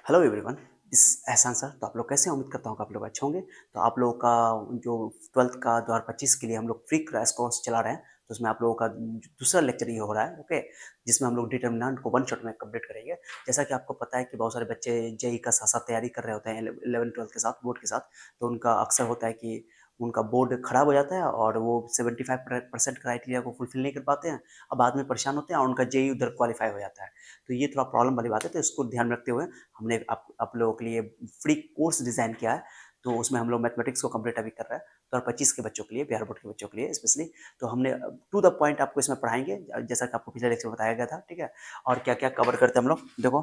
Hello everyone, this एहसान sir. तो आप लोग कैसे हैं? उम्मीद करता हूँ कि आप लोग अच्छे होंगे। तो आप लोगों का जो 12th का 2025 के लिए हम लोग फ्री क्रैश कोर्स चला रहे हैं, तो उसमें आप लोगों का दूसरा लेक्चर ये हो रहा है, ओके। जिसमें हम लोग डिटर्मिनेंट को वन शॉट में कंप्लीट करेंगे। जैसा कि आपको पता है कि बहुत सारे बच्चे जेई का साथ साथ तैयारी कर रहे होते हैं 11 12 के साथ, बोर्ड के साथ। तो उनका अक्सर होता है कि उनका बोर्ड खराब हो जाता है और वो 75% क्राइटेरिया को फुलफिल नहीं कर पाते हैं। अब बाद में परेशान होते हैं और उनका जेई उधर क्वालिफाई हो जाता है। तो ये थोड़ा प्रॉब्लम वाली बात है, तो इसको ध्यान में रखते हुए हमने आप लोगों के लिए फ्री कोर्स डिज़ाइन किया है। तो उसमें हम लोग मैथमेटिक्स को कंप्लीट अभी कर रहे हैं, तो 25 के बच्चों के लिए, बिहार बोर्ड के बच्चों के लिए स्पेशली। तो हमने टू द पॉइंट आपको इसमें पढ़ाएंगे, जैसा कि आपको पिछले लेक्चर में बताया गया था, ठीक है। और क्या क्या कवर करते हैं हम लोग, देखो।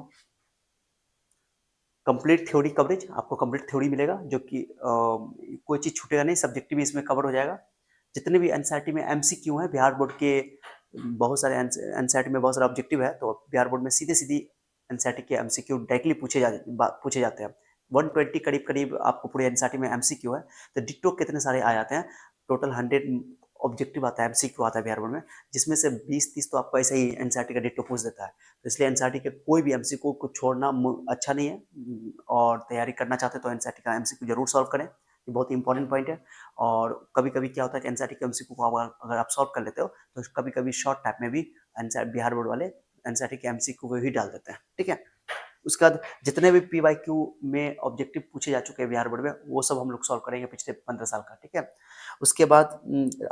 कंप्लीट थ्योरी कवरेज, आपको कंप्लीट थ्योरी मिलेगा, जो कि कोई चीज़ छूटेगा नहीं, सब्जेक्टिव भी इसमें कवर हो जाएगा। जितने भी एनसीईआरटी में एमसीक्यू हैं, बिहार बोर्ड के बहुत सारे एनसीईआरटी में बहुत सारा ऑब्जेक्टिव है, तो बिहार बोर्ड में सीधे सीधी एनसीईआरटी के एमसीक्यू डायरेक्टली पूछे जाते हैं। 120 करीब करीब आपको पूरे एनसीईआरटी में एमसीक्यू है। तो डिट्टो कितने सारे आ जाते हैं, टोटल 100 ऑब्जेक्टिव आता है, एमसीक्यू आता है बिहार बोर्ड में, जिसमें से 20 30 तो आपको ऐसे ही एनसीईआरटी का डिट्टो पूछ देता है। तो इसलिए एनसीईआरटी के कोई भी एमसीक्यू को छोड़ना अच्छा नहीं है। और तैयारी करना चाहते हैं तो एनसीईआरटी का एमसीक्यू जरूर सॉल्व करें, ये बहुत इंपॉर्टेंट पॉइंट है। और कभी कभी क्या होता है कि एनसीईआरटी के एमसीक्यू को अगर आप सॉल्व कर लेते हो, तो कभी कभी शॉर्ट टाइप में भी एनसीईआरटी बिहार बोर्ड वाले एनसीईआरटी के एमसीक्यू को ही डाल देते हैं, ठीक है। उसके बाद जितने भी पीवाईक्यू में ऑब्जेक्टिव पूछे जा चुके हैं बिहार बोर्ड में, वो सब हम लोग सॉल्व करेंगे पिछले 15 साल का, ठीक है। उसके बाद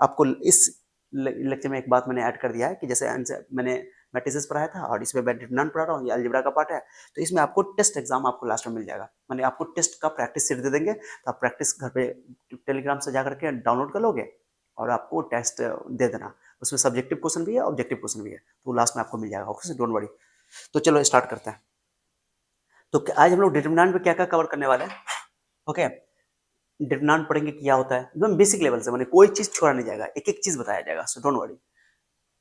आपको इस लेक्चर में एक बात मैंने ऐड कर दिया है कि जैसे मैंने मैट्रिसेस पढ़ाया था और इसमें मैं डिटरमिनेंट पढ़ा रहा हूँ, ये अलजेब्रा का पार्ट है। तो इसमें आपको टेस्ट एग्जाम आपको लास्ट में मिल जाएगा, मैंने आपको टेस्ट का प्रैक्टिस सेट दे देंगे, तो आप प्रैक्टिस घर पे टेलीग्राम से जा करके डाउनलोड कर लोगे और आपको टेस्ट दे देना। उसमें सब्जेक्टिव क्वेश्चन भी है, ऑब्जेक्टिव क्वेश्चन भी है, तो लास्ट में आपको मिल जाएगा, ओके, डोंट वरी। तो चलो स्टार्ट करते हैं। तो आज हम लोग डिटरमिनेंट में क्या क्या कवर करने वाले हैं, ओके। डिटरमिनेंट पढ़ेंगे क्या होता है, एकदम बेसिक लेवल से, मैंने कोई चीज छोड़ा नहीं जाएगा, एक एक चीज बताया जाएगा, सो डोंट वरी।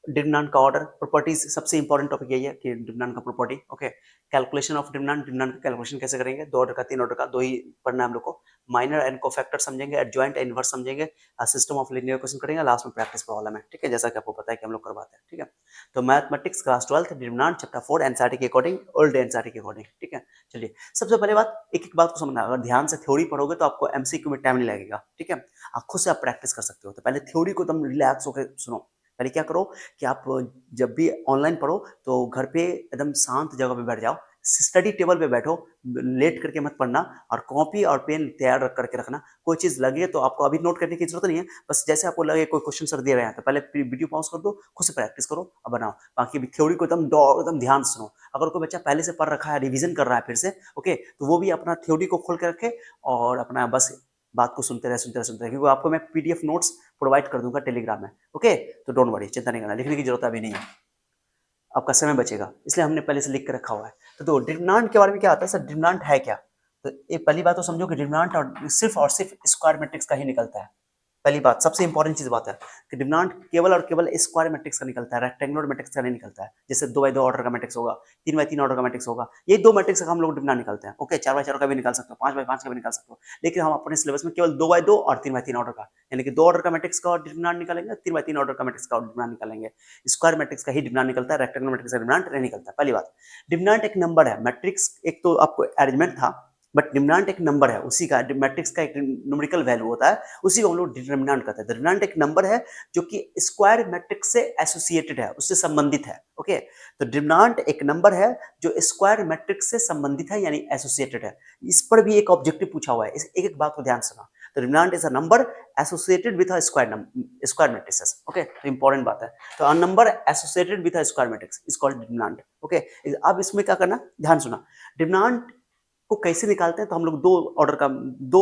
डिटरमिनेंट का ऑर्डर, प्रॉपर्टीज, सबसे इंपॉर्टेंट टॉपिक यही है कि डिटरमिनेंट का property, okay. Calculation of determinant, determinant का कैलकुलेशन कैसे करेंगे, दो ऑर्डर का, तीन ऑर्डर का, दो ही पढ़ना है हम लोग को। माइनर एंड कोफैक्टर समझेंगे, एडजॉइंट एंड इनवर्स समझेंगे, सिस्टम ऑफ लीनियर क्वेश्चन करेंगे, लास्ट में प्रैक्टिस प्रॉब्लम है, ठीक है, जैसा कि आपको पता है कि हम लोग करवाते हैं, ठीक है। तो mathematics class 12 determinant chapter 4 NCERT के अकॉर्डिंग, ओल्ड एनसीईआरटी के अकॉर्डिंग, ठीक है। चलिए, सबसे पहले बात, एक एक बात को समझना, अगर ध्यान से थ्योरी पढ़ोगे तो आपको एमसीक्यू में टाइम नहीं लगेगा, ठीक है। आप खुद से आप प्रैक्टिस कर सकते हो, तो पहले थ्योरी को एकदम रिलैक्स होकर सुनो। पहले क्या करो कि आप जब भी ऑनलाइन पढ़ो तो घर पे एकदम शांत जगह पे बैठ जाओ, स्टडी टेबल पे बैठो, लेट करके मत पढ़ना, और कॉपी और पेन तैयार रख करके रखना। कोई चीज लगे तो आपको अभी नोट करने की जरूरत नहीं है, बस जैसे आपको लगे कोई क्वेश्चन सर दे रहे हैं तो पहले वीडियो पॉज कर दो, खुद से प्रैक्टिस करो और बनाओ। बाकी थ्योरी को एकदम ध्यान से सुनो। अगर कोई बच्चा पहले से पढ़ रखा है, रिवीजन कर रहा है फिर से, ओके, तो वो भी अपना थ्योरी को खोल के रखे और अपना बस बात को सुनते रहे सुनते रहे सुनते रहे, क्योंकि आपको मैं पीडीएफ नोट्स प्रोवाइड कर दूंगा टेलीग्राम में, ओके। तो डोंट वरी, चिंता नहीं करना, लिखने की जरूरत अभी नहीं है, आपका समय बचेगा, इसलिए हमने पहले से लिख के रखा हुआ है। तो डिटरमिनेंट के बारे में क्या आता है सर, डिटरमिनेंट है क्या। तो ये पहली बात तो समझो कि डिटरमिनेंट और सिर्फ स्क्वायर मैट्रिक्स का ही निकलता है। पहली बात, सबसे इंपॉर्टेंट चीज बात है कि डिटरमिनेंट केवल और केवल स्क्वायर मैट्रिक्स का निकलता है, रेक्टेंगुलर मैट्रिक्स का नहीं निकलता है। जैसे 2x2 ऑर्डर का मैट्रिक्स होगा, 3x3 ऑर्डर का मैट्रिक्स होगा, ये दो मैट्रिक्स का हम लोग डिटरमिनेंट निकलते हैं, ओके। 4x4 का भी निकाल सकते हो, 5x5 का भी निकाल सकते हो, लेकिन हम अपने सिलेबस में केवल 2x2 और 3x3 ऑर्डर का, यानी कि 2 ऑर्डर का मैट्रिक्स का डिटरमिनेंट निकालेंगे, 3x3 ऑर्डर का मैट्रिक्स का डिटरमिनेंट निकालेंगे। स्क्वायर मैट्रिक्स का ही डिटरमिनेंट निकलता है, रेक्टेंगुलर मैट्रिक्स का डिटरमिनेंट नहीं निकलता। पहली बात, डिटरमिनेंट एक नंबर है, मैट्रिक्स एक तो आपको अरेंजमेंट था, बट डिटरमिनेंट एक नंबर है, उसी का मैट्रिक्स का एक न्यूमेरिकल वैल्यू होता है, उसी को हम लोग डिटरमिनेंट कहते हैं। डिटरमिनेंट एक नंबर है जो कि स्क्वायर मैट्रिक्स से एसोसिएटेड है, उससे संबंधित है, ओके। तो डिटरमिनेंट एक नंबर है जो स्क्वायर मैट्रिक्स से संबंधित है, यानी एसोसिएटेड है। इस पर भी एक ऑब्जेक्टिव पूछा हुआ है, एक एक बात को ध्यान सुना। तो determinant is a number associated with a square matrix, okay, तो इंपॉर्टेंट बात है। तो अ number associated with a square matrix is called determinant, okay. अब इसमें क्या करना, ध्यान सुना। डिटरमिनेंट को कैसे निकालते हैं, तो हम लोग दो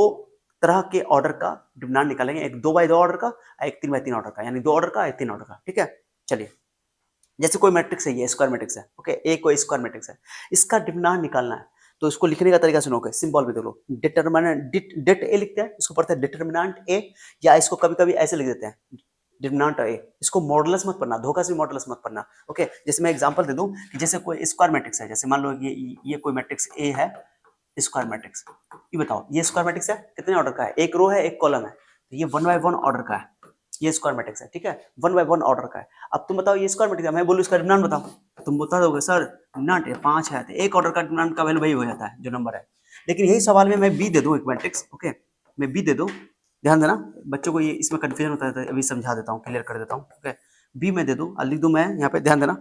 तरह के ऑर्डर का डिटरमिनेंट निकालेंगे, एक 2x2 ऑर्डर का, एक 3x3 ऑर्डर का, यानी 2 ऑर्डर का, एक 3 ऑर्डर का, ठीक है। चलिए, जैसे कोई मैट्रिक्स है, ये स्क्वायर मैट्रिक्स है, ओके, ए कोई स्क्वायर मैट्रिक्स है, इसका डिटरमिनेंट निकालना है। तो इसको लिखने का तरीका सुनोगे, सिंबल भी देख लो, डिटरमिनेंट डिट ए लिखते हैं, इसको पढ़ते हैं डिटरमिनेंट ए, या इसको कभी कभी ऐसे लिख देते हैं, डिटरमिनेंट ए। इसको मॉडुलस मत पढ़ना, धोखा से मॉडुलस मत पढ़ना, ओके। जैसे मैं एग्जांपल दे दूं कि जैसे कोई स्क्वायर मैट्रिक्स है, जैसे मान लो ये कोई मैट्रिक्स ए है, स्क्वायर मैट्रिक्स, ये बताओ, ये स्क्वायर मैट्रिक्स है, कितने ऑर्डर का है, एक रो है एक कॉलम है, तो ये 1 by 1 ऑर्डर का है, ये स्क्वायर मैट्रिक्स है, ठीक है, 1 बाय 1 ऑर्डर का है। अब तुम बताओ ये स्क्वायर मैट्रिक्स है, मैं बोलूँ इसका डिटरमिनेंट बताओ, तुम बता दोगे सर डिटरमिनेंट है 5 है, तो एक ऑर्डर का डिटरमिनेंट का वैल्यू वही हो जाता है जो नंबर है। लेकिन यही सवाल में मैं बी दे दूं एक मैट्रिक्स, ओके, मैं बी दे दूं, ध्यान देना बच्चों को, ये इसमें कंफ्यूजन होता है तो अभी समझा देता हूँ, क्लियर कर देता हूँ, ओके। बी में दे दूं और लिख दूं मैं यहाँ पे, ध्यान देना,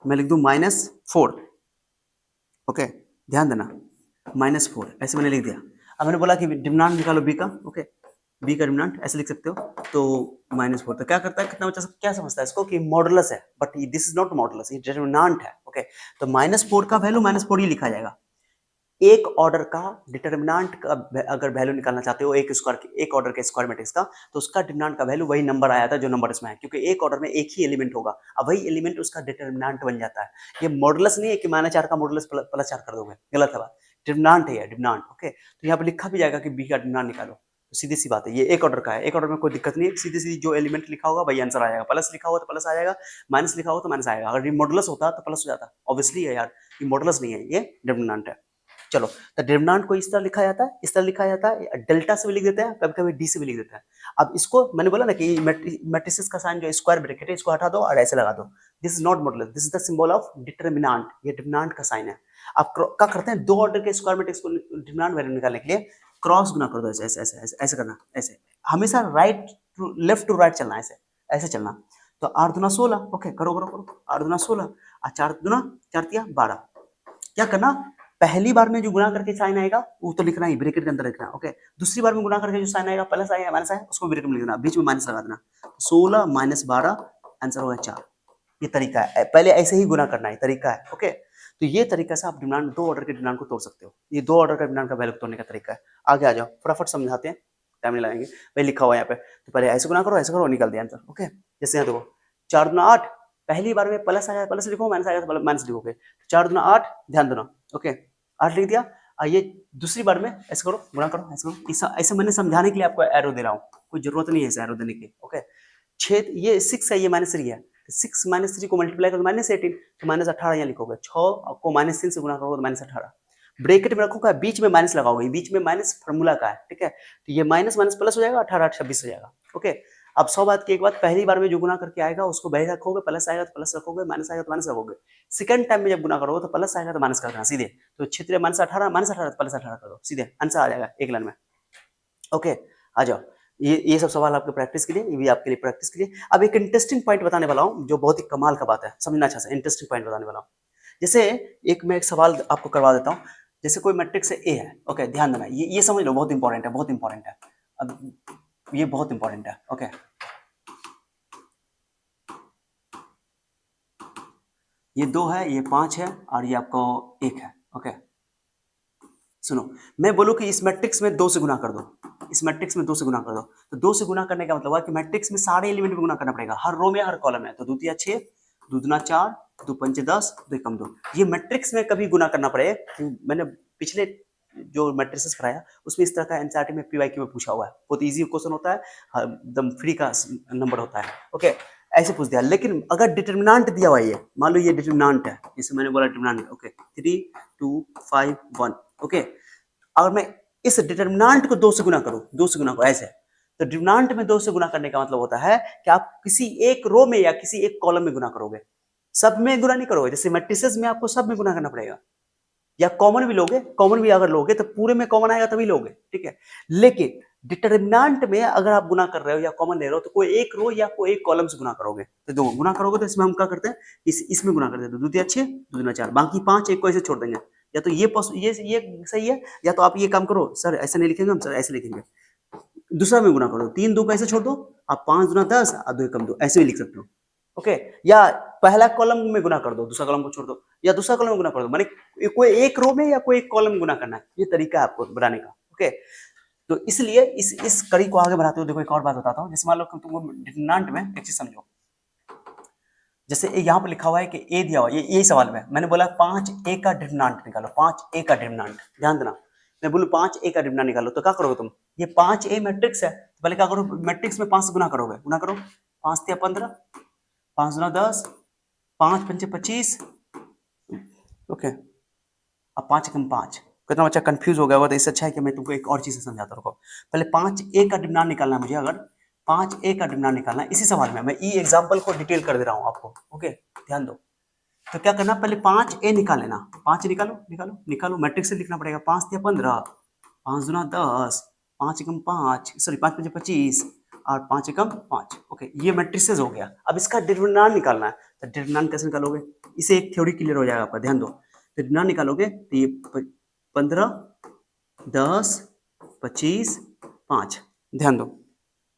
मैं लिख दूं -4, ओके, ध्यान देना -4 ऐसे मैंने लिख दिया। अब मैंने बोला कि डिटरमिनेंट निकालो बी का, ओके, बी का डिटरमिनेंट ऐसे लिख सकते हो, तो -4, तो क्या करता है, कितना बच्चा क्या समझता है इसको कि मॉडुलस है, but this is not modulus, ये डिटरमिनेंट है, ओके। तो -4 का वैल्यू -4 ही लिखा जाएगा। एक ऑर्डर का डिटरमिनेंट का अगर वैल्यू निकालना चाहते हो एक ऑर्डर के स्क्वायर मैट्रिक्स का, तो उसका डिटरमिनेंट का वैल्यू वही नंबर आया था जो नंबर इसमें है, क्योंकि एक ऑर्डर में एक ही एलिमेंट होगा, अब वही एलिमेंट उसका डिटरमिनेंट बन जाता है। ये मॉडुलस नहीं है कि -4 का मॉडुलस +4 कर दोगे, गलत है बात, डिटरमिनेंट है ये, डिटरमिनेंट, ओके। तो यहाँ पे लिखा भी जाएगा कि बी का डिटरमिनेंट निकालो, तो सीधी सी बात है, ये एक ऑर्डर का है, एक ऑर्डर में कोई दिक्कत नहीं है, सीधी सीधी जो एलिमेंट लिखा होगा वही आंसर आ जाएगा, प्लस लिखा होगा तो प्लस आ जाएगा, माइनस लिखा होगा तो माइनस आएगा, अगर ये मॉडुलस होता तो प्लस हो जाता, ऑब्वियसली है यार, ये मॉडुलस नहीं है, ये डिटरमिनेंट है। चलो, तो डिटरमिनेंट को इस तरह लिखा जाता है, इस तरह लिखा जाता है, डेल्टा से भी लिख देते हैं, कभी कभी डी से भी लिख देते हैं। अब इसको मैंने बोला ना कि मैट्रिसेस का साइन जो स्क्वायर ब्रैकेट है इसको हटा दो और ऐसे लगा दो, this is not modulus, this is the symbol of determinant, ये डिटरमिनेंट का साइन है। अब क्या करते हैं, दो ऑर्डर के स्क्वायर मैट्रिक्स को डिटरमिनेंट वैल्यू निकालने के लिए क्रॉस गुना कर दो, ऐसे ऐसे ऐसे ऐसे ऐसे करना, ऐसे हमेशा right to left to right चलना, ऐसे ऐसे चलना। तो 8 दूना 16, ओके, करो करो करो, 8 दूना 16 और 4 दूना 4 तिया 12। क्या करना, पहली बार में जो गुणा करके साइन आएगा वो तो लिखना ही, ब्रैकेट के अंदर लिखना, ओके। दूसरी बार में गुणा करके जो साइन आएगा, प्लस आएगा माइनस आएगा, उसको ब्रैकेट में लिखना, बीच में माइनस लगा देना, 16 - 12 आंसर होगा 4। ये तरीका है, पहले ऐसे ही गुणा करना है, तरीका है, ओके। तो ये तरीका से आप डिटरमिनेंट, दो ऑर्डर के डिटरमिनेंट को तोड़ सकते हो, ये दो ऑर्डर का डिटरमिनेंट का वैल्यू तोड़ने का तरीका है। आगे आ जाओ, फटाफट समझाते हैं, टाइम नहीं लगाएंगे, भाई लिखा हुआ है यहाँ पे, तो पहले ऐसे गुणा करो, ऐसे करो, निकल दिया आंसर, ओके। जैसे यहाँ देखो 4 दूना 8, पहली बार में प्लस आया प्लस लिखो, माइनस आएगा तो माइनस लिखोगे, 4 दूना 8, ध्यान देना, ओके, 8 लिख दिया। ये दूसरी बार में ऐसे करो, गुणा करो, ऐसे करो, ऐसे मैंने समझाने के लिए आपको एरो दे रहा हूँ, कोई जरूरत नहीं है ऐसे एरो देने की, ओके। 6, ये 6 है, ये -3 है, 6 - 3 को मल्टीप्लाई करो -18, तो -18 यहाँ लिखोगे, 6 को -3 से गुणा करोगे तो -18, ब्रैकेट में रखोगे, बीच में माइनस लगाओगे, बीच में माइनस फार्मूला का है, ठीक है, तो ये माइनस माइनस प्लस हो जाएगा, 18 26 हो जाएगा, ओके। अब 100 बात की एक बात, पहली बार में जो गुणा करके आएगा उसको वही रखोगे, प्लस आएगा तो प्लस रखोगे, माइनस आएगा तो माइनस रखोगे, सेकंड टाइम में जब गुणा करोगे तो प्लस आएगा तो माइनस कर देना सीधे, तो 6 - 18 तो प्लस 18 कर दो, सीधे आंसर आ जाएगा एक लाइन में, ओके। आ जाओ, ये सब सवाल आपके प्रैक्टिस के लिए, ये भी आपके लिए प्रैक्टिस के लिए। अब एक इंटरेस्टिंग पॉइंट बताने वाला हूँ जो बहुत ही कमाल का बात है, समझना अच्छा से, इंटरेस्टिंग पॉइंट बताने वाला हूँ। जैसे मैं एक सवाल आपको करवा देता हूँ, जैसे कोई मैट्रिक्स ए है, ओके, ध्यान देना, ये समझ लो, बहुत इंपॉर्टेंट है, बहुत इंपॉर्टेंट है, अब ये बहुत इंपॉर्टेंट है, ओके। ये 2 है, ये 5 है और ये आपको 1 है, ओके। सुनो, मैं बोलूं कि इस मैट्रिक्स में 2 से गुना कर दो, इस मैट्रिक्स में 2 से गुना कर दो, तो 2 से गुना करने का मतलब है कि मैट्रिक्स में सारे एलिमेंट में गुना करना पड़ेगा, हर रो में हर कॉलम में, तो 2 तिया 6, 2 दूना 4, 2 पंचे 10, 2 एकम 2, ये मैट्रिक्स में कभी गुना करना पड़ेगा। मैंने पिछले जो मैट्रिसेस पढ़ाया उसमें इस तरह का एनसीईआरटी में पीवाईक्यू में पूछा हुआ है, बहुत इजी क्वेश्चन होता है, एकदम फ्री का नंबर होता है, ओके, ऐसे पूछ दिया। लेकिन अगर डिटरमिनेंट दिया हुआ है, मान लो ये डिटरमिनेंट है, जैसे मैंने बोला डिटरमिनेंट, ओके, 3 2 5 1, ओके। अगर मैं इस डिटरमिनेंट को 2 से गुना करूं, 2 से गुना करो ऐसे, तो डिटरमिनेंट में 2 से गुना करने का मतलब होता है कि आप किसी एक रो में या किसी एक कॉलम में गुना करोगे, सब में गुना नहीं करोगे। जैसे मैट्रिसेस में आपको सब में गुना करना पड़ेगा, या कॉमन भी लोगे, कॉमन भी अगर लोगे तो पूरे में कॉमन आएगा तभी लोगे, ठीक है। लेकिन डिटरमिनेंट में अगर आप गुना कर रहे हो या कॉमन ले रहे हो तो कोई एक रो या कोई एक कॉलम से गुना करोगे, तो दो गुना करोगे, तो इसमें हम क्या करते हैं, इसमें गुना करते हैं, तो 2 तिया 6, 2 दूना 4, बाकी 5 एक को ऐसे छोड़ देंगे, या तो ये सही है, या तो आप ये काम करो सर, ऐसे नहीं लिखेंगे हम सर, ऐसे लिखेंगे, दूसरा में गुना कर दो, 3 2 को ऐसे छोड़ दो, आप 5 दूना 10 और 2 एकम 2, ऐसे भी लिख सकते हो, ओके। या पहला कॉलम में गुना कर दो, दूसरा कॉलम को छोड़ दो, या दूसरा कॉलम में गुना कर दो, माने कोई एक रो में या कोई एक कॉलम में गुना करना है, ये तरीका है आपको बनाने का, ओके। तो इसलिए इस कड़ी को आगे बढ़ाते हुए देखो एक और बात बताता हूँ, जैसे मान लो तुमको डिटरमिनेंट में एक चीज समझो, जैसे यहाँ पर लिखा हुआ है कि ए दिया हुआ, ये यही सवाल में मैंने बोला 5 ए का डिटरमिनेंट निकालो, 5 ए का डिटरमिनेंट, ध्यान देना, मैं बोलूँ 5 ए का डिटरमिनेंट निकालो, तो क्या करोगे तुम, ये 5 ए मैट्रिक्स है, तो पहले क्या करो, मैट्रिक्स में 5 से गुना करोगे, गुना करो, 5 तिया 15, 5 दूना 10, 5 पंचे 25, ओके। अब 5 एकम 5, कितना बच्चा कंफ्यूज हो गया होगा, तो इससे अच्छा है कि मैं तुमको एक और चीज से समझाता हूँ। पहले 5 ए का डिटरमिनेंट निकालना है मुझे, अगर 5A का डिटरमिनेंट निकालना है इसी सवाल में। मैं ई एग्जाम्पल को डिटेल कर दे रहा हूँ आपको, ओके ध्यान दो। तो क्या करना, पहले 5A निकाल लेना, 5 निकालो निकालो निकालो, मैट्रिक्स से लिखना पड़ेगा। 5 या 15, 5 दूना 10, 5 एकम 5, सॉरी 5 पंजे 25 और 5 एकम 5। ओके, ये मैट्रिक्सेस हो गया। अब इसका डिटरमिनेंट निकालना है, तो डिटरमिनेंट कैसे निकालोगे, इसे एक थ्योरी क्लियर हो जाएगा आपका, ध्यान दो। डिटरमिनेंट निकालोगे तो ये 15, 10, 25, 5, ध्यान दो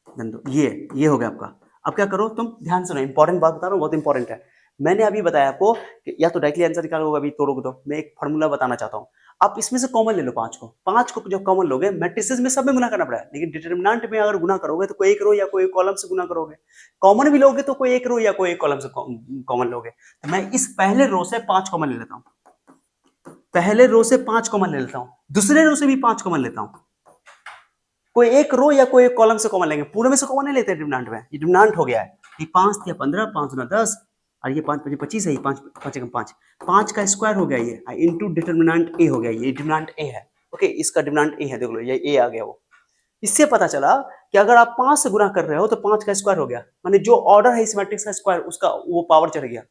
ध्यान दो, ये हो गया आपका। अब क्या करो तुम, ध्यान सुनो, इंपॉर्टेंट बात बता रहा हूँ, बहुत इंपॉर्टेंट है। मैंने अभी बताया आपको कि या तो डायरेक्टली आंसर निकालोगे, अभी तोड़ोगे तो मैं एक फॉर्मूला बताना चाहता हूँ। आप इसमें से कॉमन ले लो 5 को जब कॉमन लोगे मैट्रिसेस में सब में गुना करना पड़ेगा, लेकिन डिटरमिनेंट में अगर गुना करोगे तो कोई एक रो या कोई एक कॉलम से गुना करोगे। कॉमन भी लोगे तो कोई एक रो या कोई एक कॉलम से कॉमन लोगे। तो मैं इस पहले रो से 5 कॉमन ले लेता हूँ, पहले रो से 5 कॉमन ले लेता हूँ, दूसरे रो से भी 5 कॉमन लेता हूँ। कोई एक रो या कोई एक कॉलम से कॉमन लेंगे, पूरे में से कॉमन नहीं लेते डिटरमिनेंट में। ये डिटरमिनेंट हो गया है, ये 5 या 15, 5 गुना 10 और ये 5 पंजे 25 है, ये 5 5 एकम 5, 5 का स्क्वायर हो गया ये इनटू डिटरमिनेंट ए हो गया, ये डिटरमिनेंट ए है। ओके, इसका डिटरमिनेंट ए है, देख लो ये ए आ गया। वो इससे पता चला कि अगर आप 5 से गुना कर रहे हो तो 5 का स्क्वायर हो गया, माने जो ऑर्डर है इस मैट्रिक्स का स्क्वायर उसका वो पावर चढ़ गया।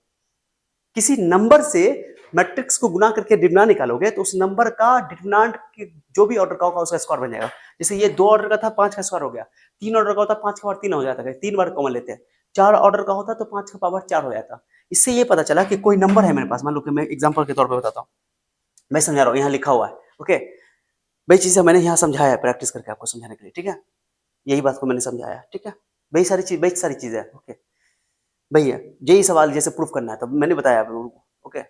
किसी नंबर से मैट्रिक्स को गुना करके डिटरमिनेंट निकालोगे तो उस नंबर का डिटरमिनेंट जो भी ऑर्डर का होगा उसका स्क्वायर बन जाएगा। जैसे ये 2 ऑर्डर का था, 5 का स्क्वायर हो गया। 3 ऑर्डर का होता 5 का पावर 3 हो जाता है, 3 बार कॉमन लेते हैं। 4 ऑर्डर का होता तो 5 का पावर 4 हो जाता। इससे ये पता चला कि कोई नंबर है मेरे पास, मान लो कि मैं एग्जांपल के तौर पे बताता हूँ, मैं समझा रहा हूँ, यहाँ लिखा हुआ है। ओके, वही चीजें मैंने यहाँ समझाया है प्रैक्टिस करके आपको समझाने के लिए, ठीक है। यही बात को मैंने समझाया, ठीक है। वही सारी चीजें है। ओके भैया, यही सवाल जैसे प्रूफ करना है तो मैंने बताया आप लोगों को। ओके,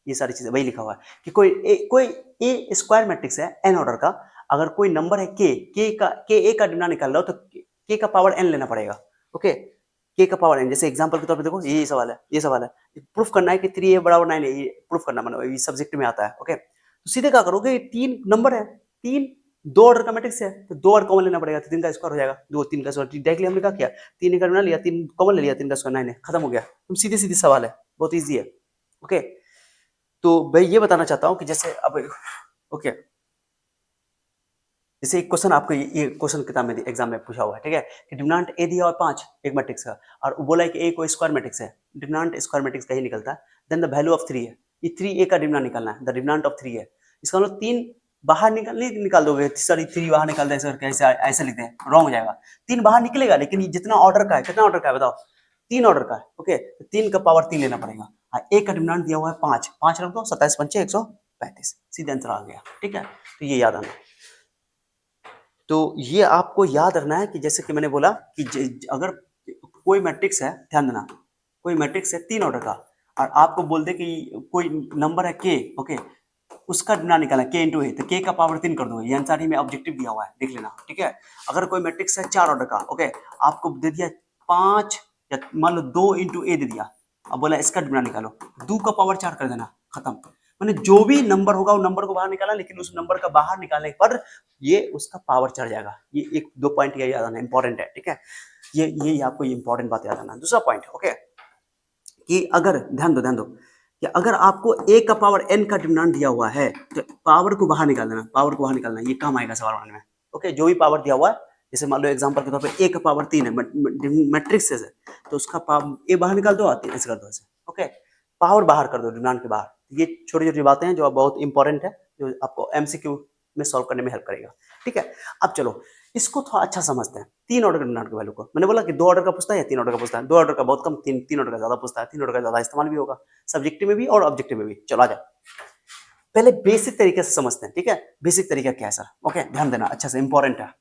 ये सारी चीजें वही लिखा हुआ है कि कोई ए स्क्वायर मैट्रिक्स है एन ऑर्डर का, अगर कोई नंबर है के ए का डिटरमिनेंट निकाल रहा हो तो के का पावर एन लेना पड़ेगा। ओके, के का पावर एन, जैसे एग्जांपल के तौर पे देखो ये सवाल है, प्रूफ करना है कि 3a बराबर 9 है, ये प्रूफ करना, मतलब ये सब्जेक्ट में आता है। ओके, तो सीधे क्या करोगे, 3 नंबर है, 3 2 ऑर्डर का मैट्रिक्स है तो 2 बार कॉमन लेना पड़ेगा, तो 3 का स्क्वायर हो जाएगा, 2 3 का स्क्वायर। डायरेक्टली हमने क्या किया, 3 का डिटरमिनेंट लिया, 3 कॉमन ले लिया, 3 का स्क्वायर 9 है, खत्म हो गया। तुम सीधे सवाल है, बहुत ईजी है। ओके, तो मैं ये बताना चाहता हूं कि जैसे अब ओके, जैसे एक क्वेश्चन आपको ये क्वेश्चन किताब में एग्जाम में पूछा हुआ है, ठीक है, कि डिटरमिनेंट ए दिया हुआ 5 एक मैट्रिक्स का, और बोला है कि ए कोई स्क्वायर मैट्रिक्स है, डिटरमिनेंट स्क्वायर मैट्रिक्स का ही निकलता है, देन द वैल्यू ऑफ 3 है, ये 3a का डिटरमिनेंट निकालना है, द डिटरमिनेंट ऑफ 3 है। इसका मतलब 3 बाहर निकाल दोगे, सॉरी 3 बाहर निकाल दे, ऐसे लिखते हैं, रॉन्ग हो जाएगा। 3 बाहर निकलेगा, लेकिन ये जितना ऑर्डर का है, कितना ऑर्डर का है बताओ, 3 ऑर्डर का है। ओके, तो 3 का पावर 3 लेना पड़ेगा। ए का डिटरमिनेंट दिया हुआ है 5, 5 रख दो, 27 पंचे 135, सीधे आंसर आ गया, ठीक है। तो ये याद आना, तो ये आपको याद रखना है कि जैसे कि मैंने बोला कि अगर कोई मैट्रिक्स है, ध्यान देना, कोई मैट्रिक्स है 3 ऑर्डर का, और आपको बोल दे कि कोई नंबर है के, ओके, उसका डिटरमिनेंट निकालना के इंटू ए, तो के का पावर 3 कर दो, ये आंसर ही में ऑब्जेक्टिव दिया हुआ है, देख लेना, ठीक है। अगर कोई मैट्रिक्स है 4 ऑर्डर का, ओके, आपको दे दिया 5 या मान लो 2 इंटू ए दे दिया, अब बोला इसका डिटरमिनेंट निकालो, 2 का पावर 4 कर देना, खत्म। मैंने जो भी नंबर होगा वो नंबर को बाहर निकाला, लेकिन उस नंबर का बाहर निकालने पर ये उसका पावर चढ़ जाएगा। ये एक दो पॉइंट ये याद आना इंपॉर्टेंट है, ठीक है। ये आपको ये इंपॉर्टेंट बात याद आना। दूसरा पॉइंट, ओके, कि अगर ध्यान दो कि अगर आपको a का पावर n का डिटरमिनेंट दिया हुआ है तो पावर को बाहर निकाल देना, पावर को बाहर निकालना, ये काम आएगा सवाल बनाने में। ओके, जो भी पावर दिया हुआ है, जैसे मान लो एग्जांपल के तौर पे a का पावर 3 है मैट्रिक्स है, तो उसका पावर a बाहर निकाल दो, आती ऐसे कर दो ऐसे। ओके, पावर बाहर कर दो डिटरमिनेंट के बाहर। ये छोटी छोटी बातें हैं जो बहुत इंपॉर्टेंट है, जो आपको MCQ में सॉल्व करने में हेल्प करेगा, ठीक है। अब चलो इसको थोड़ा अच्छा समझते हैं, 3 ऑर्डर के डिटरमिनेंट की वैल्यू को। मैंने बोला कि 2 ऑर्डर का पूछता है या 3 ऑर्डर का पूछता है, 2 ऑर्डर का बहुत कम, 3 ऑर्डर का ज्यादा पूछता है, 3 ऑर्डर का ज्यादा इस्तेमाल भी होगा, सब्जेक्टिव में भी और ऑब्जेक्टिव में भी। चलो आ जाओ, पहले बेसिक तरीके से समझते हैं, ठीक है। बेसिक तरीका क्या है सर, ओके, ध्यान देना अच्छा से, इंपॉर्टेंट है।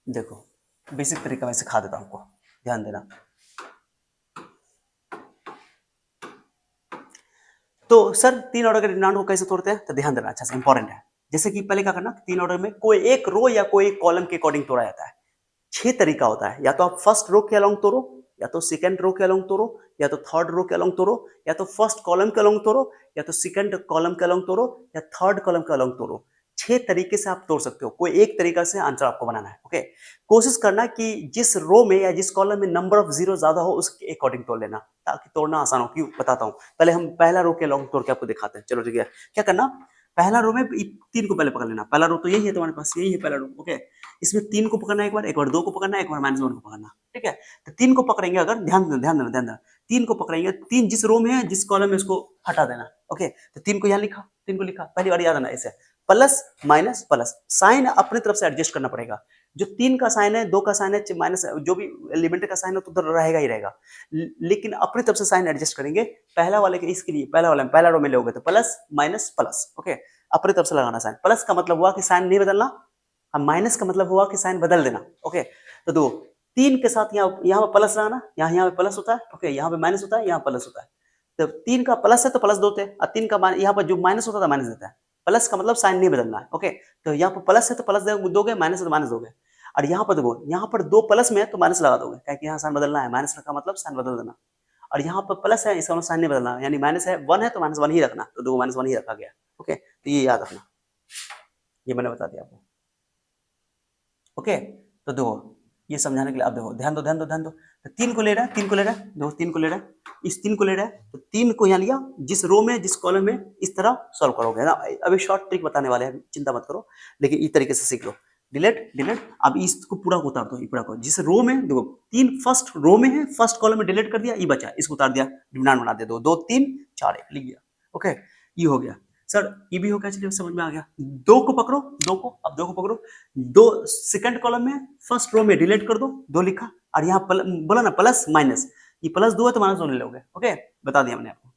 देखो बेसिक तरीका मैं सिखा देता हूं आपको, ध्यान देना। तो सर 3 ऑर्डर के डिटरमिनेंट को कैसे तोड़ते हैं, तो ध्यान देना अच्छा से, इंपॉर्टेंट है। जैसे कि पहले क्या करना, 3 ऑर्डर में कोई एक रो या कोई एक कॉलम के अकॉर्डिंग तोड़ा जाता है। 6 तरीका होता है, या तो आप फर्स्ट रो के अलोंग तोड़ो, या तो सेकंड रो के अलोंग तोड़ो, या तो थर्ड रो के अलोंग तोड़ो, या तो फर्स्ट कॉलम के अलोंग तोड़ो, या तो सेकंड कॉलम के अलोंग तोड़ो, या थर्ड कॉलम के अलोंग तोड़ो। 6 तरीके से आप तोड़ सकते हो, कोई एक तरीका से आंसर आपको बनाना है। ओके, कोशिश करना कि जिस रो में या जिस कॉलम में नंबर ऑफ जीरो ज्यादा हो उसके अकॉर्डिंग तोड़ लेना, ताकि तोड़ना आसान हो। क्यों बताता हूं, पहले हम पहला रो के अलोंग तोड़ के आपको दिखाते हैं। चलो ठीक है, क्या करना, पहला रो में 3 को पहले पकड़ लेना, पहला रो तो यही है तुम्हारे पास, यही है पहला रो, ओके। इसमें 3 को पकड़ना एक बार 2 को पकड़ना, एक बार -1 को पकड़ना, ठीक है। तो 3 को पकड़ेंगे अगर, ध्यान देना 3 को पकड़ेंगे, 3 जिस रो में है, जिस कॉलम में, उसको हटा देना, ओके। तो 3 को यहाँ लिखा, 3 को लिखा, पहली बार याद आना ऐसे, प्लस माइनस प्लस, साइन अपनी तरफ से एडजस्ट करना पड़ेगा। जो 3 का साइन है, 2 का साइन है, माइनस जो भी एलिमेंट का साइन है तो उधर रहेगा ही रहेगा, लेकिन अपनी तरफ से साइन एडजस्ट करेंगे। पहला वाले के इसके लिए पहला वाला पहला रो में लोगे तो प्लस माइनस प्लस, ओके। अपनी तरफ से लगाना साइन, प्लस का मतलब हुआ कि साइन नहीं बदलना, माइनस का मतलब हुआ कि साइन बदल देना, ओके। तो दो 3 के साथ यहाँ पे प्लस लगाना, यहाँ पे प्लस होता है, ओके, यहाँ पे माइनस होता है, यहाँ प्लस होता है। तो 3 का प्लस है तो प्लस 2 थे, और 3 का यहाँ पर जो माइनस होता था माइनस देता है। प्लस का मतलब साइन नहीं बदलना है, ओके। तो यहाँ पर प्लस है तो प्लस दोगे, माइनस है तो माइनस दोगे। और यहाँ पर देखो, यहाँ पर 2 प्लस में है तो माइनस लगा दोगे, क्या कि यहाँ साइन बदलना है, माइनस का मतलब साइन बदल देना। और यहाँ पर प्लस है, इसका मतलब साइन नहीं बदलना, यानी माइनस है 1 है तो -1 ही रखना, तो 2 -1 ही रखा गया, ओके। तो ये याद रखना, ये मैंने बता दिया आपको, ओके। तो देखो ये समझाने के लिए, आप देखो, ध्यान दो। तो 3 को ले रहा है, 3 को ले रहा है, देखो 3 को ले रहा है, इस 3 को ले रहा है, तो 3 को यहाँ लिया, जिस रो में, जिस कॉलम में, इस तरह सॉल्व करोगे ना। अभी शॉर्ट ट्रिक बताने वाले हैं, चिंता मत करो, लेकिन इस तरीके से सीख लो। डिलीट, अब इसको पूरा को उतार दो, ये पूरा को, जिस रो में देखो 3 फर्स्ट रो में है, फर्स्ट कॉलम में डिलीट कर दिया, ये बचा, इसको उतार दिया, डिविडेंड बना दे, 2 2 3 4 1 लिख दिया, ओके। ये हो गया सर, ये भी हो गया, चलिए समझ में आ गया। 2 को पकड़ो, 2 को, अब 2 को पकड़ो, 2 सेकंड कॉलम में, फर्स्ट रो में डिलीट कर दो, 2 लिखा, और यहाँ बोला ना प्लस माइनस, ये प्लस 2 है तो -2 ले लोगे, ओके, बता दिया मैंने आपको।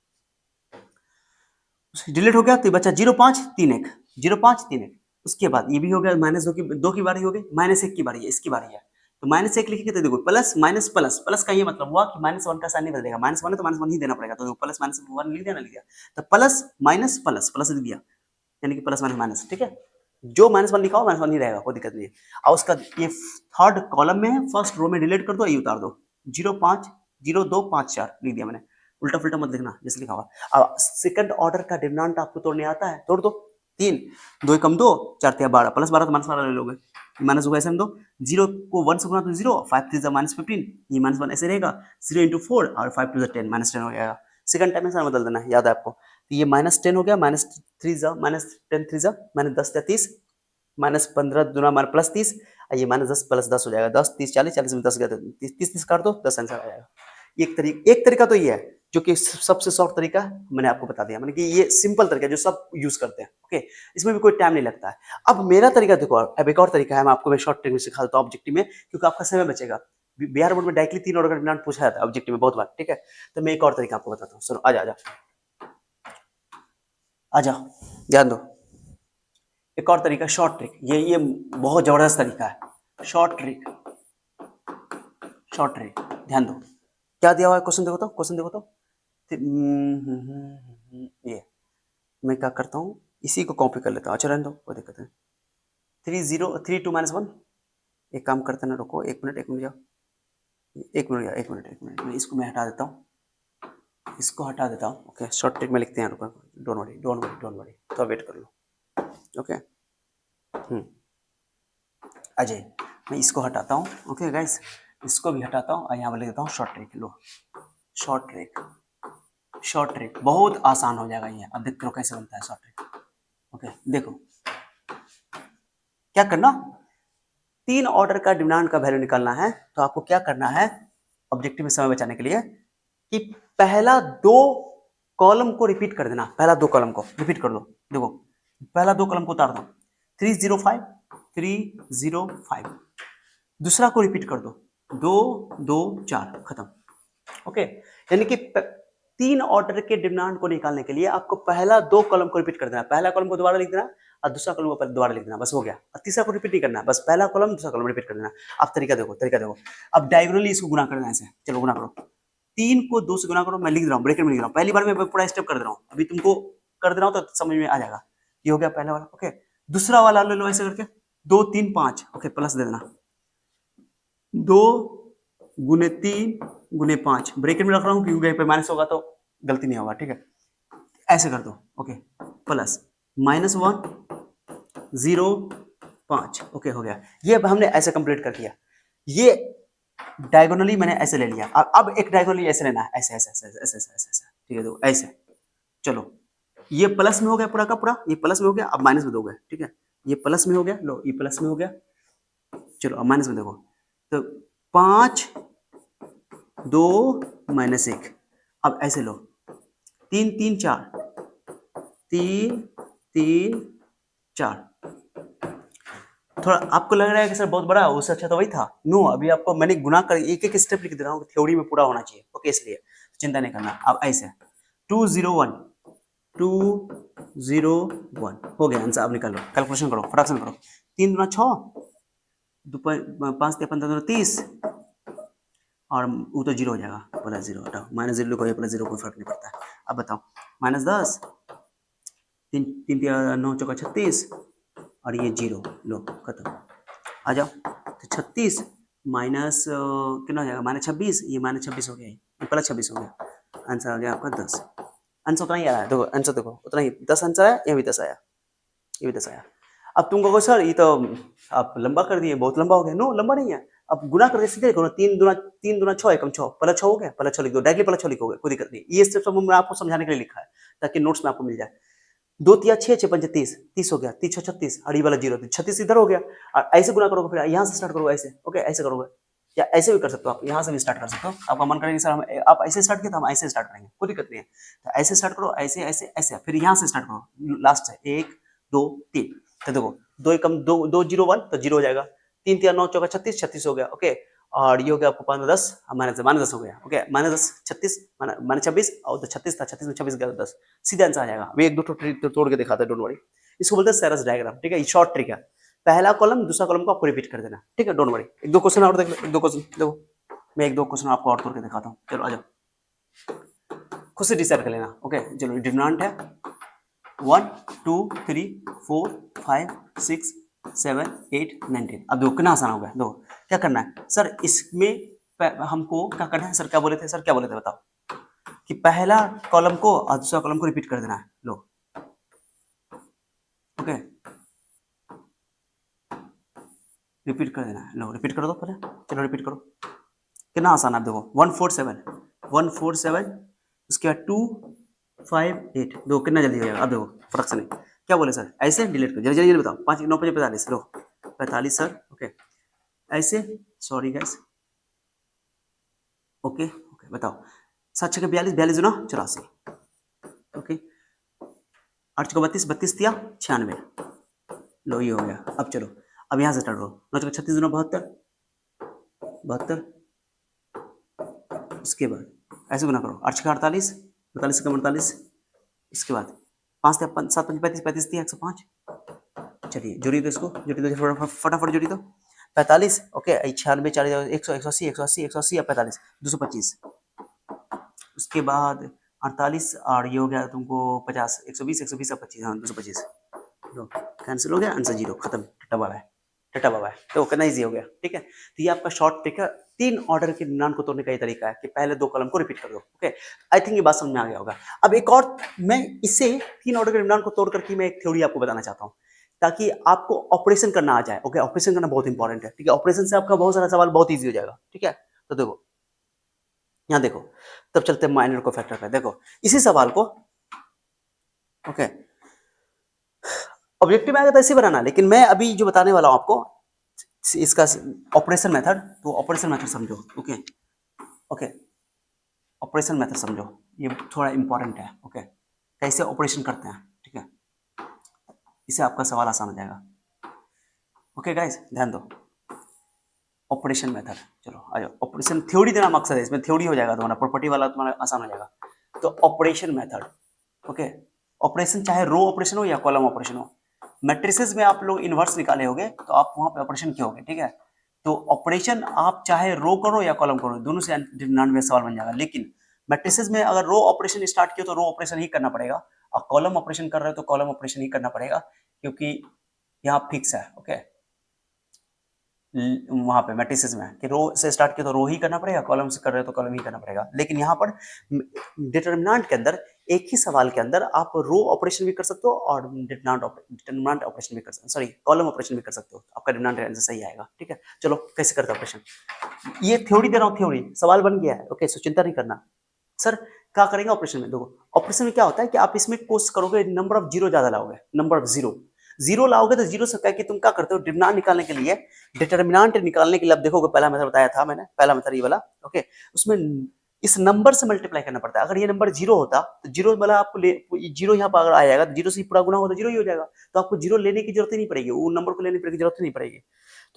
डिलीट हो गया तो बचा 0 5 3 1, 0 5 3 1। उसके बाद ये भी हो गया, -2 की बारी हो गई, -1 की बारी है, इसकी बारी है। तो -1 लिखेंगे तो देखो प्लस माइनस प्लस, प्लस का ये मतलब हुआ कि -1 का साइन नहीं बदलेगा, -1 है तो -1 ही देना पड़ेगा, तो प्लस -1 लिख दिया ना, लिख दिया। तो प्लस माइनस प्लस, प्लस लिख दिया, यानी कि प्लस माइनस माइनस, ठीक है। जो -1 लिखा हो -1 ही रहेगा, कोई दिक्कत नहीं है। और उसका ये थर्ड कॉलम में है, फर्स्ट रो में डिलीट कर दो, ये उतार दो, 0 5 0 2 5 4 लिख दिया मैंने, उल्टा फुल्टा मत लिखना, जैसे लिखा हुआ। अब सेकंड ऑर्डर का डिविडेंड आपको तोड़ने आता है, तोड़ दो, 3 2 एकम 2 4 3 12, प्लस 12 तो -12 ले लोगे, माइनस होगा ऐसे में, दो 0 को 1 से गुना तो 0, 5 3 -15, ये -1 ऐसे रहेगा, 0 into 4 और 5 2 10, -10 हो जाएगा। सेकंड टाइम में साइन बदल देना है, याद है आपको। तो ये -10 हो गया, -3 -10 3 -10 या 30, -15 दूना +30, और ये -10 + 10 हो जाएगा, 10 30 40, 40 में 10 गया तो 30 30 काट दो, 10 आंसर आ जाएगा। एक तरीका तो ये है, जो कि सबसे शॉर्ट तरीका मैंने आपको बता दिया, मैंने कि ये सिंपल तरीका जो सब यूज करते हैं, ओके। इसमें भी कोई टाइम नहीं लगता है। अब मेरा तरीका देखो, अब एक और तरीका है, मैं आपको शॉर्ट ट्रिक में सिखा देता हूँ ऑब्जेक्टिव में, क्योंकि आपका समय बचेगा। बिहार बोर्ड में डायरेक्टली 3 ऑर्डर का डिविडेंड पूछा जाता है ऑब्जेक्टिव में बहुत बार, ठीक है। तो मैं एक और तरीका आपको बताता हूँ, सुनो, आ जाओ, ध्यान दो। एक और तरीका शॉर्ट ट्रिक, ये बहुत जबरदस्त तरीका है, शॉर्ट ट्रिक, ध्यान दो। क्या दिया हुआ है, क्वेश्चन देखो तो, ये मैं क्या करता हूँ, इसी को कॉपी कर लेता हूँ, अच्छा रहने दो, कोई दिक्कत नहीं। 3 0 3 2 -1, एक काम करते ना, रुको, एक मिनट जाओ, एक मिनट, मैं इसको मैं हटा देता हूँ, ओके। शॉर्ट ट्रिक में लिखते हैं, रुको, डोंट वरी, तो वेट कर लो, ओके। अजय, मैं इसको हटाता हूँ, ओके गाइस, इसको भी हटाता हूँ, और यहाँ पर लिख देता हूँ शॉर्ट ट्रिक, लो, शॉर्ट ट्रिक बहुत आसान हो जाएगा ये। अब देखते हो कैसे बनता है शॉर्ट ट्रिक, ओके। देखो क्या करना, 3 ऑर्डर का डिविडेंड का वैल्यू निकालना है, तो आपको क्या करना है ऑब्जेक्टिव में समय बचाने के लिए, कि पहला 2 कॉलम को रिपीट कर देना, पहला 2 कॉलम को रिपीट कर दो। देखो पहला 2 कॉलम को उतार दो, 305 305, दूसरा को रिपीट कर दो, 2 2 4, खत्म, ओके। यानी कि 3 ऑर्डर के डिविडेंड को निकालने के लिए आपको पहला 2 कॉलम को रिपीट कर देना, पहला कॉलम को दोबारा लिख देना, और दूसरा कॉलम को दोबारा लिख देना, बस हो गया। और तीसरा को रिपीट नहीं करना, बस पहला कॉलम दूसरा कॉलम रिपीट कर देना। अब तरीका देखो, अब डायगोनली इसको गुणा करना है ऐसे, चलो गुणा करो, 3 को 2 से गुणा करो, मैं लिख रहा हूँ, ब्रैकेट में लिख रहा हूँ, पहली बार में पूरा स्टेप कर दे रहा हूँ, अभी तुमको कर दे रहा हूँ तो समझ में आ जाएगा। ये हो गया पहला वाला, ओके। दूसरा वाला ले लो ऐसे करके, 2 3 5, ओके, प्लस दे देना, 2 गुने 3 गुने 5, ब्रैकेट में रख रहा हूँ क्योंकि पे माइनस होगा तो गलती नहीं होगा, ठीक है। ऐसे कर दो, ओके, प्लस -1 0 5, ओके, हो गया। ये अब हमने ऐसे कंप्लीट कर दिया, ये डायगोनली मैंने ऐसे ले लिया। अब एक डायगोनली ऐसे लेना है, ऐसे, ठीक है। देखो ऐसे, चलो ये प्लस में हो गया पूरा का पूरा, ये प्लस में हो गया, अब माइनस में दोगे, ठीक है, ये प्लस में हो गया, लो ये प्लस में हो गया, चलो अब माइनस में देखो, तो 5 2 माइनस 1, अब ऐसे लो 3 3 4 3 3 4, थोड़ा आपको लग रहा है कि सर बहुत बड़ा, उससे अच्छा तो वही था, नो अभी आपको मैंने गुना कर एक एक स्टेप लिख दे रहा हूँ, थ्योरी में पूरा होना चाहिए, ओके, इसलिए चिंता नहीं करना। अब ऐसे 2 0 1 2 0 1 हो गया आंसर, अब निकाल लो, कैलकुलेशन करो, फ्रैक्शन करो, 3 दूना 6, 5 15 दूना 30, और वो तो जीरो हो जाएगा, प्लस जीरो हटाओ, माइनस जीरो लिखो या प्लस जीरो, कोई फर्क नहीं पड़ता है। अब बताओ -10, 3 3 9 चौका 36, और ये जीरो, लो खत्म, आ जाओ, तो 36 माइनस कितना हो जाएगा, -26, ये -26 हो गया, ये प्लस 26 हो गया, आंसर आ गया आपका 10, आंसर उतना ही आ रहा है, देखो आंसर देखो उतना ही 10 आंसर आया, ये भी 10 आया, ये भी 10 आया। अब तुम कहोगे सर ये तो आप लंबा कर दिए, बहुत लंबा हो गया, नो लंबा नहीं है, अब गुना करके सीधे लिखो, 3 दूना 6 एकम 6, प्लस 6 हो गया, प्लस 6 लिख दो, डायरेक्टली प्लस 6 लिखोगे, कोई दिक्कत नहीं, ये स्टेप सब मैंने आपको समझाने के लिए लिखा है, ताकि नोट्स में आपको मिल जाए। 2 तिया 6 6 पंजे 30, 30 हो गया, 30 6 36, और ये वाला जीरो, 36 इधर हो गया, और ऐसे गुना करोगे, फिर यहाँ से स्टार्ट करोगे ऐसे, ओके, ऐसे करोगे, या ऐसे भी कर सकते हो आप, यहाँ से भी स्टार्ट कर सकते हो, आपका मन करेगा सर हम आप ऐसे स्टार्ट किया तो हम ऐसे स्टार्ट करेंगे, कोई दिक्कत नहीं है, तो ऐसे स्टार्ट करो, ऐसे ऐसे ऐसे, फिर यहाँ से स्टार्ट करो, लास्ट है 1 2 3, तो देखो 2 एकम 2 2 0 1, तो जीरो हो जाएगा, 3 3 9 चौका 36, 36 हो गया, ओके, और ये हो गया आपको 5 10, -10 हो गया, ओके, -10 36 -26, और तो 36 था, 36 में 26 गया तो 10, सीधा आंसर आ जाएगा। अभी एक दो ट्रिक तोड़ के दिखाता है, डोंट वरी, इसको बोलते हैं सेरस डायग्राम, ठीक है, ये शॉर्ट ट्रिक है, पहला कॉलम दूसरा कॉलम को आपको रिपीट कर देना, ठीक है, डोंट वरी। एक दो क्वेश्चन और देख लो, एक दो क्वेश्चन देखो, मैं एक दो क्वेश्चन आपको और तोड़ के दिखाता हूँ, चलो आ जाओ, खुद से डिसाइड कर लेना, ओके, चलो डिटरमिनेंट है 1 2 3 4 5 6 7 8 9 10, अब देखो कितना आसान हो गया, देखो क्या करना है सर, इसमें हमको क्या करना है सर, क्या बोले थे सर, क्या बोले थे बताओ, कि पहला कॉलम को और दूसरा कॉलम को रिपीट कर देना है, लो ओके, रिपीट कर देना है, लो रिपीट कर दो पहले, चलो रिपीट करो, कितना आसान है, आप देखो 147 उसके बाद 2 5 8, दो कितना जल्दी हो जाएगा, अब देखो फर्क से नहीं, क्या बोले सर, ऐसे डिलीट कर, जल्दी जल्दी बताओ, 5 9 5 45, लो 45 सर, ओके, ऐसे, सॉरी गाइस, ओके ओके, बताओ 7 6 42, 42 दूना 84, ओके, 8 6 32, 32 तिया 96, लो ये हो गया, अब चलो, अब यहाँ से स्टार्ट करो, 9 6 36 दूना 72, 72, उसके बाद ऐसे गुना करो, 8 6 48, 48 का 48, इसके बाद 5 7 5 35 35 तिया 105, चलिए जोड़ी दो, इसको जोड़ी दो, फटाफट जोड़ी दो, 45, ओके, 96 40 100 180 180 180 45 225, उसके बाद 48, और ये हो गया तुमको 50 120 120 25, हाँ 225, लो कैंसिल हो गया, आंसर जीरो, खत्म, टटा बाबा है, टटा बाबा है, तो कितना ईजी हो गया, ठीक है, तो ये आपका शॉर्ट ट्रिक है, 3 ऑर्डर के निम्नांक को तोड़ने का ये तरीका है कि पहले 2 कॉलम को रिपीट कर दो, ओके, आई थिंक ये बात समझ में आ गया होगा। अब एक और मैं इससे 3 ऑर्डर के निम्नांक को तोड़ करके मैं एक थ्योरी आपको बताना चाहता हूँ, ताकि आपको ऑपरेशन करना आ जाए, ओके, ऑपरेशन करना बहुत इंपॉर्टेंट है, ठीक है, ऑपरेशन से आपका बहुत सारा सवाल बहुत ईजी हो जाएगा, ठीक है, तो देखो यहाँ देखो, तब चलते हैं माइनर को फैक्टर पे, देखो इसी सवाल को, ओके, ऑब्जेक्टिव में आएगा तो ऐसे बनाना, लेकिन मैं अभी जो बताने वाला हूँ आपको इसका ऑपरेशन मेथड, तो ऑपरेशन मेथड समझो, ओके ओके, ऑपरेशन मेथड समझो, ये थोड़ा इंपॉर्टेंट है, ओके, कैसे ऑपरेशन करते हैं, ठीक है, इससे आपका सवाल आसान हो जाएगा, ओके गाइस ध्यान दो, ऑपरेशन मेथड, चलो आ जाओ, ऑपरेशन थ्योरी देना मकसद है, इसमें थ्योरी हो जाएगा तुम्हारा, प्रॉपर्टी वाला तुम्हारा आसान हो जाएगा, तो ऑपरेशन मेथड, ओके, ऑपरेशन चाहे रो ऑपरेशन हो या कॉलम ऑपरेशन हो, मैट्रिसेस में आप लोग इनवर्स निकाले होगे तो आप वहां पे ऑपरेशन किए होगे, ठीक है, तो ऑपरेशन आप चाहे रो करो या कॉलम करो, दोनों से डिटरमिनेंट सवाल बन जाएगा, लेकिन मैट्रिसेस में अगर रो ऑपरेशन स्टार्ट किया तो रो ऑपरेशन ही करना पड़ेगा, और कॉलम ऑपरेशन कर रहे हो तो कॉलम ऑपरेशन ही करना पड़ेगा, क्योंकि यहाँ फिक्स है, ओके, वहां पे मैट्रिसेस में कि रो से स्टार्ट किया तो रो ही करना पड़ेगा, कॉलम से कर रहे हो तो कॉलम ही करना पड़ेगा, लेकिन यहाँ पर डिटरमिनेंट के अंदर एक ही सवाल के अंदर आप रो ऑपरेशन भी कर सकते हो और डिटरमिनेंट ऑपरेशन भी कर सकते हो, सॉरी कॉलम ऑपरेशन भी कर सकते हो, आपका डिटरमिनेंट आंसर सही आएगा, ठीक है, चलो कैसे करते हैं ऑपरेशन, ये थ्योरी दे रहा हूँ, थ्योरी सवाल बन गया है, ओके, सो चिंता नहीं करना, सर क्या करेंगे ऑपरेशन में? देखो ऑपरेशन में क्या होता है कि आप इसमें कोशिश करोगे नंबर ऑफ जीरो ज्यादा लाओगे, नंबर ऑफ जीरो लाओगे तो जीरो से कि तुम क्या करते हो, डिटरमिनेंट निकालने के लिए, डिटरमिनेंट निकालने के लिए अब देखोगे पहला मेथड बताया था मैंने, पहला मेथड ये वाला, ओके, उसमें इस नंबर से मल्टीप्लाई करना पड़ता है। अगर ये नंबर जीरो होता तो जीरो मतलब आपको जीरो यहाँ पर अगर आ जाएगा तो जीरो से पूरा गुना होता जीरो ही हो जाएगा, तो आपको जीरो लेने की जरूरत ही नहीं पड़ेगी, वो नंबर को लेने की जरूरत नहीं पड़ेगी।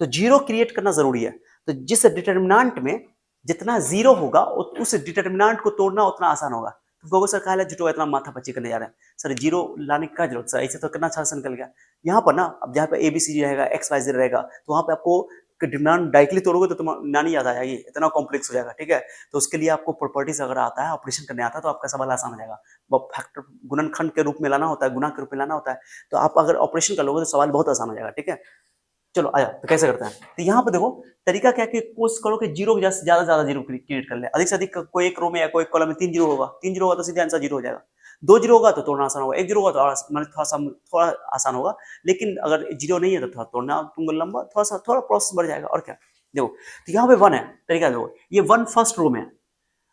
तो जीरो क्रिएट करना जरूरी है। तो जिस डिटरमिनेंट में जितना जीरो होगा उस डिटरमिनेंट को तोड़ना उतना आसान होगा। तो कहोगे सर काहे जुटो इतना माथा पच्ची करने जा रहे हैं सर, जीरो लाने की क्या जरूरत सर, ऐसे तो कितना अच्छा से निकल गया। यहाँ पर ना अब जहाँ पे एबीसी रहेगा, एक्स वाई जेड रहेगा, तो वहाँ पे आपको डिटरमिनेंट डायरेक्टली तोड़ोगे तो तुम नानी याद आ जाएगी, इतना कॉम्प्लेक्स हो जाएगा, ठीक है। तो उसके लिए आपको प्रॉपर्टीज अगर आता है, ऑपरेशन करने आता है, तो आपका सवाल आसान हो जाएगा। फैक्टर गुणनखंड के रूप में लाना होता है, गुणा के रूप में लाना होता है, तो आप अगर ऑपरेशन कर लोगे तो सवाल बहुत आसान हो जाएगा, ठीक है। चलो आया तो कैसे करते हैं, तो यहाँ पे देखो तरीका क्या कि कोशिश करो कि जीरो के ज्यादा जीरो क्रिएट कर ले, अधिक से अधिक कोई एक रो में या कोई कॉलम में तीन जीरो होगा तो सीधे आंसर जीरो हो जाएगा। दो जीरो होगा तो तोड़ना आसान होगा, एक जीरो होगा तो मतलब थोड़ा आसान होगा, लेकिन अगर जीरो नहीं है तो थोड़ा तोड़ना तुमको लंबा थोड़ा प्रोसेस बढ़ जाएगा। और क्या देखो, तो यहाँ पे वन है, तरीका देखो, ये वन फर्स्ट रो में है,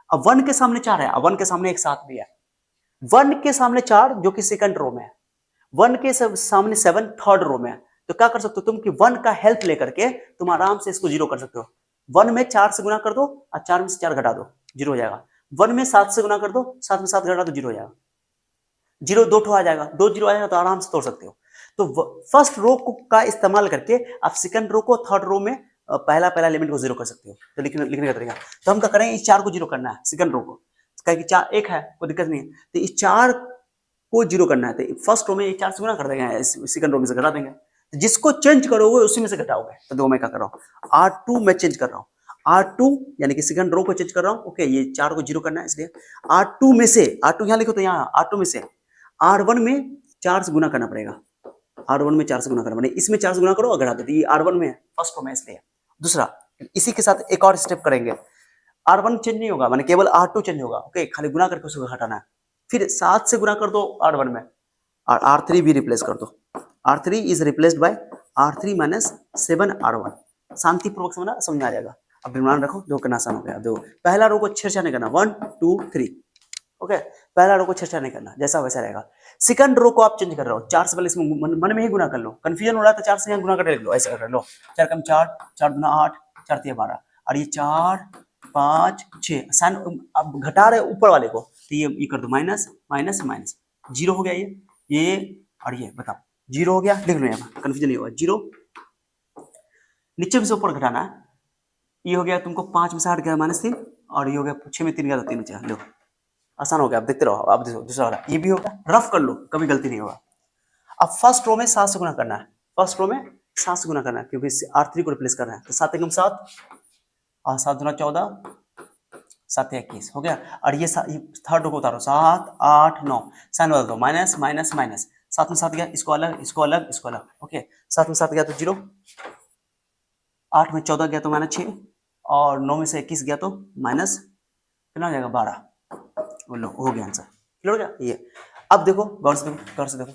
अब वन के सामने चार है, अब वन के सामने एक सात भी है, वन के सामने चार जो कि सेकंड रो में है, वन के सामने सेवन थर्ड रो में है। तो क्या कर सकते हो तुम कि वन का हेल्प लेकर के तुम आराम से इसको जीरो कर सकते हो। वन में चार से गुना कर दो और चार में से चार घटा दो, जीरो हो जाएगा। वन में सात से गुना कर दो, सात में सात घटा दो, जीरो हो जाएगा। जीरो दो ठो आ जाएगा, दो जीरो आएगा तो आराम से तोड़ सकते हो। तो फर्स्ट रो का इस्तेमाल करके आप सेकंड रो को थर्ड रो में पहला एलिमेंट को जीरो कर सकते हो। तो लिखने का तरीका, तो हम क्या करेंगे, इस चार को जीरो करना है सेकंड रो को, कि चार एक है कोई दिक्कत नहीं है, तो इस चार को जीरो करना है, तो फर्स्ट रो में चार से गुना कर देंगे, सेकंड रो में से घटा देंगे, तो जिसको चेंज करोगे उसी में से घटाओगे। तो दो मैं क्या कर रहा हूँ, R2 में चेंज कर रहा हूँ, R2 यानी कि सेकंड रो को चेंज कर रहा हूँ, ओके, ये चार को जीरो करना है इसलिए R2 में से, R2 यहाँ लिखो तो यहाँ R2 में से R1 में चार से गुना करना पड़ेगा, R1 में चार से गुना करना पड़ेगा, इसमें चार से गुना करो और घटा दो, ये R1 में है फर्स्ट रो में इसलिए। दूसरा इसी के साथ एक और स्टेप करेंगे, R1 चेंज नहीं होगा, माने केवल R2 चेंज होगा, ओके, खाली गुना करके उसको घटाना है। फिर सात से गुना कर दो R1 में, और R3 भी रिप्लेस कर दो, R3 is replaced by R3 minus 7R1। शांति पूर्वक समझ में आ जाएगा। अब ध्यान रखो, जो करना आसान हो गया। देखो पहला रो को छेड़छाड़ नहीं करना, 1 2 3, ओके, पहला रो को छेड़छाड़ नहीं करना, जैसा वैसा रहेगा। सेकंड रो को आप चेंज कर रहे हो, चार से पहले इसमें मन में ही गुना कर लो, कंफ्यूजन हो रहा है तो चार से यहाँ गुना करके लिख लो, ऐसा कर लो, चार कम चार, चार दुना आठ, चार तिया 12, और ये 4 5 6 साइन अब घटा रहे ऊपर वाले को, तो ये कर दो माइनस माइनस माइनस, जीरो हो गया ये और ये बताओ जीरो हो गया, लिख लो यहाँ कंफ्यूजन नहीं होगा। जीरो नीचे में से ऊपर घटाना है, ये हो गया तुमको 5 में से 8 गया -3, और ये हो गया 6 में 3 गया तो 3 बचा, लो आसान हो गया। अब देखते रहो, अब देखो दूसरा वाला ये भी होगा, रफ कर लो कभी गलती नहीं होगा। अब फर्स्ट रो में 7 से गुना करना है, फर्स्ट रो में 7 से गुना करना है क्योंकि R3 को रिप्लेस करना है, तो 7 एकम 7 और 7 दुना 14, 7 21 हो गया। और ये थर्ड रो को उतारो, 7 8 9 साइन बदल दो, माइनस माइनस माइनस, 7 में 7 गया, इसको अलग इसको अलग इसको अलग, ओके, 7 में 7 गया तो 0, 8 में 14 गया तो -6, और 9 में से 21 गया तो माइनस कितना हो जाएगा 12, बोलो हो गया आंसर, क्लियर हो गया ये। अब देखो गौर से देखो, गौर से देखो,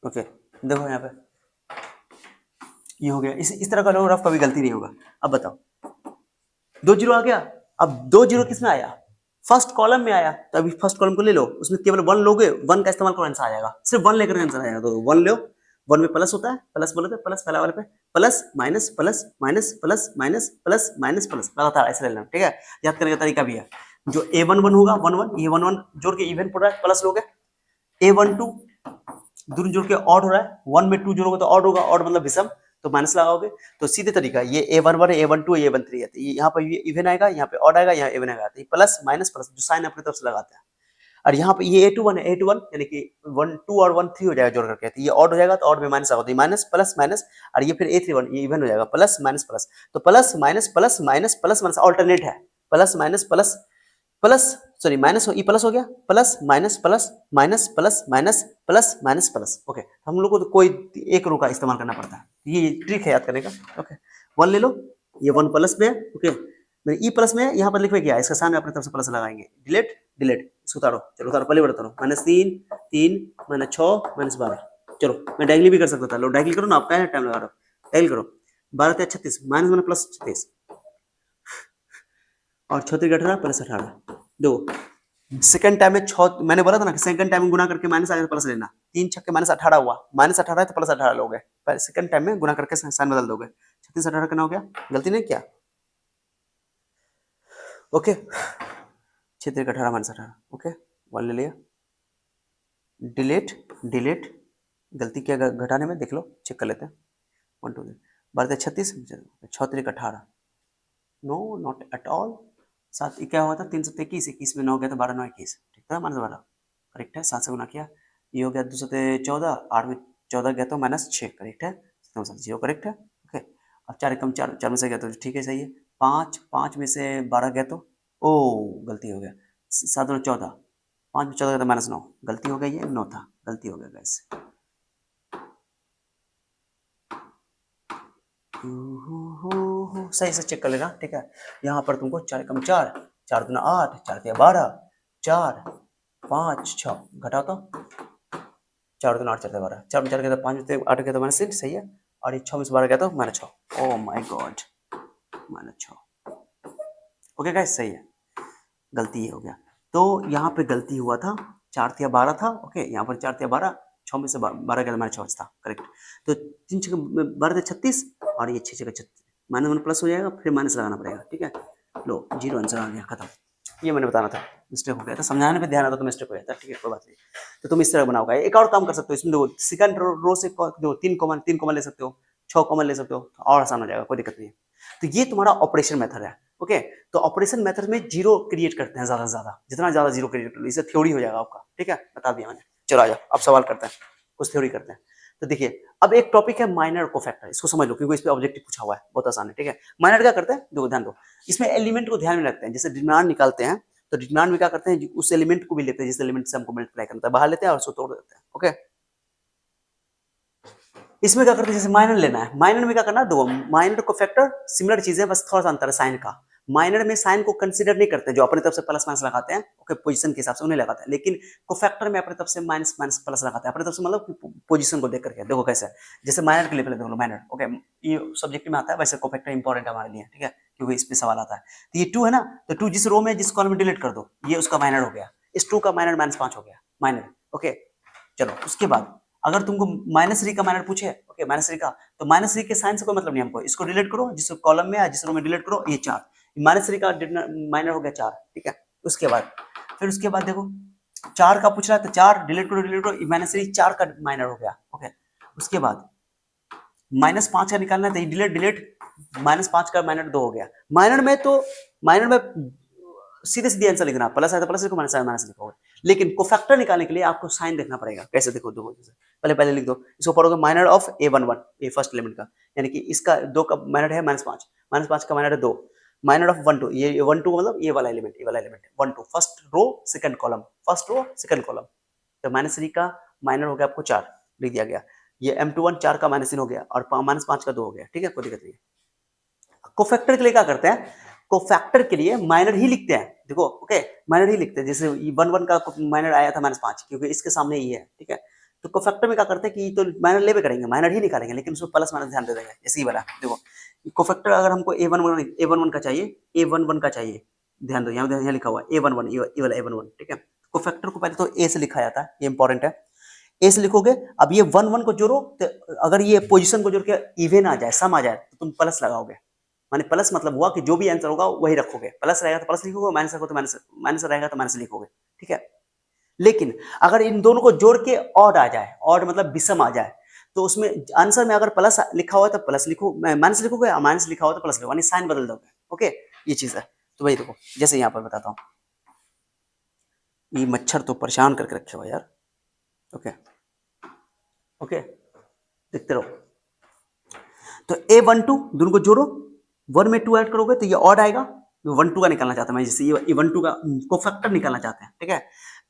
ओके, देखो यहाँ पे ये हो गया, इस तरह का लो रफ, कभी गलती नहीं होगा। अब बताओ 2 जीरो आ गया, अब 2 जीरो किसमें आया, फर्स्ट कॉलम में आया, तो अभी फर्स्ट कॉलम को ले लो, उसमें केवल 1 लोगे, 1 का इस्तेमाल करो आंसर आ जाएगा, सिर्फ 1 लेकर आंसर आएगा, तो 1 लो, 1 में प्लस होता है, प्लस बोलोगे प्लस, पहला वाले पे plus minus plus minus plus minus plus minus plus, लगातार ऐसे लेना, ठीक है, याद करने का तरीका भी है। जो A11 होगा 11, ये 11 जोड़ के इवन पड़ रहा है, प्लस लोगे, A12 दोनों जोड़ के ऑड हो रहा है, 1 में 2 जोड़ोगे तो ऑड होगा, ऑड मतलब विषम, तो माइनस लगाओगे, तो सीधे तरीका ये A11 है, A12 A13 है, तो यहाँ पर ये इवन आएगा, यहाँ पे ऑड आएगा, यहाँ इवन आएगा, तो प्लस माइनस प्लस जो साइन अपनी तरफ से लगाते हैं। और यहाँ पे ये A21 है, A21 यानी कि 1 2 और 1 3 हो जाएगा जोड़ करके, तो ये ऑड हो जाएगा, तो ऑड में माइनस आएगा, तो माइनस प्लस माइनस, और ये फिर A31 ये इवन हो जाएगा, प्लस माइनस प्लस, तो plus minus plus minus plus minus alternate है, plus minus plus plus, sorry minus ये प्लस हो गया, plus minus plus minus plus minus plus minus plus, okay, हम लोग को तो कोई एक रो का इस्तेमाल करना पड़ता है, ये ट्रिक है याद करने का, ओके। 1 ले लो, ये 1 प्लस में है, ओके, ई प्लस में यहाँ पर लिखवे क्या है, इसका सामने अपनी तरफ से प्लस लगाएंगे, डिलीट डिलीट, इसको उतारो, चलो उतारो, पहले उतारो, -3 3 -6 -12, चलो मैं डायगली भी कर सकता था, लो डायगली करो ना, आप क्या टाइम लगा रहे हो, डायगली करो। 12 × 36 माइनस 1 प्लस 36 और 34 18 प्लस 18 दो। सेकंड टाइम में मैंने बोला था ना कि सेकंड टाइम में गुना करके माइनस आगे प्लस लेना, 3 छक्के माइनस 18 हुआ, माइनस 18 है तो प्लस 18 लोगे, पर सेकंड टाइम में गुना करके साइन बदल दोगे। 36 18 कितना हो गया, गलती नहीं किया, ओके 6 3 18 माइनस 18, ओके 1 ले लिया, डिलीट डिलीट, गलती क्या घटाने में देख लो, चेक कर लेते हैं, 1 2 12 36 6 3 18, नो नॉट एट ऑल, 7 क्या हुआ था 3 7 21, 21 में 9 गया तो 12 9 21, ठीक था माइनस 12, करेक्ट है, 7 से गुना किया, ये हो गया 2 7 14, 8 में 14 गया तो माइनस 6, करेक्ट है, 0 करेक्ट है, ओके। अब 4 कम 4 4 में से गया तो ठीक है, सही है, 5 5 में से 12 गया तो ओ गलती हो गया, 7 और 14, 5 में 14 गया तो माइनस 9, गलती हो गई, ये 9 था, गलती हो गया गैस, सही से चेक कर लेना, ठीक है। यहाँ पर तुमको 4 कम 4 4 दूना 8 4 तिया 12 4 5 6 घटाओ तो 4 दूना 8 4 तिया 12 4 में 4 गया तो 5 में 8 गया तो माइनस 6, सही है, और ये 6 में से 12 गया तो minus 6, oh my God minus 6, okay guys सही है, गलती ये हो गया, तो यहाँ पे गलती हुआ था, 4 तिया 12 था, ओके यहाँ पर 4 तिया 12, 6 में से 12 गया तो माइनस 6 था, करेक्ट, तो 3 6 12 36 और ये 6 6 36, माइनस 1 प्लस हो जाएगा, फिर माइनस लगाना पड़ेगा, ठीक है, लो 0 आंसर आ गया, खत्म, ये मैंने बताना था, मिस्टेक हो गया था, समझाने पे ध्यान आता तो मिस्टेक हो जाता, ठीक है कोई बात नहीं, तो तुम इस तरह बनाओगे, एक और काम कर सकते हो, इसमें देखो सेकंड रो से दो 3 कॉमन ले सकते हो, 6 कॉमन ले सकते हो, और आसान हो जाएगा, कोई दिक्कत नहीं है, तो ये तुम्हारा ऑपरेशन मेथड है, ओके, तो ऑपरेशन मेथड में जीरो क्रिएट करते हैं, ज्यादा से ज्यादा जितना ज्यादा जीरो क्रिएट करो, इससे थ्योरी हो जाएगा आपका, ठीक है, बता दिया मैंने, चलो आ जाओ अब सवाल करते हैं, कुछ थ्योरी करते हैं, तो देखिए अब एक टॉपिक है माइनर कोफैक्टर, इसको समझ लो क्योंकि इस पे ऑब्जेक्टिव पूछा हुआ है, बहुत आसान है, ठीक है, माइनर क्या करते हैं, देखो ध्यान दो, इसमें एलिमेंट को ध्यान में रखते हैं, जैसे डिटरमिनेंट निकालते हैं, तो डिटरमिनेंट में क्या करते हैं, उस एलिमेंट को भी लेते हैं जिस एलिमेंट से हमको मल्टीप्लाई करना है, बाहर लेते हैं और उसको तोड़ देते हैं, ओके, इसमें क्या करते हैं, जैसे माइनर लेना है, माइनर में क्या करना है, दो माइनर को फैक्टर सिमिलर चीजें, बस थोड़ा सा अंतर है साइन का, माइनर में साइन को कंसीडर नहीं करते, जो अपने तरफ से प्लस माइनस लगाते हैं, ओके पोजीशन के हिसाब से उन्हें लगाते हैं, लेकिन कोफैक्टर में अपने तरफ से माइनस माइनस प्लस लगाते हैं, अपने तरफ से मतलब पोजीशन को देख करके, देखो कैसे, जैसे माइनर के लिए पहले देख लो, माइनर ओके, ये सब्जेक्ट में आता है, वैसे कोफैक्टर इंपॉर्टेंट है हमारे लिए, ठीक है, क्योंकि इस पे सवाल आता है, तो ये 2 है ना, तो 2 जिस रो में जिस कॉलम में डिलीट कर दो, ये उसका माइनर हो गया, इस 2 का माइनर -5 हो गया, माइनर, ओके, चलो उसके बाद अगर तुमको -3 का माइनर पूछे, ओके -3 का, तो -3 के साइन से कोई मतलब नहीं हमको, इसको डिलीट करो, जिस कॉलम में है जिस रो में डिलीट करो, ये 4 -3 का माइनर हो गया 4, ठीक है, उसके बाद फिर उसके बाद देखो 4 का पूछ रहा है तो 4 डिलीट करो, -3 4 का माइनर हो गया, ओके, उसके बाद -5 का निकालना है तो डिलीट डिलीट, -5 का माइनर 2 हो गया, माइनर में तो माइनर में सीधे सीधे आंसर लिखना, प्लस है तो प्लस लिखो, माइनस है माइनस लिखोगे, लेकिन कोफैक्टर निकालने के लिए आपको साइन देखना पड़ेगा, कैसे देखो दो पहले पहले लिख दो, इसको पढ़ोगे माइनर ऑफ A11, ये फर्स्ट एलिमेंट का, यानी कि इसका 2 का माइनर है -5 का माइनर है 2, माइनर ऑफ 1 2, ये 1 2 मतलब ये वाला element 1 2, first row second column, first row second column, तो -3 का माइनर हो गया आपको 4 लिख दिया गया, ये M21 4 का -3 हो गया और -5 का 2 हो गया, ठीक है, कोई दिक्कत नहीं है। कोफैक्टर के लिए क्या करते हैं, कोफैक्टर के लिए माइनर ही लिखते हैं, देखो ओके, माइनर ही लिखते हैं, जैसे 1 1 का माइनर आया था -5 क्योंकि इसके सामने ये है, ठीक है, तो कोफैक्टर में क्या करते हैं कि तो माइनर लेवे करेंगे, माइनर ही निकालेंगे, लेकिन उसमें प्लस माइनस ध्यान दे देंगे, जैसे ही वाला देखो कोफैक्टर अगर हमको A11 का चाहिए, A11 का चाहिए, ध्यान दो यहाँ लिखा हुआ है A11, ये वाला A11, ठीक है, कोफैक्टर को पहले तो A से लिखा जाता है, ये इंपॉर्टेंट है, ए से लिखोगे, अब ये 1 1 को जोड़ो, तो अगर ये पोजीशन को जोड़ के इवन आ जाए, सम आ जाए, तो तुम प्लस लगाओगे, माने प्लस मतलब हुआ कि जो भी आंसर होगा वही रखोगे, प्लस रहेगा तो प्लस लिखोगे, माइनस रहेगा तो माइनस, माइनस रहेगा तो माइनस लिखोगे, ठीक है, लेकिन अगर इन दोनों को जोड़ के ऑड आ जाए, ऑड मतलब विषम आ जाए, तो उसमें आंसर में अगर प्लस लिखा हुआ है तो प्लस लिखो, माइनस लिखोगे, माइनस लिखा हुआ तो प्लस लिखो, यानी साइन बदल दोगे, ओके, ये चीज है, तो वही देखो जैसे यहाँ पर बताता हूँ, ये मच्छर तो परेशान करके रखे हुआ यार, ओके ओके, देखते रहो, तो A12 दोनों को जोड़ो, 1 में 2 ऐड करोगे तो ये ऑड आएगा, 1 2 का निकालना चाहता हूं मैं, जैसे ये 1 2 का कोफैक्टर निकालना चाहते हैं, ठीक है,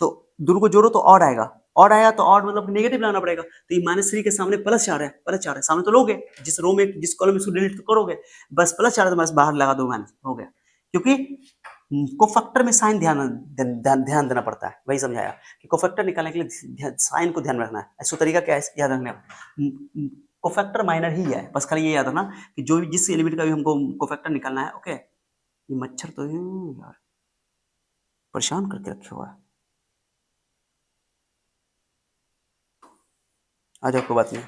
तो दोनों को जोड़ो तो ऑड आएगा, ऑड आया तो ऑड मतलब नेगेटिव लाना पड़ेगा, तो ये -3 के सामने +4 है, +4 है, सामने तो लोगे, जिस रो में जिस कॉलम में इसको डिलीट करोगे, बस +4 तो बस बाहर लगा दो, माइनस हो गया, क्योंकि कोफैक्टर में साइन ध्यान देना पड़ता है, वही समझाया कि कोफैक्टर निकालने के लिए साइन को ध्यान में रखना है। ऐसा तरीका क्या है याद रखने का, कोफैक्टर माइनर ही है, बस खाली ये याद रखना कि जो भी जिस एलिमेंट का भी हमको कोफैक्टर निकालना है। ओके, ये मच्छर तो यार परेशान करके रखे हुआ है, आ जाओ कोई बात नहीं।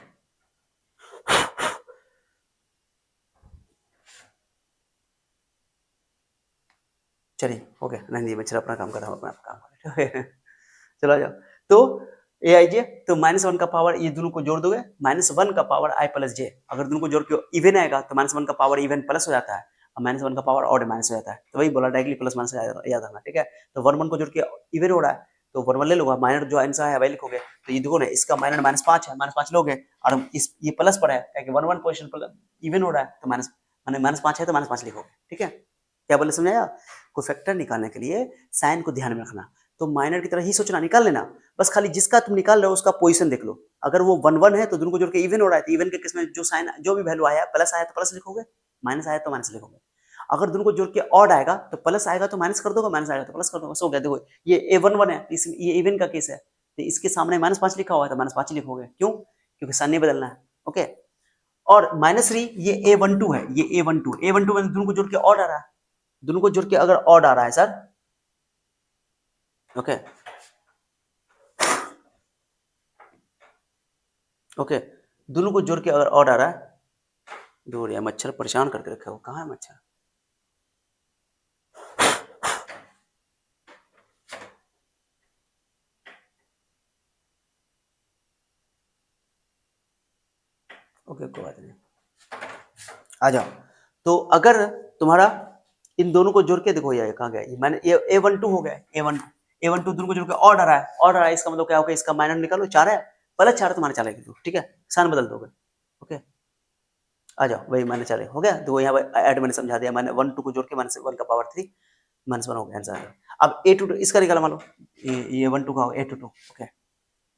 चलिए हो गया, नहीं मच्छर अपना काम कर रहा हूँ, अपना काम कर रहा हूँ। चलो आ जाओ। तो ए आई जे, तो -1 का पावर ये दोनों को जोड़ दोगे, -1 का पावर आई प्लस जे, अगर दोनों को जोड़ के इवन आएगा तो -1 का पावर इवन प्लस हो जाता है, और -1 का पावर ऑड माइनस हो जाता है। तो वही बोला डायरेक्टली प्लस माइनस याद रखना, ठीक है। तो 1 को जोड़ के इवन हो रहा है, तो 1 ले लूंगा, माइनर जो आंसर है वही लिखोगे। तो ये देखो ना, इसका माइनर -5 है, -5 लोगे, और इस ये प्लस पर है क्योंकि 1 पोजिशन पर इवन हो रहा है, तो -5 है तो -5 लिखोगे, ठीक है। क्या बोले समझाया? कोफैक्टर निकालने के लिए साइन को ध्यान में रखना, तो माइनर की तरह ही सोचना, निकाल लेना, बस खाली जिसका तुम निकाल रहे हो उसका पोजीशन देख लो। अगर वो 1 है तो दोनों को जोड़ के इवन हो रहा है, तो इवन के केस में जो साइन जो भी वैल्यू आया, प्लस आया तो प्लस लिखोगे, माइनस आया तो माइनस लिखोगे। अगर दोनों को जोड़ के ऑड आएगा तो प्लस आएगा तो माइनस कर दोगे, माइनस आएगा तो प्लस कर दोगे, बस हो गया। देखो ये A11 है, ये इवन का केस है, तो इसके सामने -5 लिखा हुआ है तो -5 ही लिखोगे, क्यों? क्योंकि साइन नहीं बदलना है। ओके, और -3 ये A12 है, ये A12 में दोनों को जोड़ के ऑड आ रहा है, दोनों को जोड़ के अगर ऑड आ रहा है सर, ओके ओके, दोनों को जोड़ के अगर ऑड आ रहा है, दूर या मच्छर परेशान करके रखे हो, कहाँ है मच्छर? ओके कोई बात नहीं, आ जाओ। तो अगर तुम्हारा इन दोनों को जोड़ के देखो, ये कहाँ गया, ये मैंने A12 हो गया, A12 दोनों को जोड़ के ऑड आ रहा है, ऑड आ रहा है, इसका मतलब क्या होगा, इसका माइनर निकालो, 4 है, प्लस 4 तुम्हारे चलेगी, ठीक है, साइन बदल दोगे। ओके आ जाओ, वही मैंने चले हो गया, तो यहाँ पर ऐड मैंने समझा दिया, मैंने 1 2 को जोड़ के -1 का पावर 3 -1 हो गया आंसर। अब A22 इसका निकाला, मान लो ये 1 2 का A22, ओके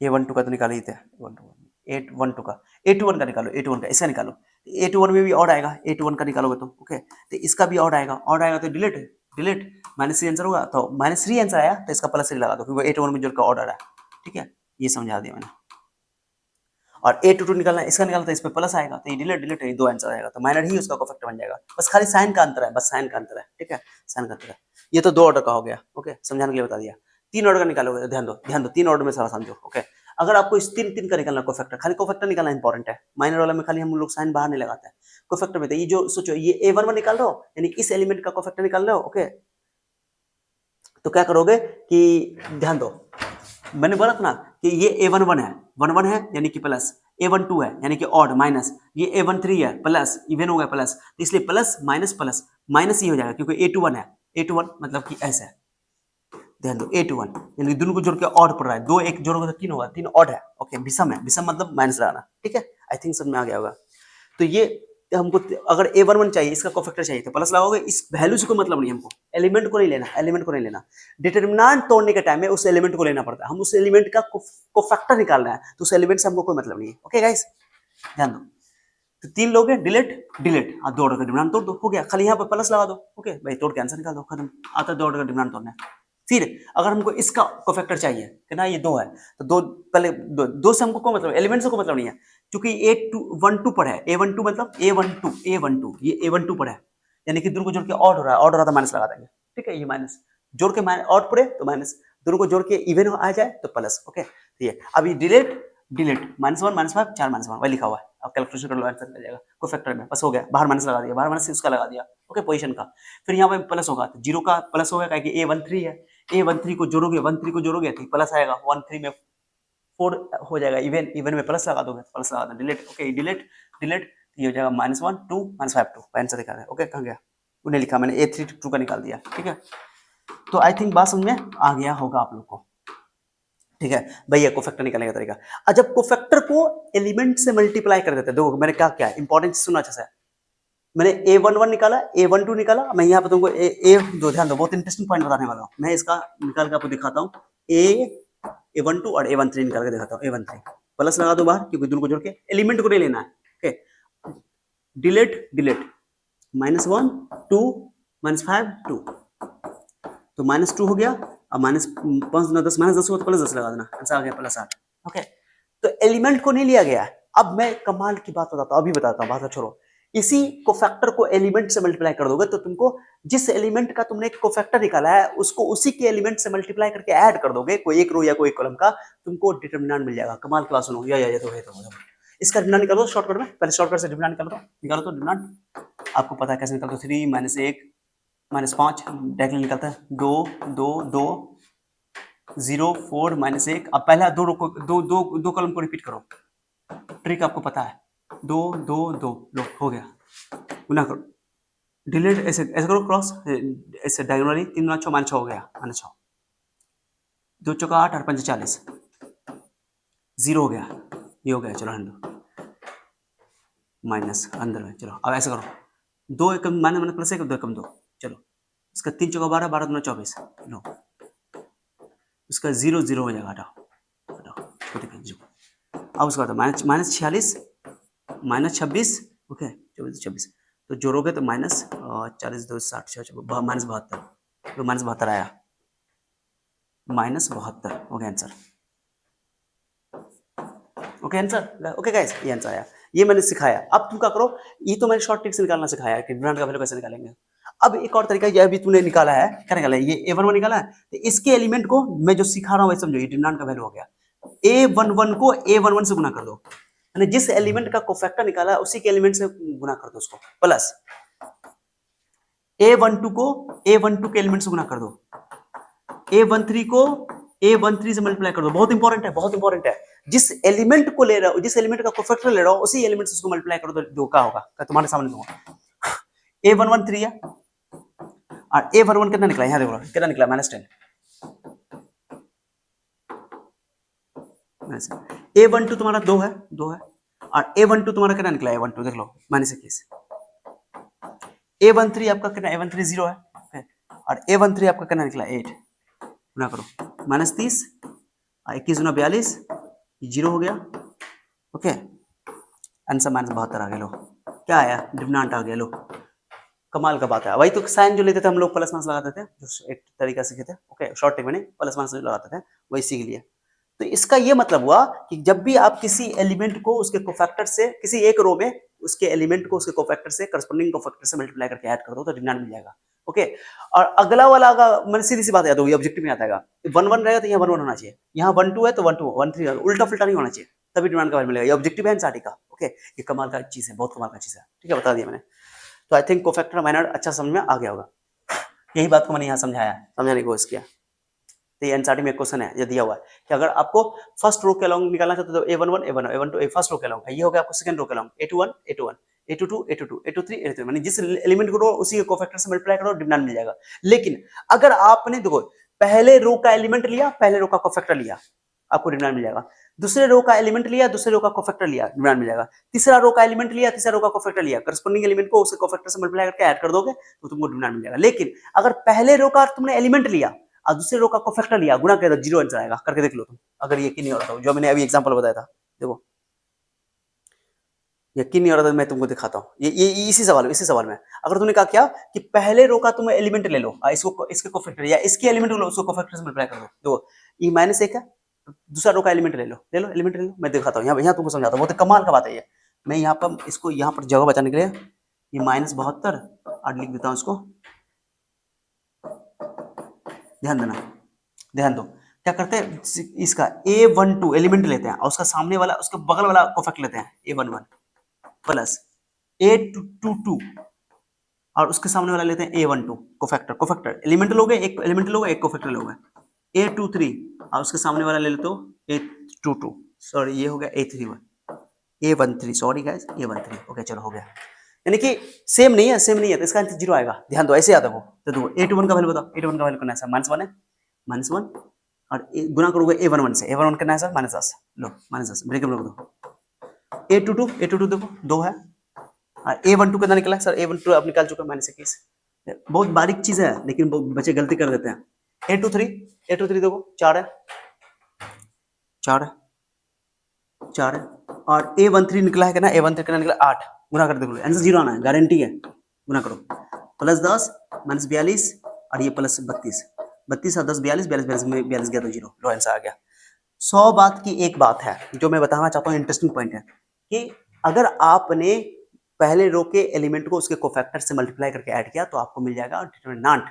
ये 1 2 का तो निकाल ही थे, 1 2 8 1 2 का, A21 का निकालो, A21 का इसका निकालो, A21 में भी ऑड आएगा, A21 का निकालोगे तो ओके, तो इसका भी ऑड आएगा तो डिलीट डिलीट, -3 आंसर होगा, तो -3 आंसर आया तो इसका +3 लगा दो, क्योंकि A21 में जोड़ का ऑड आ रहा है, ठीक है, ये समझा दिया मैंने। और A22 निकालना, इसका निकालना तो इस पे प्लस आएगा, तो ये डिलीट डिलीट, ये 2 आंसर आएगा, तो माइनर ही उसका कोफैक्टर बन जाएगा, बस खाली साइन का अंतर है, बस साइन का अंतर है, ठीक है, साइन का अंतर है। ये तो 2 ऑर्डर का हो गया, ओके, समझाने के लिए बता दिया। 3 ऑर्डर का निकालोगे, ध्यान दो 3 ऑर्डर में सारा समझो, ओके। अगर आपको इस 3 का निकालना कोफैक्टर, खाली कोफैक्टर निकालना इंपॉर्टेंट है, माइनर वाला में खाली हम लोग साइन बाहर नहीं लगाते हैं, कोफैक्टर में तो ये जो सोचो, ये A11 निकाल रहे हो, यानी इस एलिमेंट का कोफैक्टर निकाल रहे हो, ओके। तो क्या करोगे कि ध्यान दो, मैंने बोला था ना कि ये A11 है, 1 है यानी कि प्लस, A12 है यानी कि ऑड माइनस, ये A13 है प्लस, इवन हो गया प्लस, तो इसलिए प्लस प्लस माइनस ही हो जाएगा, क्योंकि A21 है, A21 मतलब कि ऐसा है, ध्यान दो A21 यानी दोनों को जोड़ के ऑड पड़ रहा है, 2 1 जोड़ोगे तो 3 होगा, 3 ऑड है, ओके, विषम है, विषम मतलब माइनस लगाना, ठीक है, आई थिंक समझ में आ गया होगा। तो ये हमको अगर A11 चाहिए, इसका कोफैक्टर चाहिए तो प्लस लगाओगे, इस वैल्यू से कोई मतलब नहीं, हमको एलिमेंट को नहीं लेना, एलिमेंट को नहीं लेना, डिटरमिनेंट तोड़ने के टाइम में उस एलिमेंट को लेना पड़ता है, हम उस एलिमेंट का कोफैक्टर निकाल रहे हैं, तो उस एलिमेंट से हमको कोई मतलब नहीं है, ओके गाइस ध्यान दो। तो 3 लोगे, डिलीट डिलीट, 2 ऑर्डर का डिटरमिनेंट तोड़ दो, हो गया, खाली यहाँ पर प्लस लगा दो, ओके भाई, तोड़ के आंसर निकाल दो, खत्म, आता 2 ऑर्डर का डिटरमिनेंट तोड़ना है। फिर अगर हमको इसका कोफैक्टर चाहिए कि ना ये 2 है, तो 2 पहले 2 से हमको कोई मतलब, एलिमेंट से कोई मतलब नहीं है, क्योंकि A12 पर है, A12 मतलब A12 ये A12 पर है, यानी कि दोनों को जोड़ के ऑड हो रहा है, ऑड हो रहा था माइनस लगा देंगे, ठीक है, ये माइनस जोड़ के ऑड पड़े तो माइनस, दोनों को जोड़ के इवन आ जाए तो प्लस, ओके। तो ये अभी डिलीट डिलीट, -1 -5 4 -1 वही लिखा हुआ है, अब कैलकुलेशन कर लो, आंसर मिल जाएगा, कोफैक्टर में बस हो गया, बाहर माइनस लगा दिया, बाहर माइनस उसका लगा दिया, ओके, पोजीशन का। फिर यहाँ पे प्लस होगा, तो 0 का प्लस होगा, क्या कि A13 है, A13 को जोड़ोगे, 13 को जोड़ोगे तो प्लस आएगा, 13 में 4 हो जाएगा, इवन इवन में प्लस लगा दोगे, प्लस लगा दो, डिलीट, ओके, डिलीट डिलीट, ये हो जाएगा -1 2 -5 2, आंसर दिखा रहा है, ओके, कहाँ गया, उन्हें लिखा मैंने, A32 का निकाल दिया, ठीक है। तो आई थिंक बात समझ में आ गया होगा आप लोग को, ठीक है भैया, कोफैक्टर निकालने का तरीका। अब जब कोफैक्टर को एलिमेंट से मल्टीप्लाई कर देते हैं, देखो मैंने क्या क्या इंपॉर्टेंट सुना अच्छा से, मैंने A11 निकाला, A12 निकाला, मैं यहाँ पे तुमको दो ध्यान दो, बहुत इंटरेस्टिंग पॉइंट बताने वाला हूँ, मैं इसका निकाल के आपको दिखाता हूँ, A12 और A13 निकाल के दिखाता हूँ, A13 प्लस लगा दो बाहर, क्योंकि दोनों को जोड़ के एलिमेंट को नहीं लेना है, ओके, डिलीट डिलीट, -1 2 -5 2, तो -2 हो गया। अब -5 9 10 -10 हुआ तो +10 लगा देना, आंसर आ गया +8। ओके, तो एलिमेंट को नहीं लिया गया है। अब मैं कमाल की बात बताता हूँ, अभी बताता हूँ, बात छोड़ो। इसी कोफैक्टर को एलिमेंट से मल्टीप्लाई कर दोगे तो तुमको जिस एलिमेंट का तुमने कोफैक्टर निकाला है उसको उसी के एलिमेंट से मल्टीप्लाई करके ऐड कर दोगे, कोई एक रो या कोई कॉलम का, तुमको डिटरमिनेंट मिल जाएगा। कमाल की बात सुनो, ये तो इसका डिटरमिनेंट निकालो शॉर्टकट में, पहले शॉर्टकट से डिटरमिनेंट निकालो तो डिटरमिनेंट आपको पता है कैसे निकालते हो। 3 -1 -5 डायरेक्टली निकलता है 2 2 2 0 4 -1। अब पहला दो कॉलम को रिपीट करो, ट्रिक आपको पता है। 2 2 2 लो हो गया, गुना करो, डिलीट ऐसे ऐसे करो, क्रॉस ऐसे डायगोनली 3 गुना 6 -6 हो गया, -6 2 चौका 8 और 5 40 0 हो गया, ये हो गया। चलो हंड्रेड माइनस अंदर में, चलो अब ऐसे करो 2 एकम माइनस माइनस प्लस 1 2 एकम 2, चलो इसका 3 चौका 12 12 दूना 24 लो, इसका 0 0 हो जाएगा, हटाओ हटाओ तो देखिए 0। अब उसका -46 -26 ओके 24 26 तो जोड़ोगे तो -40 2 60 -72 तो -72 आया, -72 हो गया answer. Okay answer, okay guys ये आंसर आया, ये मैंने सिखाया। अब तुम क्या करो, ये तो मैंने शॉर्ट ट्रिक से निकालना सिखाया कि डिटरमिनेंट का वैल्यू कैसे निकालेंगे। अब एक और तरीका, ये अभी तूने निकाला है, क्या निकाला है, ये A11 निकाला है, तो इसके एलिमेंट को मैं जो सिखा रहा हूँ वैसे समझो, ये डिटरमिनेंट का वैल्यू हो गया। A11 को A11 से गुना कर दो, यानी जिस एलिमेंट का कोफैक्टर निकाला है उसी के एलिमेंट से गुना कर दो उसको, प्लस A12 को A12 के एलिमेंट से गुना कर दो, A13 को A13 से मल्टीप्लाई कर दो। बहुत इंपॉर्टेंट है, बहुत इंपॉर्टेंट है। जिस एलिमेंट को ले रहा हो, जिस एलिमेंट का कोफैक्टर ले रहा हो, उसी एलिमेंट से उसको मल्टीप्लाई कर दो, क्या होगा तुम्हारे सामने दूंगा। A11 3 है और A11 कितना निकला, यहां देखो कितना निकला, -10। A12 तुम्हारा 2 है और A12 तुम्हारा कितना निकला, A12 देख लो -21। A13 आपका कितना, A13 0 है और A13 आपका कितना निकला 8, गुना करो -30 21 गुना 42 0 हो गया। ओके आंसर -72 आ गया, लो क्या आया, डिटरमिनेंट आ गया। लो कमाल का बात है, वही तो साइन जो लेते थे हम लोग प्लस माइनस लगाते थे, जो एक तरीका सीखे थे। ओके शॉर्ट ट्रिक में प्लस माइनस लगाते थे, वही सीख लिया। तो इसका ये मतलब हुआ कि जब भी आप किसी एलिमेंट को उसके कोफैक्टर से, किसी एक रो में उसके एलिमेंट को उसके कोफैक्टर से, करस्पॉन्डिंग कोफैक्टर से मल्टीप्लाई करके ऐड कर दो तो डिटरमिनेंट मिल जाएगा। ओके और अगला वाला का मैंने सीधी सी बात याद होगी, ऑब्जेक्टिव में आता है 1 1 रहेगा तो यहाँ 1 1 होना चाहिए, यहाँ 1 2 है तो 1 2 1 3, उल्टा फुल्टा नहीं होना चाहिए, तभी डिटरमिनेंट का वैल्यू मिलेगा। ये ऑब्जेक्टिव है एनसीईआरटी का। ओके ये कमाल का चीज है, बहुत कमाल का चीज है, ठीक है बता दिया मैंने। तो आई थिंक कोफैक्टर माइनर अच्छा समझ में आ गया होगा, यही बात को मैंने यहाँ समझाया, समझाने की कोशिश किया। तो ये एनसीईआरटी में क्वेश्चन है, ये दिया हुआ है कि अगर आपको फर्स्ट रो के अलोंग निकालना चाहते हो तो A11 A1 A12 first row के अलोंग, ये हो गया आपको सेकंड रो के along A21 A21 A22 A22 A23 A23, माने जिस एलिमेंट को रो उसी के कोफैक्टर से मल्टीप्लाई करो डिटरमिनेंट मिल जाएगा। लेकिन अगर आपने देखो पहले रो का एलिमेंट लिया, पहले रो का कोफैक्टर लिया, आपको डिटरमिनेंट मिल जाएगा। दूसरे रो का एलिमेंट लिया, दूसरे रो का कोफैक्टर लिया, डिटरमिनेंट मिल जाएगा। तीसरा रो का एलिमेंट लिया, तीसरा रो का कोफैक्टर लिया, करस्पॉन्डिंग एलिमेंट को उसके कोफैक्टर से मल्टीप्लाई करके ऐड कर दोगे तो तुमको डिटरमिनेंट मिल जाएगा। लेकिन अगर पहले रो का तुमने एलिमेंट लिया और दूसरे रो का कोफैक्टर लिया, गुणा कर दो, 0 आंसर आएगा। करके देख लो तुम, अगर यकीन नहीं हो रहा था जो मैंने अभी एग्जांपल बताया था, देखो यकीन नहीं हो रहा था, मैं तुमको दिखाता हूँ। ये इसी सवाल में अगर तुमने कहा क्या कि पहले रो का तुम एलिमेंट ले लो, इसको इसके कोफैक्टर या इसके एलिमेंट लो, उसको कोफैक्टर से मल्टीप्लाई कर दो। देखो ये -1 है, दूसरा रो का एलिमेंट ले लो एलिमेंट ले लो, मैं दिखाता हूँ यहाँ तुमको समझाता हूँ, बहुत कमाल का बात है ये। मैं यहाँ पर इसको यहाँ पर जगह बचाने के लिए ये -72 और लिख देता हूँ इसको, ध्यान देना, ध्यान दो। क्या करते हैं, इसका A12 एलिमेंट लेते हैं और उसका सामने वाला, उसके बगल वाला कोफैक्टर लेते हैं A11 प्लस A22 और उसके सामने वाला लेते हैं A12 कोफैक्टर एलिमेंट लोगे, एक एलिमेंट लोगे, एक कोफैक्टर लोगे। A23 और उसके सामने वाला ले लेते हो A22, सॉरी ये हो गया A31 A13, sorry guys A13। Okay चलो हो गया, यानी कि सेम नहीं है तो इसका आंसर 0 आएगा। ध्यान दो ऐसे याद रखो। तो देखो A21 का वैल्यू बताओ, A21 का वैल्यू कितना है सर, -1 है, -1 और गुना करोगे A11 से, A11 कितना है सर -10, लो -10 ब्रेकेट में दो। A22 देखो 2 है और A12 कितना निकला है सर, A12 आप निकाल चुके हैं -21। बहुत बारीक चीज है लेकिन बच्चे गलती कर देते हैं। A23 देखो 4 है और A13 निकला है कितना, A13 कितना निकला 8, गुना कर देखो आंसर 0 आना है, गारंटी है। गुना करो +10 -42 और ये +32, 32 और 10 42, 42 में 42 गया तो 0, लो आंसर आ गया। 100 बात की एक बात है जो मैं बताना चाहता हूँ, इंटरेस्टिंग पॉइंट है कि अगर आपने पहले रो के एलिमेंट को उसके कोफैक्टर से मल्टीप्लाई करके ऐड किया तो आपको मिल जाएगा डिटरमिनेंट।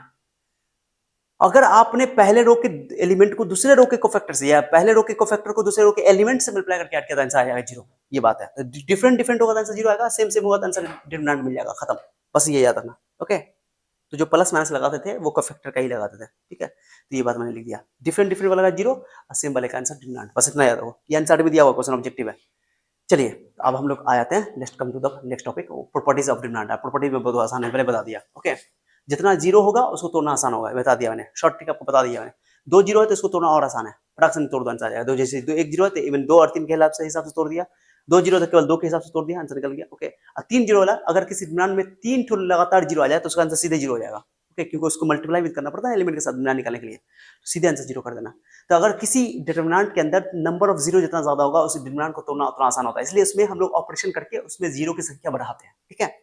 अगर आपने पहले रो के एलिमेंट को दूसरे रो के कोफैक्टर से या पहले रो के कोफैक्टर को दूसरे रो के एलिमेंट से मल्टीप्लाई करके ऐड किया तो आंसर आ जाएगा 0। ये बात है, डिफरेंट डिफरेंट होगा तो आंसर 0 आएगा, सेम सेम होगा तो आंसर डिटरमिनेंट मिल जाएगा, खत्म। बस ये याद रखना, ओके। तो जो प्लस माइनस लगाते थे वो कोफैक्टर का ही लगाते थे, ठीक है। तो ये बात मैंने लिख दिया, डिफरेंट डिफरेंट वाला का 0 और सेम वाले का आंसर डिटरमिनेंट, बस इतना याद रखो। ये आंसर भी दिया हुआ क्वेश्चन ऑब्जेक्टिव है। चलिए अब हम लोग आ जाते हैं, next come to the next topic, properties of determinant. Property में बहुत आसान है, मैंने बता दिया, ओके। जितना 0 होगा उसको तोड़ना आसान होगा, बता दिया मैंने, शॉर्ट ट्रिक आपको बता दिया मैंने। 2 0 है तो इसको तोड़ना और आसान है, फटाक से तोड़ दो आंसर आ जाएगा। 2 जैसे 1 0 है तो इवन 2 और 3 के हिसाब से तोड़ दिया, 2 0 तो केवल 2 के हिसाब से तोड़ दिया, आंसर निकल गया, ओके। और 3 0 वाला अगर किसी डिटरमिनेंट में 3 ठो लगातार 0 आ जाए तो उसका आंसर सीधे 0 हो जाएगा, ओके, क्योंकि उसको मल्टीप्लाई भी करना पड़ता है एलिमेंट के साथ डिटरमिनेंट निकालने के लिए, सीधे आंसर 0 कर देना। तो अगर किसी डिटरमिनेंट के अंदर नंबर ऑफ 0 जितना ज्यादा होगा उस डिटरमिनेंट को तोड़ना उतना आसान होता है, इसलिए उसमें हम लोग ऑपरेशन करके उसमें 0 की संख्या बढ़ाते हैं, ठीक है।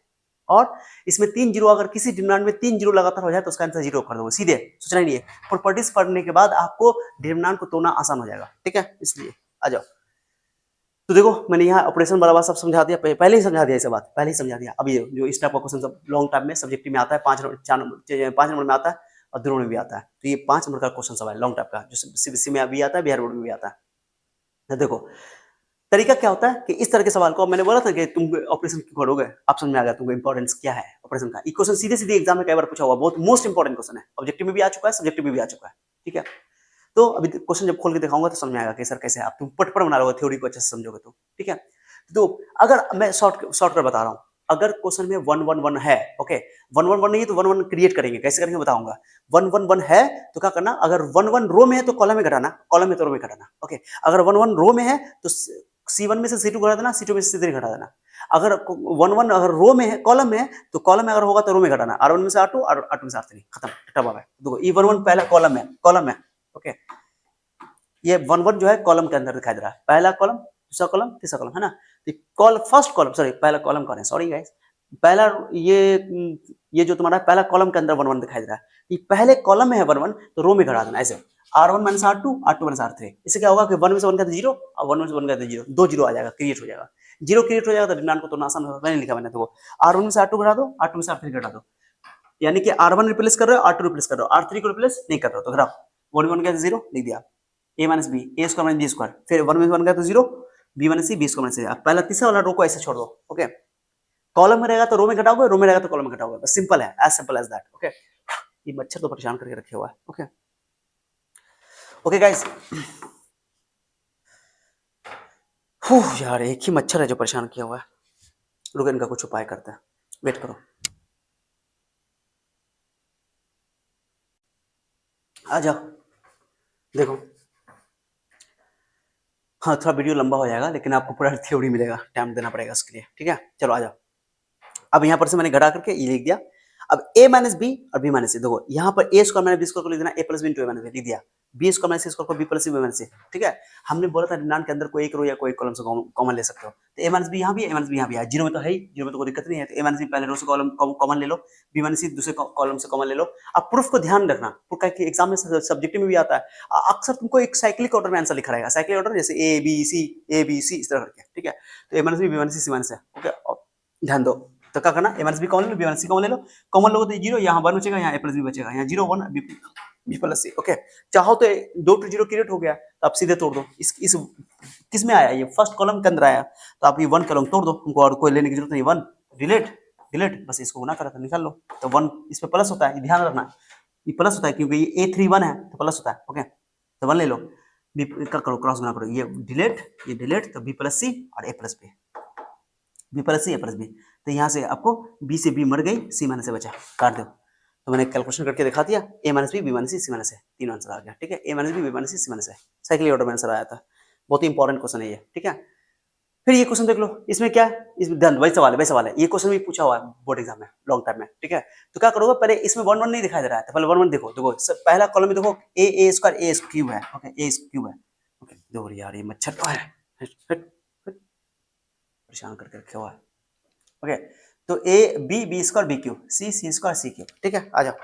और इसमें 3 0 अगर किसी डिटरमिनेंट में 3 0 लगातार हो जाए तो उसका आंसर 0 कर दो, सीधे, सोचना ही नहीं है। प्रॉपर्टीज पढ़ने के बाद आपको डिटरमिनेंट को तोड़ना आसान हो जाएगा, ठीक है, इसलिए आ जाओ। तो देखो मैंने यहाँ ऑपरेशन बराबर सब समझा दिया, पहले ही समझा दिया, इसे बात पहले ही समझा दिया। अब ये जो इस टाइप का क्वेश्चन सब लॉन्ग टाइम में सब्जेक्टिव में आता है, 5 नंबर 4 नंबर 5 नंबर में आता है और 2 नंबर में भी आता है। तो ये 5 नंबर का क्वेश्चन सब है लॉन्ग टाइप का, जो सीबीएसई में भी आता है, बिहार बोर्ड में भी आता है। तो देखो तरीका क्या होता है कि इस तरह के सवाल को, मैंने बोला था कि तुम ऑपरेशन क्यों करोगे, आप समझ में आ गया तुमको इंपॉर्टेंस क्या है ऑपरेशन का। ये क्वेश्चन सीधे सीधे एग्जाम में कई बार पूछा हुआ, बहुत मोस्ट इंपॉर्टेंट क्वेश्चन है, ऑब्जेक्टिव में भी आ चुका है, सब्जेक्टिव में भी आ चुका है, ठीक है। तो अभी क्वेश्चन जब खोल के दिखाऊंगा तो समझ में आएगा कि सर कैसे आप तुम पट बना लोगे, थ्योरी को अच्छे से समझोगे तो, ठीक है। तो अगर मैं शॉर्ट कर बता रहा हूँ, अगर क्वेश्चन में 1 1 1 है, ओके, 1 1 1 नहीं है तो 1 1 क्रिएट करेंगे, कैसे करेंगे बताऊंगा। 1 1 1 है तो क्या करना, अगर 1 1 रो में है तो कॉलम में घटाना, कॉलम में तो रो में घटाना, ओके। अगर 1 1 रो में है तो C1 में से C2 घटा देना, C2 में से C3 घटा देना। अगर 1 1 अगर रो में है, कॉलम में है, तो कॉलम में अगर होगा तो रो में घटाना, R1 में से R2 और R2 में से R3, खत्म, टब है। देखो ये 1 1 पहला कॉलम में, ओके। ये 1 1 जो है कॉलम के अंदर दिखाई दे रहा है, पहला कॉलम, दूसरा कॉलम, तीसरा कॉलम, है ना। फर्स्ट कॉलम, सॉरी पहला कॉलम कौन है, सॉरी गाइस, पहला ये जो तुम्हारा पहला कॉलम के अंदर 1 1 दिखाई दे रहा है, ये पहले कॉलम में है 1 1 तो रो में घटा देना ऐसे, R1 minus R2, R2 minus R3। इससे क्या होगा कि 1 में से 1 का 0 और 1 में से 1 का 0, 2 0 आ जाएगा, क्रिएट हो जाएगा। 0 क्रिएट हो जाएगा तो डिटरमिनेंट को तोड़ना आसान होगा, मैंने लिखा मैंने तो R1 में से R2 घटा दो, R2 में से R3 घटा दो, यानी कि R1 रिप्लेस कर रहे हो, R2 रिप्लेस कर रहे हो, R3 को रिप्लेस नहीं कर रहे हो, तो घटाओ, 1 1 का 0 लिख दिया, a minus b, a square minus b square, फिर 1 में 1 का तो 0, b minus c, b square minus c. अब पहला तीसरा वाला रो को ऐसे छोड़ दो, ओके। कॉलम में रहेगा तो रो में घटाओगे, रो में रहेगा तो कॉलम में घटाओगे, बस सिंपल है, as simple as that, okay. ये मच्छर तो परेशान करके रखे हुआ है, ओके। ओके गाइस, यार एक ही मच्छर है जो परेशान किया हुआ है, रुको इनका कुछ उपाय करते हैं, वेट करो। आ जाओ, देखो, हाँ थोड़ा वीडियो लंबा हो जाएगा लेकिन आपको पूरा थ्योरी मिलेगा, टाइम देना पड़ेगा उसके लिए, ठीक है। चलो आ जाओ, अब यहाँ पर से मैंने घटा करके ये लिख दिया। अब a माइनस बी और b माइनस सी, देखो यहाँ पर a square minus b square को लिख देना, a plus b into a minus b लिख दिया, b square minus c square को b plus c b minus c, ठीक है। हमने बोला था डिटरमिनेंट के अंदर कोई एक रो या कोई कॉलम से कॉमन ले सकते हो, तो a माइनस बी यहाँ भी है, a माइनस बी यहाँ भी है, जीरो में तो है ही, जीरो में तो कोई दिक्कत नहीं है, तो a माइनस बी पहले रो से कॉलम कॉमन ले लो, b माइनस सी दूसरे कॉलम से कॉमन ले लो। अब प्रूफ को ध्यान रखना, प्रूफ का एग्जाम में सब्जेक्टिव में भी आता है, अक्सर तुमको एक साइक्लिक ऑर्डर में आंसर लिखा रहेगा, साइक्लिक ऑर्डर जैसे a b c इस तरह करके, ठीक है। तो a minus b, b minus c, c minus है, ओके, ध्यान दो। तो क्या करना, a माइनस बी कॉमन ले लो, b माइनस सी कॉमन ले लो, कॉमन लोगे तो जीरो, यहाँ 1 बचेगा, यहाँ a प्लस बी बचेगा, यहाँ 0 1 बी प्लस सी, ओके। चाहो तो 2 to 0 क्रिएट हो गया तो आप सीधे तोड़ दो, इस किस में आया, ये फर्स्ट कॉलम के अंदर आया, तो आप ये 1 कॉलम तोड़ दो, हमको और कोई लेने की जरूरत नहीं, 1 डिलीट डिलीट, बस इसको गुना करा तो निकाल लो, तो 1 इस पे प्लस होता है, ध्यान रखना ये प्लस होता है क्योंकि ये a3 1 है तो प्लस होता है, ओके। तो 1 ले लो, बी का करो, क्रॉस गुना करो, ये डिलीट तो बी प्लस सी और a plus b, b plus c a plus b, तो यहाँ से आपको बी से बी मर गई, सी माइनस से बचा, काट दो। तो मैंने कैलकुलेशन करके दिखा दिया, ए minus b, b minus c, c minus है, तीन आंसर आ गया, ठीक है। ए minus b, b minus c, c minus है, साइक्लिक ऑर्डर में आंसर आया था, बहुत ही इंपॉर्टेंट क्वेश्चन है ये, ठीक है। फिर ये क्वेश्चन देख लो, इसमें क्या है, इसमें वही सवाल है, ये क्वेश्चन भी पूछा हुआ है बोर्ड एग्जाम में लॉन्ग टाइम में, ठीक है। तो क्या करोगे, पहले इसमें 1 1 नहीं दिखाई दे रहा है, तो पहले 1 1 देखो, पहला कॉलम में देखो ए स्क्वायर, ए क्यूब है, ओके, ए क्यूब है, ओके। देखो यार ये मच्छर तो है, परेशान करके रखे हुआ है, ओके। तो a b, b square b cube, c, c square c cube, ठीक है। आ जाओ,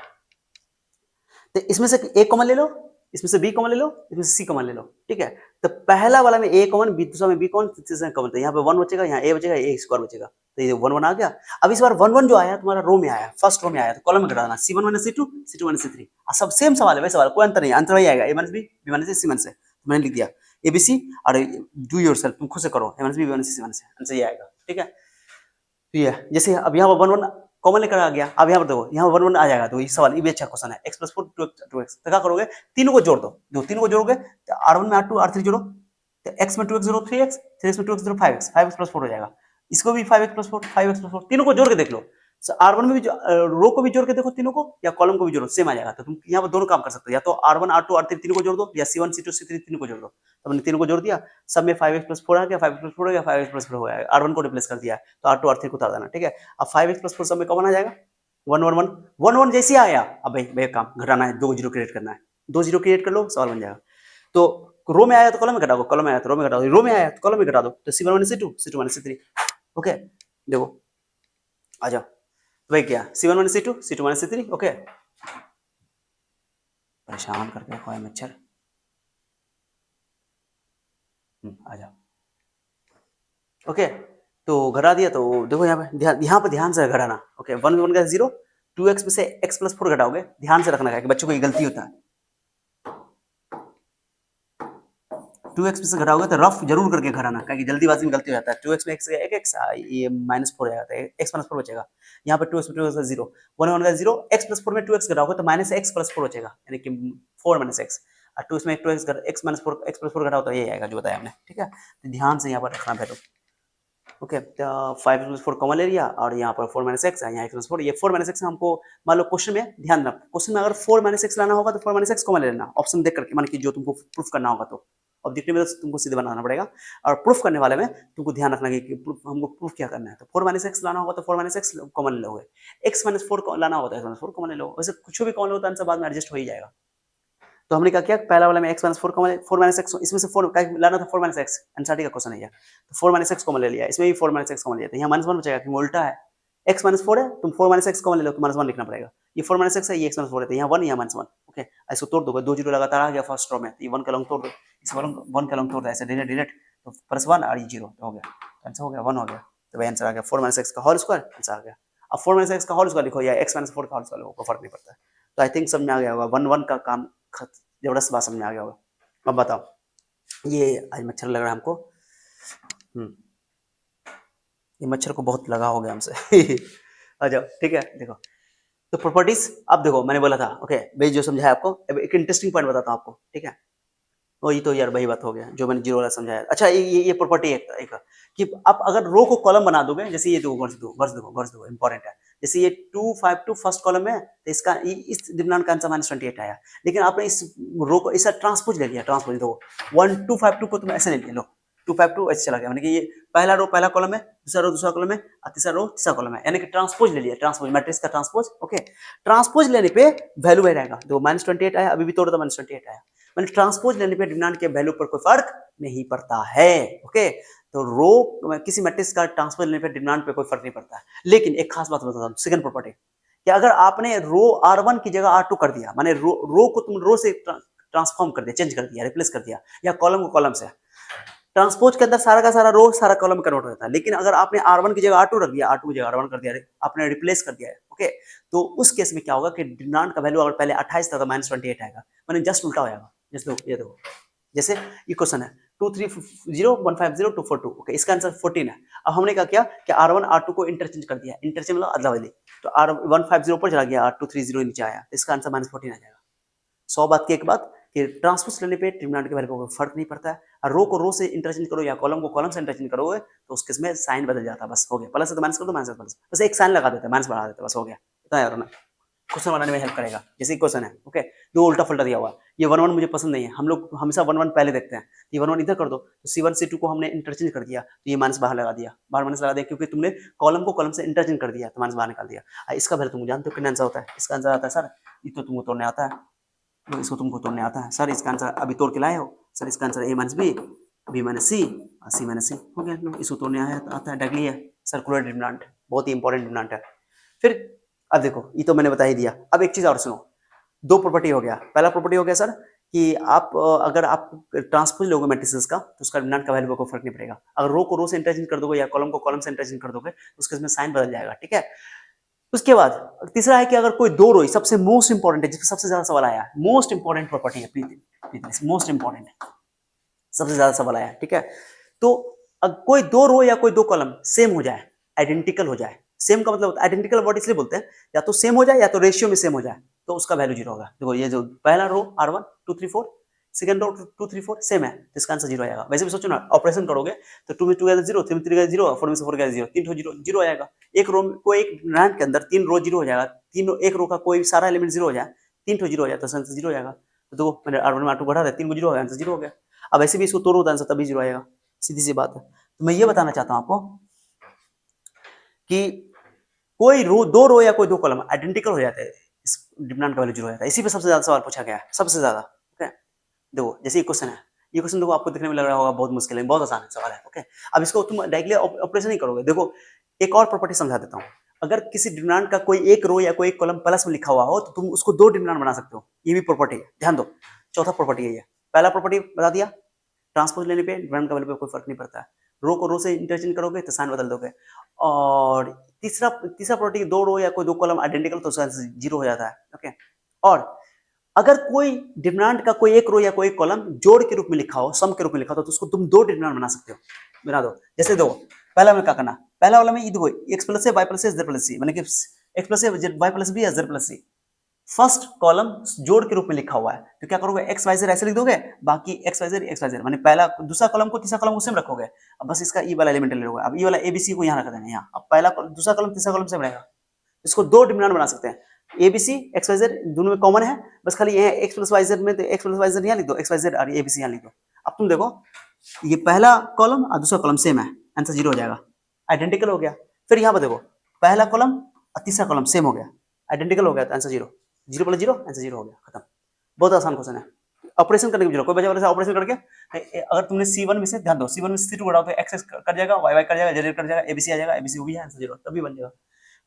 तो इसमें से ए कॉमन ले लो, इसमें से बी कॉमन ले लो, इसमें से सी कॉमन ले लो, ठीक है। तो पहला वाला में ए कॉमन, बी दूसरा में बी कॉमन, तीसरा में कॉमन, तो यहाँ पे 1 बचेगा, यहाँ ए बचेगा, ए स्क्वायर बचेगा, तो ये 1 1 आ गया। अब इस बार 1 1 जो आया तुम्हारा रो में आया, फर्स्ट रो में आया, तो कॉलम में घटाना, C1 minus C2, C2 minus C3, सब सेम सवाल है, वैसे सवाल कोई अंतर नहीं, अंतर वही आएगा, a minus b, b minus c, c minus a, तो मैंने लिख दिया ABC, और डू योरसेल्फ, तुम खुद से करो, a minus b, b minus c minus a, answer ये आएगा, ठीक है। तो ये जैसे अब यहाँ पर 1 1 कॉमन लेकर आ गया, अब यहाँ पर देखो यहाँ 1 1 आ जाएगा, तो ये सवाल ये भी अच्छा क्वेश्चन है, x प्लस 4 2x, तो क्या करोगे, तीनों को जोड़ दो, जो तीनों को जोड़ोगे तो r1 में r2 r3 जोड़ो, तो x में 2x जोड़ो 3x, 3x में 2x जोड़ो 5x, 5x प्लस 4 हो जाएगा, इसको भी 5x प्लस 4, 5x प्लस 4, तीनों को जोड़ के देख लो, R1 में भी रो को भी जोड़ के देखो तीनों को, या कॉलम को भी जोड़ो, सेम आ जाएगा, तो तुम यहाँ पर दोनों काम कर सकते हो, या तो R1 R2 R3 तीनों को जोड़ दो, या C1 C2 C3 तीनों को जोड़ दो, तो हमने तीनों को जोड़ दिया, सब में 5x प्लस 4 आ गया, 5x प्लस 4 हो गया, 5x प्लस 4 हो गया, R1 को रिप्लेस कर दिया, तो R2 R3 को उतार देना, ठीक है। अब 5x प्लस 4 सब में कॉमन आ जाएगा, 1 1 1 1 1 जैसे आया, अब भाई काम घटाना है, 2 जीरो क्रिएट करना है, 2 जीरो क्रिएट कर लो, सवाल बन जाएगा। तो रो में आया तो कॉलम में घटा दो, कॉलम में आया तो रो में घटा दो, रो में आया तो कॉलम में घटा दो, तो C1 minus C2, C2 minus C3, okay. देखो आ जाओ, तो भाई क्या C1 minus C2, C2 minus C3, okay. परेशान करके रखा है मच्छर, आ जाओ, ओके। तो घटा दिया, तो देखो यहाँ पे ध्यान से घटाना, ओके। 1 1 का 0, 2x में से x प्लस 4 घटाओगे, ध्यान से रखना है कि बच्चों को ये गलती होता है, 2x में से घटाओगे तो रफ जरूर करके घटाना, क्योंकि जल्दीबाजी में गलती हो जाता है, 2x में x x ये माइनस 4 हो जाता है, x माइनस 4 बचेगा, यहाँ पे 2x में 2x का 0, 1 1 का 0, x प्लस 4 में 2x घटाओगे तो माइनस x प्लस 4 बचेगा, यानी कि 4 माइनस x, और 2 में 2x x minus 4 x plus 4 घटाओ तो ये आएगा जो बताया हमने, ठीक है। तो ध्यान से यहाँ पर रखना बेटो, ओके। तो 5 माइनस 4 कॉमन ले लिया, और यहाँ पर 4 माइनस x है, यहाँ x माइनस 4, ये 4 माइनस x हमको मान लो क्वेश्चन में ध्यान रखना, क्वेश्चन में अगर 4 माइनस x लाना होगा तो 4 माइनस x कॉमन ले लेना, ऑप्शन देख करके, मान कि जो तुमको प्रूफ करना होगा, तो ऑब्जेक्टिव में तो तुमको सीधे बनाना पड़ेगा, और प्रूफ करने वाले में तुमको ध्यान रखना कि हमको प्रूफ क्या करना है, तो 4 माइनस x लाना होगा तो 4 माइनस x कॉमन ले लोगे, x माइनस 4 लाना होगा तो x माइनस 4 कॉमन ले लो, वैसे कुछ भी कॉमन होता है आंसर बाद में एडजस्ट हो ही जाएगा। तो हमने क्या किया, पहला वाला में x minus 4 common, 4 minus x, इसमें से 4 लाना था, 4 माइनस x, एनसीईआरटी का क्वेश्चन है, तो 4 माइनस x कॉमन ले लिया, इसमें भी 4 माइनस x कॉमन लिया, तो यहाँ माइनस 1 बचेगा क्योंकि उल्टा है, x माइनस 4 है, तुम 4 माइनस x कॉमन ले लो तो माइनस 1 लिखना पड़ेगा, ये 4 माइनस x है, ये x माइनस 4 है, तो यहाँ 1, यहाँ माइनस 1, ओके। इसको तोड़ दोगे, 2 जीरो लगातार आ गया फर्स्ट रो में, तो ये 1 का लॉन्ग तोड़ दो, इस 1 का लॉन्ग तोड़ दो, ऐसे डिलीट डिलीट, तो प्लस 1 और ये 0 तो हो गया, आंसर हो गया 1 हो गया, तो भाई आंसर आ गया 4 माइनस x का होल स्क्वायर, आंसर आ गया। अब 4 माइनस x का होल स्क्वायर लिखो या x माइनस 4 का होल स्क्वायर लिखो, कोई फर्क नहीं पड़ता है। तो आई थिंक समझ में आ गया होगा, 1 1 का काम जबरदस्त बात समझ में आ गया होगा। अब बताओ, ये आज मच्छर लग रहा है हमको, ये मच्छर को बहुत लगा हो गया हमसे आ जाओ, ठीक है। देखो तो प्रॉपर्टीज, अब देखो मैंने बोला था, ओके भाई जो समझाया आपको, अब एक इंटरेस्टिंग पॉइंट बताता हूँ आपको, ठीक है। वही तो यार वही बात हो गया जो मैंने जीरो वाला समझाया। अच्छा ये प्रॉपर्टी एक कि आप अगर रो को कॉलम बना दोगे, जैसे ये दो वर्स दो इंपॉर्टेंट है, जैसे ये 2 5 2 फर्स्ट कॉलम है, तो इसका इस डिटरमिनेंट का आंसर -28 आया, लेकिन आपने इस रो को ऐसा ट्रांसपोज ले लिया, ट्रांसपोज दो 1 2 5 2 को तुम ऐसे ले लिया, लो 2 5 2 ऐसे चला गया, यानी कि ये पहला रो पहला कॉलम है, दूसरा रो दूसरा कॉलम है, और तीसरा रो तीसरा कॉलम है, यानी कि ट्रांसपोज ले लिया, ट्रांसपोज मैट्रिक्स का ट्रांसपोज, ओके। ट्रांसपोज लेने पे वैल्यू वही रहेगा, देखो -28 आया, अभी भी तोड़ दो -28 आया, मैंने ट्रांसपोज लेने पे डिटरमिनेंट के वैल्यू पर कोई फर्क नहीं पड़ता है, ओके। तो रो किसी मैट्रिक्स का ट्रांसपोज लेने पे डिटरमिनेंट पे कोई फर्क नहीं पड़ता है, लेकिन एक खास बात बताता हूं, सेकंड प्रॉपर्टी, कि अगर आपने रो R1 की जगह R2 कर दिया, माने रो को तुम रो से ट्रांसफॉर्म कर दिया, चेंज कर दिया, रिप्लेस कर दिया, या कॉलम को कॉलम से, ट्रांसपोज के अंदर सारा का सारा रो सारा कॉलम कन्वर्ट हो जाता है, लेकिन अगर आपने R1 की जगह R2 रख दिया, R2 की जगह R1 कर दिया, आपने रिप्लेस कर दिया है, ओके, तो उस केस में क्या होगा कि डिटरमिनेंट का वैल्यू अगर पहले 28 था तो -28 आएगा, माने जस्ट उल्टा हो जाएगा। जैसे ये देखो, जैसे ये क्वेश्चन है 230150242, ओके, इसका आंसर 14 है। अब हमने क्या किया कि R1 R2 को इंटरचेंज कर दिया, इंटरचेंज मतलब अदला बदली, तो R150 ऊपर चला गया, R230 नीचे आया, इसका आंसर -14 आ जाएगा। 100 बात की एक बात कि ट्रांसपोज लेने पे डिटरमिनेंट के वैल्यू को फर्क नहीं पड़ता है, और रो को रो से इंटरचेंज करो या कॉलम को कॉलम से इंटरचेंज करोगे तो उस केस में साइन बदल जाता है, बस हो गया, प्लस से तो माइनस कर दो, माइनस से प्लस, बस एक साइन लगा देते हैं, माइनस बढ़ा देते हैं, बस हो गया, इतना याद रखना, क्वेश्चन बनाने में हेल्प करेगा। जैसे क्वेश्चन है, ओके, दो उल्टा फुल्टा दिया हुआ, ये 1 1 मुझे पसंद नहीं है, हम लोग हमेशा 1 1 पहले देखते हैं, ये 1 1 इधर कर दो, तो C1 C2 को हमने इंटरचेंज कर दिया, तो ये माइनस बाहर लगा दिया, बाहर माइनस लगा दिया, क्योंकि तुमने कॉलम को कॉलम से इंटरचेंज कर दिया, तो माइनस बाहर निकाल दिया। इसका वैल्यू तुम जानते हो कितना आंसर होता है, इसका आंसर आता है सर, ये तो तुमको तोड़ने आता है, तो इसको तुमको तोड़ने आता है सर, इसका आंसर अभी तोड़ के लाए हो सर, इसका answer A minus b, b minus c, c minus c, हो गया, इसको तोड़ने आया आता है, डायरेक्टली है सर्कुलर डिटरमिनेंट, बहुत ही इंपॉर्टेंट डिटरमिनेंट है। फिर अब देखो, ये तो मैंने बता ही दिया, अब एक चीज और सुनो, दो प्रॉपर्टी हो गया। पहला प्रॉपर्टी हो गया सर कि आप अगर आप ट्रांसपोज लोगे मैट्रिसेस का तो उसका डिटरमिनेंट का वैल्यू को फर्क नहीं पड़ेगा। अगर रो को रो से इंटरचेंज कर दोगे या कॉलम को कॉलम से इंटरचेंज कर दोगे तो उसके इसमें साइन बदल जाएगा, ठीक है। उसके बाद तीसरा है कि अगर कोई दो रो, सबसे मोस्ट इंपॉर्टेंट है, जिसमें सबसे ज्यादा सवाल आया है, मोस्ट इंपॉर्टेंट प्रॉपर्टी है, मोस्ट इंपॉर्टेंट सबसे ज्यादा सवाल आया है, ठीक है। तो कोई दो रो या कोई दो कॉलम सेम हो जाए, आइडेंटिकल हो जाए, सेम का मतलब आइडेंटिकल वर्ड इसलिए बोलते हैं या तो सेम हो जाए या तो रेशियो में सेम हो जाए, तो उसका वैल्यू जीरो होगा। देखो ये जो पहला रो R1 2 3 4, सेकंड रो 2 3 4 सेम है, तो इसका आंसर जीरो आएगा। वैसे भी सोचो ना, ऑपरेशन करोगे तो 2 में 2 गया 0, 3 में 3 गया 0, 4 में से 4 गया 0, तीन जीरो जीरो आएगा। एक रो को एक रैंक के अंदर तीन रो जीरो हो जाएगा, तीन एक रो का कोई सारा एलिमेंट जीरो हो जाए, तीन ठो जीरो हो जाए तो आंसर जीरो हो जाएगा। तो देखो मैंने R1 में R2 बढ़ा दिया, तीन को जीरो हो गया, आंसर जीरो हो गया। अब ऐसे भी इसको तोड़ो तो आंसर तभी जीरो आएगा, सीधी सी बात है। तो मैं ये बताना चाहता हूं आपको कि कोई रो, दो रो या कोई दो कॉलम आइडेंटिकल हो जाते हैं, इस डिटरमिनेंट का वैल्यू जीरो हो जाता है। इसी पे सबसे ज्यादा सवाल पूछा गया है, सबसे ज्यादा। ओके, देखो जैसे ये क्वेश्चन है, ये क्वेश्चन देखो आपको दिखने में लग रहा होगा बहुत मुश्किल है, बहुत आसान है सवाल है। ओके, अब इसको तुम डायरेक्टली ऑपरेशन नहीं करोगे। देखो एक और प्रॉपर्टी समझा देता हूँ। अगर किसी डिटरमिनेंट का कोई एक रो या कोई एक कॉलम प्लस में लिखा हुआ हो तो तुम उसको दो डिटरमिनेंट बना सकते हो, ये भी प्रॉपर्टी है, ध्यान दो। चौथा प्रॉपर्टी है ये। पहला प्रॉपर्टी बता दिया, ट्रांसपोज लेने पे डिटरमिनेंट का वैल्यू पे कोई फर्क नहीं पड़ता है, रो को रो से इंटरचेंज करोगे तो साइन बदल दोगे। और तीसरा प्रॉपर्टी, दो रो या कोई दो कॉलम आइडेंटिकल तो उसका जीरो हो जाता है। ओके, और अगर कोई डिटरमिनेंट का कोई एक रो या कोई एक कॉलम जोड़ के रूप में लिखा हो, सम के रूप में लिखा हो, तो उसको तुम दो डिटरमिनेंट बना सकते हो, बना दो। जैसे दो, पहला में क्या करना, पहला वाला में ये देखो x प्लस है y प्लस है z प्लस सी, माने कि x प्लस है y प्लस बी या z प्लस सी, फर्स्ट कॉलम जोड़ के रूप में लिखा हुआ है, तो क्या करोगे एक्स वाई जेड ऐसे लिख दोगे, बाकी एक्स वाई जेड माने पहला दूसरा कॉलम को तीसरा कॉलम को सेम रखोगे। अब बस इसका ई वाला एलिमेंट ले लोगे, अब ई वाला एबीसी को यहाँ रख देना, यहाँ अब पहला दूसरा कॉलम तीसरा कॉलम सेम रहेगा। इसको दो डिटरमिनेंट बना सकते हैं। एबीसी एक्स वाई जेड दोनों में कॉमन है, बस खाली ये एक्स प्लस वाई जेड में तो एक्स प्लस वाई जेड यहाँ लिख दो, एक्स वाई जेड और एबीसी यहाँ लिख दो। अब तुम देखो ये पहला कॉलम और दूसरा कॉलम सेम है, आंसर जीरो हो जाएगा, आइडेंटिकल हो गया। फिर यहाँ पर देखो पहला कॉलम और तीसरा कॉलम सेम हो गया, आइडेंटिकल हो गया, तो answer zero, zero plus zero answer zero हो गया, खत्म। बहुत आसान क्वेश्चन है, ऑपरेशन करने की जरूरत, कोई बचा वाले से ऑपरेशन करके अगर तुमने C1 में से, ध्यान दो, C1 में से C2 घटाओ तो x कट जाएगा, y कट जाएगा, z कट जाएगा, ABC आ जाएगा, ABC हो गया, आंसर जीरो, तभी बन जाएगा।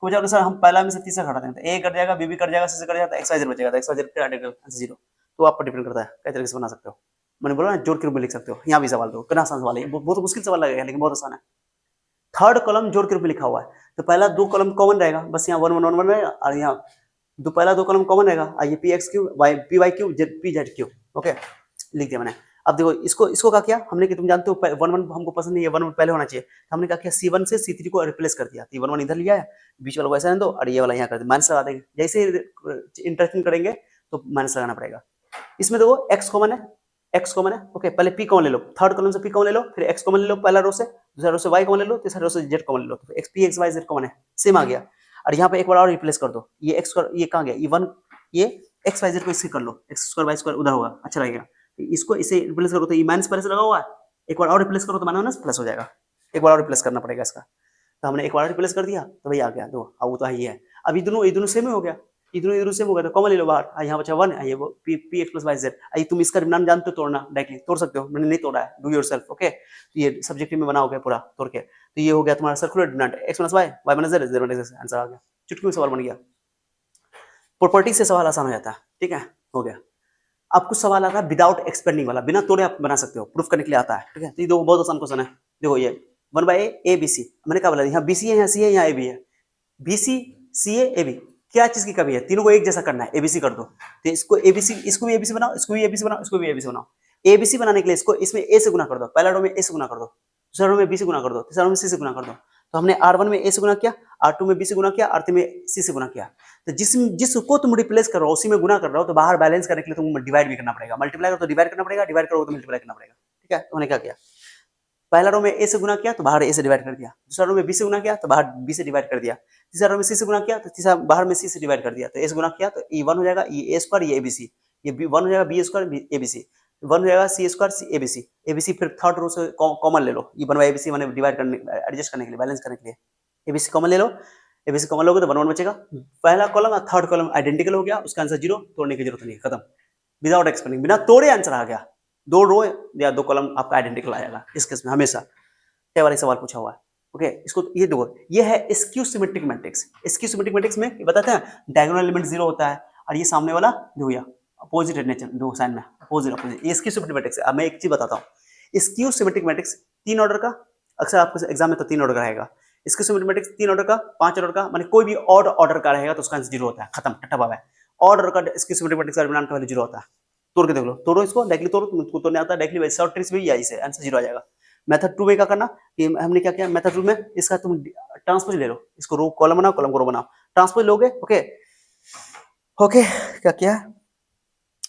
कोई बचा वाले सर हम पहला में से तीसरा घटा देंगे तो a कट जाएगा, b कट जाएगा, c कट जाएगा, xyz बचेगा, तो xyz फिर आइडेंटिकल, आंसर जीरो। तो आप पर डिपेंड करता है कई तरीके से बना सकते हो, मैंने बोला ना जोड़ के रूप में लिख सकते हो। यहाँ भी सवाल दो, कितना आसान सवाल है, बहुत मुश्किल सवाल लगेगा लेकिन बहुत आसान है। थर्ड कॉलम जोड़ के रूप में लिखा हुआ है, तो पहला दो कॉलम कॉमन रहेगा, बस यहाँ 1 1 1 1 रहेगा, और यहाँ दो पहला दो कॉलम कॉमन रहेगा, ये p x q y p y q z p z q. Okay, लिख दिया मैंने। अब देखो इसको क्या किया हमने कि तुम जानते हो 1 1 हमको पसंद नहीं है, 1 1 पहले होना चाहिए, हमने क्या किया C1 से C3 को रिप्लेस कर दिया, 1 1 इधर लिया है, बीच वाला को ऐसा रहने दो और ये वाला यहाँ कर दो, माइनस लगा देंगे। जैसे इंटरचेंज करेंगे तो माइनस लगाना पड़ेगा। इसमें देखो x कॉमन है, x कॉमन है। ओके, पहले p कॉमन ले लो, थर्ड कॉलम से p कॉमन ले लो, फिर x कॉमन ले लो पहला रो से, दूसरा रो से y कॉमन ले लो, तीसरा रो से z कॉमन ले लो, तो x p x y z common है, सेम आ गया। और यहाँ पे एक बार और रिप्लेस कर दो, ये x ये कहाँ गया, ये 1, ये x y z को इससे कर लो, x स्क्वायर y स्क्वायर उधर होगा, अच्छा लगेगा। इसको इसे रिप्लेस करो तो ये माइनस पहले से लगा हुआ है, एक बार और रिप्लेस करो तो माइनस प्लस हो जाएगा, एक बार और रिप्लेस करना पड़ेगा इसका। तो हमने एक बार रिप्लेस कर दिया तो वही आ गया दो, अब वो तो ही है। अब ये दोनों सेम ही हो गया, इधर सेम हो गया, तो कॉमन ले लो बाहर, यहाँ बचा 1, ये वो p x plus y z. आई तुम इसका डिटरमिनेंट जानते हो तोड़ना, डायरेक्टली तोड़ सकते हो, मैंने नहीं तोड़ा है, डू योरसेल्फ। ओके, तो ये सब्जेक्टिव में बनाओगे पूरा तोड़ के, तो ये हो गया तुम्हारा circular determinant x minus y, y minus z, z minus x, answer आ गया, चुटकी में सवाल बन गया। प्रॉपर्टी से सवाल आसान हो जाता है, ठीक है, हो गया। अब कुछ सवाल आता है विदाउट एक्सपेंडिंग वाला, बिना तोड़े आप बना सकते हो, प्रूफ करने के लिए आता है, ठीक है। तो ये दो बहुत आसान क्वेश्चन है। देखो ये 1/a ए बी सी, मैंने क्या बोला, यहाँ BC है, यहाँ C है, यहाँ AB है, BC CA AB, क्या चीज की कमी है, तीनों को एक जैसा करना है, ABC कर दो। तो इसको ABC, इसको भी ABC बनाओ, इसको भी ABC बनाओ, इसको भी ABC बनाओ। ABC बनाने के लिए इसको इसमें A से गुना कर दो, पहला रो में A से गुना कर दो, दूसरा रो में B से गुना कर दो, तीसरा रो में C से गुना कर दो। तो हमने R1 में A से गुना किया, R2 में B से गुना किया, R3 में C से गुना किया। तो जिसको तुम रिप्लेस कर रहे हो उसी में गुना कर रहे हो, तो बाहर बैलेंस करने के लिए तुम डिवाइड भी करना पड़ेगा, मल्टीप्लाई करो तो डिवाइड करना पड़ेगा, डिवाइड करो तो मल्टीप्लाई करना पड़ेगा, ठीक है। तो हमने क्या किया, पहला रो में A से गुना किया तो बाहर A से डिवाइड कर दिया, दूसरा रो में B से गुना किया तो बाहर B से डिवाइड कर दिया, तीसरा रो में C से गुना किया तो तीसरा बाहर में C से डिवाइड कर दिया, तो A से गुना किया तो ये 1 हो जाएगा, ये A स्क्वायर, ये ABC, ये 1 हो जाएगा, B स्क्वायर ABC, 1 हो जाएगा, C स्क्वायर ABC, ABC फिर थर्ड रो से कॉमन ले लो, ये 1 ABC मैंने डिवाइड करने, एडजस्ट करने के लिए, बैलेंस करने के लिए ABC कॉमन ले लो, ABC कॉमन लोगे तो 1 1 बचेगा, पहला कॉलम और थर्ड कॉलम आइडेंटिकल हो गया, उसका आंसर जीरो, तोड़ने की जरूरत नहीं, खत्म, विदाउट एक्सपेंडिंग, बिना तोड़े आंसर आ गया, दो रो या दो कॉलम आपका आइडेंटिकल आएगा इस केस में हमेशा। क्या वाला सवाल पूछा हुआ है, ओके। इसको ये देखो, ये है skew symmetric matrix. Skew symmetric matrix में बताते हैं डायगोनल एलिमेंट जीरो होता है और ये सामने वाला देखो या अपोजिट नेचर दो साइन में अपोजिट ये स्क्यू सिमेट्रिक मैट्रिक्स है। अब मैं एक चीज बताता हूँ, स्क्यू सिमेट्रिक मैट्रिक्स 3 ऑर्डर का, अक्सर आपको एग्जाम में तो 3 ऑर्डर का रहेगा। स्क्यू सिमेट्रिक मैट्रिक्स 3 ऑर्डर का, 5 ऑर्डर का, माने कोई भी ऑड ऑर्डर का रहेगा तो उसका आंसर 0 होता है, खत्म टट्टा बाबा है। ऑड ऑर्डर का स्क्यू सिमेट्रिक मैट्रिक्स का डिटरमिनेंट का वैल्यू 0 होता है। तोड़ के देख लो, तोड़ो इसको डायरेक्टली तोड़ो, तुमको तोड़ने आता है डायरेक्टली शॉर्ट ट्रिक्स भी यही से आंसर 0 आ जाएगा। मेथड 2 में क्या करना कि हमने क्या किया, मेथड 2 में इसका तुम ट्रांसपोज ले लो, इसको रो कॉलम बनाओ, कॉलम को रो बनाओ, ट्रांसपोज लोगे। ओके ओके क्या किया,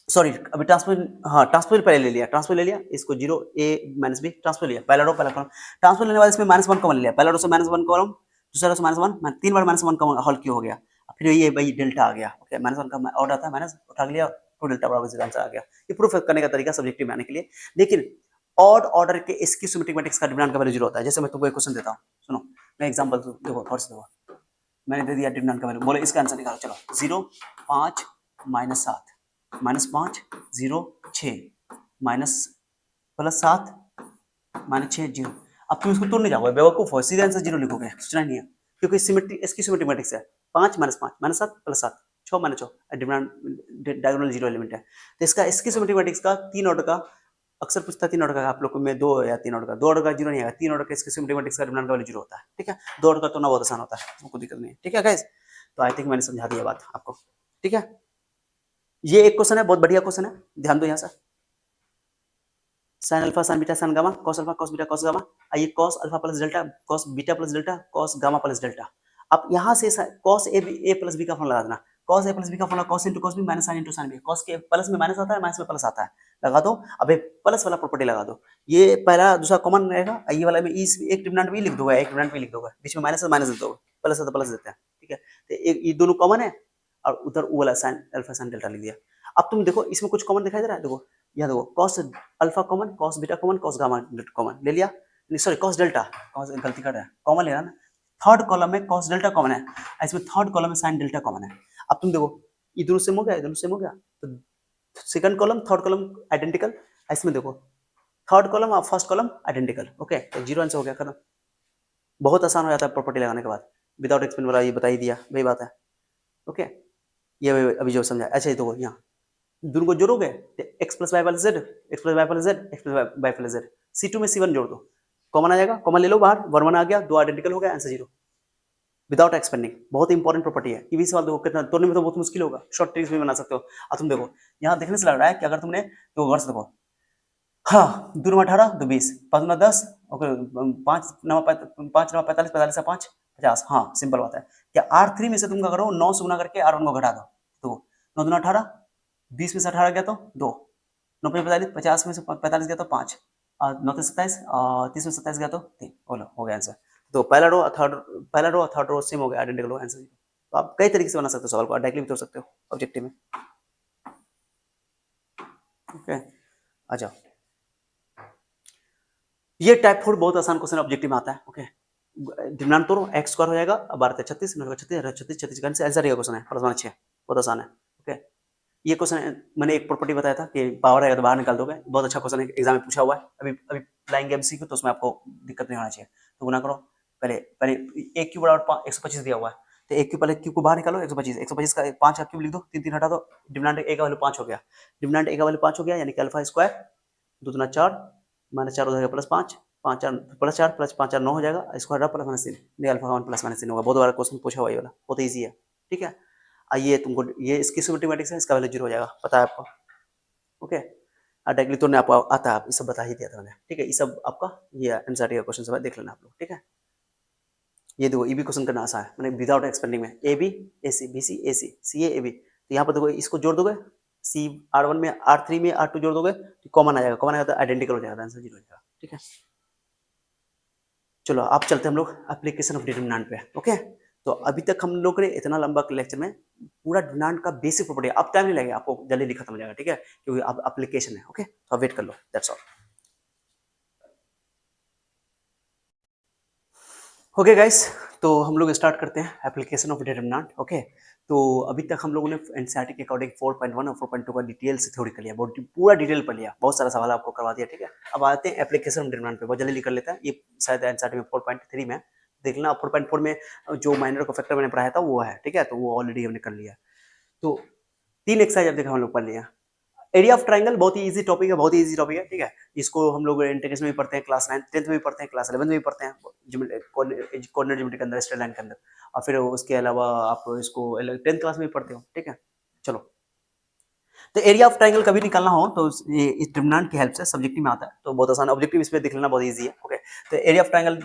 सॉरी अभी ट्रांसपोज, हाँ ट्रांसपोज पहले ले लिया, ट्रांसपोज ले लिया, इसको 0 a माइनस बी ट्रांसपोज लिया, पहला रो पहला कॉलम, ट्रांसपोज लेने बाद इसमें -1 कॉमन लिया, पहला रो से -1 कॉलम, दूसरा रो से -1, 3 बार -1 कॉमन हल क्यों हो गया, फिर ये भाई डेल्टा आ गया। ओके -1 का ऑर्डर आता है, माइनस उठा लिया, तो डेल्टा बराबर 0 आंसर आ गया। ये प्रूफ करने का तरीका सब्जेक्टिव में आने के लिए। लेकिन ऑड ऑर्डर के स्क्यू सिमेट्रिक मैट्रिक्स का डिटरमिनेंट का वैल्यू 0 होता है। जैसे मैं तुमको एक क्वेश्चन देता हूं, सुनो मैं एग्जांपल देखो फॉर से देखो, मैंने दे दिया डिटरमिनेंट का वैल्यू, बोले इसका आंसर निकालो, चलो 0 5 -7 -5 0 6 माइनस +7 -6 0। अब तुम इसको तोड़ने जाओगे, बेवकूफ हो, सीधे आंसर 0 लिखोगे, सोचना नहीं है, क्योंकि सिमेट्रिक स्क्यू सिमेट्रिक मैट्रिक्स है। 5 -5 -7 +7 6 -6 डिटरमिनेंट डायगोनल 0 एलिमेंट है। तो इसका स्क्यू सिमेट्रिक मैट्रिक्स का 3 ऑर्डर का, अक्सर पूछता है 3 ऑर्डर का, आप लोग को में 2 या 3 ऑर्डर का, 2 ऑर्डर का 0 नहीं आएगा, 3 ऑर्डर का स्क्यू सिमेट्रिक मैट्रिक्स का डिटरमिनेंट का वैल्यू 0 होता है। ठीक है, 2 ऑर्डर का तो ना बहुत आसान होता है, उसको दिक्कत नहीं है। ठीक है गाइस, तो आई थिंक मैंने समझा दिया बात आपको। ठीक है, ये एक क्वेश्चन है, बहुत बढ़िया क्वेश्चन है, ध्यान दो यहाँ से। Sine alpha sine beta sine gamma cos alpha cos beta cos gamma, आइए cos alpha plus delta cos beta plus delta cos gamma plus delta. अब यहाँ से कॉस ए प्लस बी का फॉर्मूला लगा देना, कॉस ए प्लस बी का formula cos into cos b minus sine into sine b, cos के plus में minus आता है, माइनस में प्लस आता है, लगा दो। अब ये प्लस वाला प्रॉपर्टी लगा दो, ये पहला दूसरा कॉमन रहेगा, ये वाला में इस एक डिटरमिनेंट भी लिख दोगे, एक डिटरमिनेंट भी लिख दोगे, बीच में माइनस है माइनस दे दोगे, प्लस है तो प्लस देते हैं। ठीक है, तो एक ये दोनों कॉमन है और उधर वो वाला साइन अल्फा साइन डेल्टा लिख दिया। अब तुम देखो इसमें कुछ कॉमन दिखाई दे रहा है, देखो यहाँ देखो cos alpha common, cos beta common, cos gamma common ले लिया, सॉरी कॉस डेल्टा, कॉस गलती कर रहा है, कॉमन लेना ना, थर्ड कॉलम में कॉस डेल्टा कॉमन है, इसमें थर्ड कॉलम में साइन डेल्टा कॉमन है। अब तुम देखो ये दोनों सेम हो गया, दोनों सेम हो गया, तो second column third column identical, इसमें देखो थर्ड कॉलम और फर्स्ट कॉलम आइडेंटिकल। ओके, तो 0 आंसर हो गया, खत्म। बहुत आसान हो जाता है प्रॉपर्टी लगाने के बाद, विदाउट एक्सप्लेन वाला ये बता ही दिया, वही बात है। ओके, ये अभी जो समझा। अच्छा ये देखो यहाँ दोनों को जोड़ोगे तो x plus y plus z, x plus y plus z, x plus y plus z, C2 में C1 जोड़ दो, कॉमन आ जाएगा, कॉमन ले लो बाहर, 1 1 आ गया, 2 आइडेंटिकल हो गया, आंसर 0 विदाउट एक्सपेंडिंग। बहुत इंपॉर्टेंट प्रॉपर्टी है, ये भी सवाल देखो कितना तोड़ने में तो बहुत मुश्किल होगा, शॉर्ट ट्रिक्स भी बना सकते हो। अब तुम देखो यहाँ देखने से लग रहा है कि अगर तुमने तो वर्ष देखो, हाँ 2 9 18 2 20 5 9 10 ओके 5 9 45 45 5 50, हाँ सिंपल बात है। क्या R3 में से तुम क्या करो 9 से गुना करके R1 को घटा दो, तो 9 2 18, 20 में से 18 गया तो 2, 9 45 50 में से 45 गया तो 5, 9 से 27, 30 में 27 गया तो 3, बोलो हो गया आंसर। तो पहला रो थर्ड रो सेम हो गया, आइडेंटिकल हो आंसर। तो आप कई तरीके से बना सकते हो सवाल को, डायरेक्टली भी तोड़ सकते हो ऑब्जेक्टिव में। ओके आ जाओ, ये टाइप 4 बहुत आसान क्वेश्चन ऑब्जेक्टिव में आता है। ओके, डिटरमिनेंट तोड़ो, x स्क्वायर हो जाएगा 12 36 9 36 36 36 का आंसर ये क्वेश्चन है, +1 6, बहुत आसान है। ओके, ये क्वेश्चन मैंने एक प्रॉपर्टी बताया था कि पावर रहेगा तो बाहर निकाल दोगे, बहुत अच्छा क्वेश्चन है, एग्जाम में पूछा हुआ है, अभी अभी लाएंगे एमसीक्यू तो उसमें आपको दिक्कत नहीं होना चाहिए। तो गुना करो, पहले पहले एक क्यू बराबर 125 दिया हुआ है, तो एक क्यू पहले क्यू को बाहर निकालो, 125 का 5 का क्यूब लिख दो, 3 3 हटा दो, डिटरमिनेंट a का वैल्यू 5 हो गया, डिटरमिनेंट a का वैल्यू 5 हो गया, यानी कि अल्फा स्क्वायर 2 दूना 4 -4 हो जाएगा +5 5 4 +4 +5 4 9 हो जाएगा, स्क्वायर रहा +-3, ये अल्फा का मान +-3 होगा, बहुत बार क्वेश्चन पूछा हुआ है ये वाला, बहुत इजी है। ठीक है, आइए तुमको ये इसकी सिमेट्रिक है, इसका वैल्यू 0 हो जाएगा, पता है आपको। ओके, डायरेक्टली तोड़ने आपको आता है, ये सब बता ही दिया था मैंने। ठीक है, ये सब आपका ये एनसीईआरटी का क्वेश्चन सब है, देख लेना आप लोग। ठीक है, ये देखो ये भी क्वेश्चन करना आसान है, मैंने विदाउट एक्सपेंडिंग में a B a c b c a c c a b, तो यहाँ पर देखो इसको जोड़ दोगे, सी R1 में R3 में R2 जोड़ दोगे तो कॉमन आ जाएगा, कॉमन आएगा तो आइडेंटिकल हो जाएगा, आंसर 0 हो जाएगा। ठीक है, चलो अब चलते हैं हम लोग एप्लीकेशन ऑफ डिटरमिनेंट पे। ओके, तो अभी तक हम लोग ने इतना लंबा लेक्चर में पूरा डिटरमिनेंट का बेसिक प्रॉपर्टी, अब टाइम नहीं लगेगा आपको, जल्दी खत्म हो जाएगा। ठीक है, क्योंकि अब एप्लीकेशन है। ओके, तो वेट कर लो, दैट्स ऑल। ओके गाइस, तो हम लोग स्टार्ट करते हैं एप्लीकेशन ऑफ डिटरमिनेंट। ओके, तो अभी तक हम लोगों ने एनसीईआरटी के अकॉर्डिंग 4.1 और 4.2 का डिटेल से थ्योरी कर लिया, बहुत पूरा डिटेल पढ़ लिया, बहुत सारा सवाल आपको करवा दिया। ठीक है, अब आते हैं एप्लीकेशन ऑफ डिटरमिनेंट पे, बहुत जल्दी कर लेते हैं, ये शायद एनसीईआरटी में 4.3 में देख लेना, 4.4 में जो माइनर का फैक्टर मैंने पढ़ाया था वो है। ठीक है, तो वो ऑलरेडी हमने कर लिया। तो 3 एक्सरसाइज अब देखा हम लोग पढ़ लिया। एरिया ऑफ ट्राइंगल बहुत ही इजी टॉपिक है, बहुत ही इजी टॉपिक है, ठीक है। इसको हम लोग इंटीग्रेशन में भी पढ़ते हैं, क्लास 9 10th में भी पढ़ते हैं, क्लास 11 में भी पढ़ते हैं, कोऑर्डिनेट ज्योमेट्री के अंदर, स्ट्रेट लाइन के अंदर। और फिर उसके अलावा आप इसको 10th क्लास में भी पढ़ते हो, ठीक है। चलो, तो एरिया ऑफ ट्राइंगल कभी निकालना हो तो ये इस डिटरमिनेंट की हेल्प से सब्जेक्टिव में आता है, तो बहुत आसान। ऑब्जेक्टिव इसमें देख लेना बहुत इजी है, ओके। तो area of triangle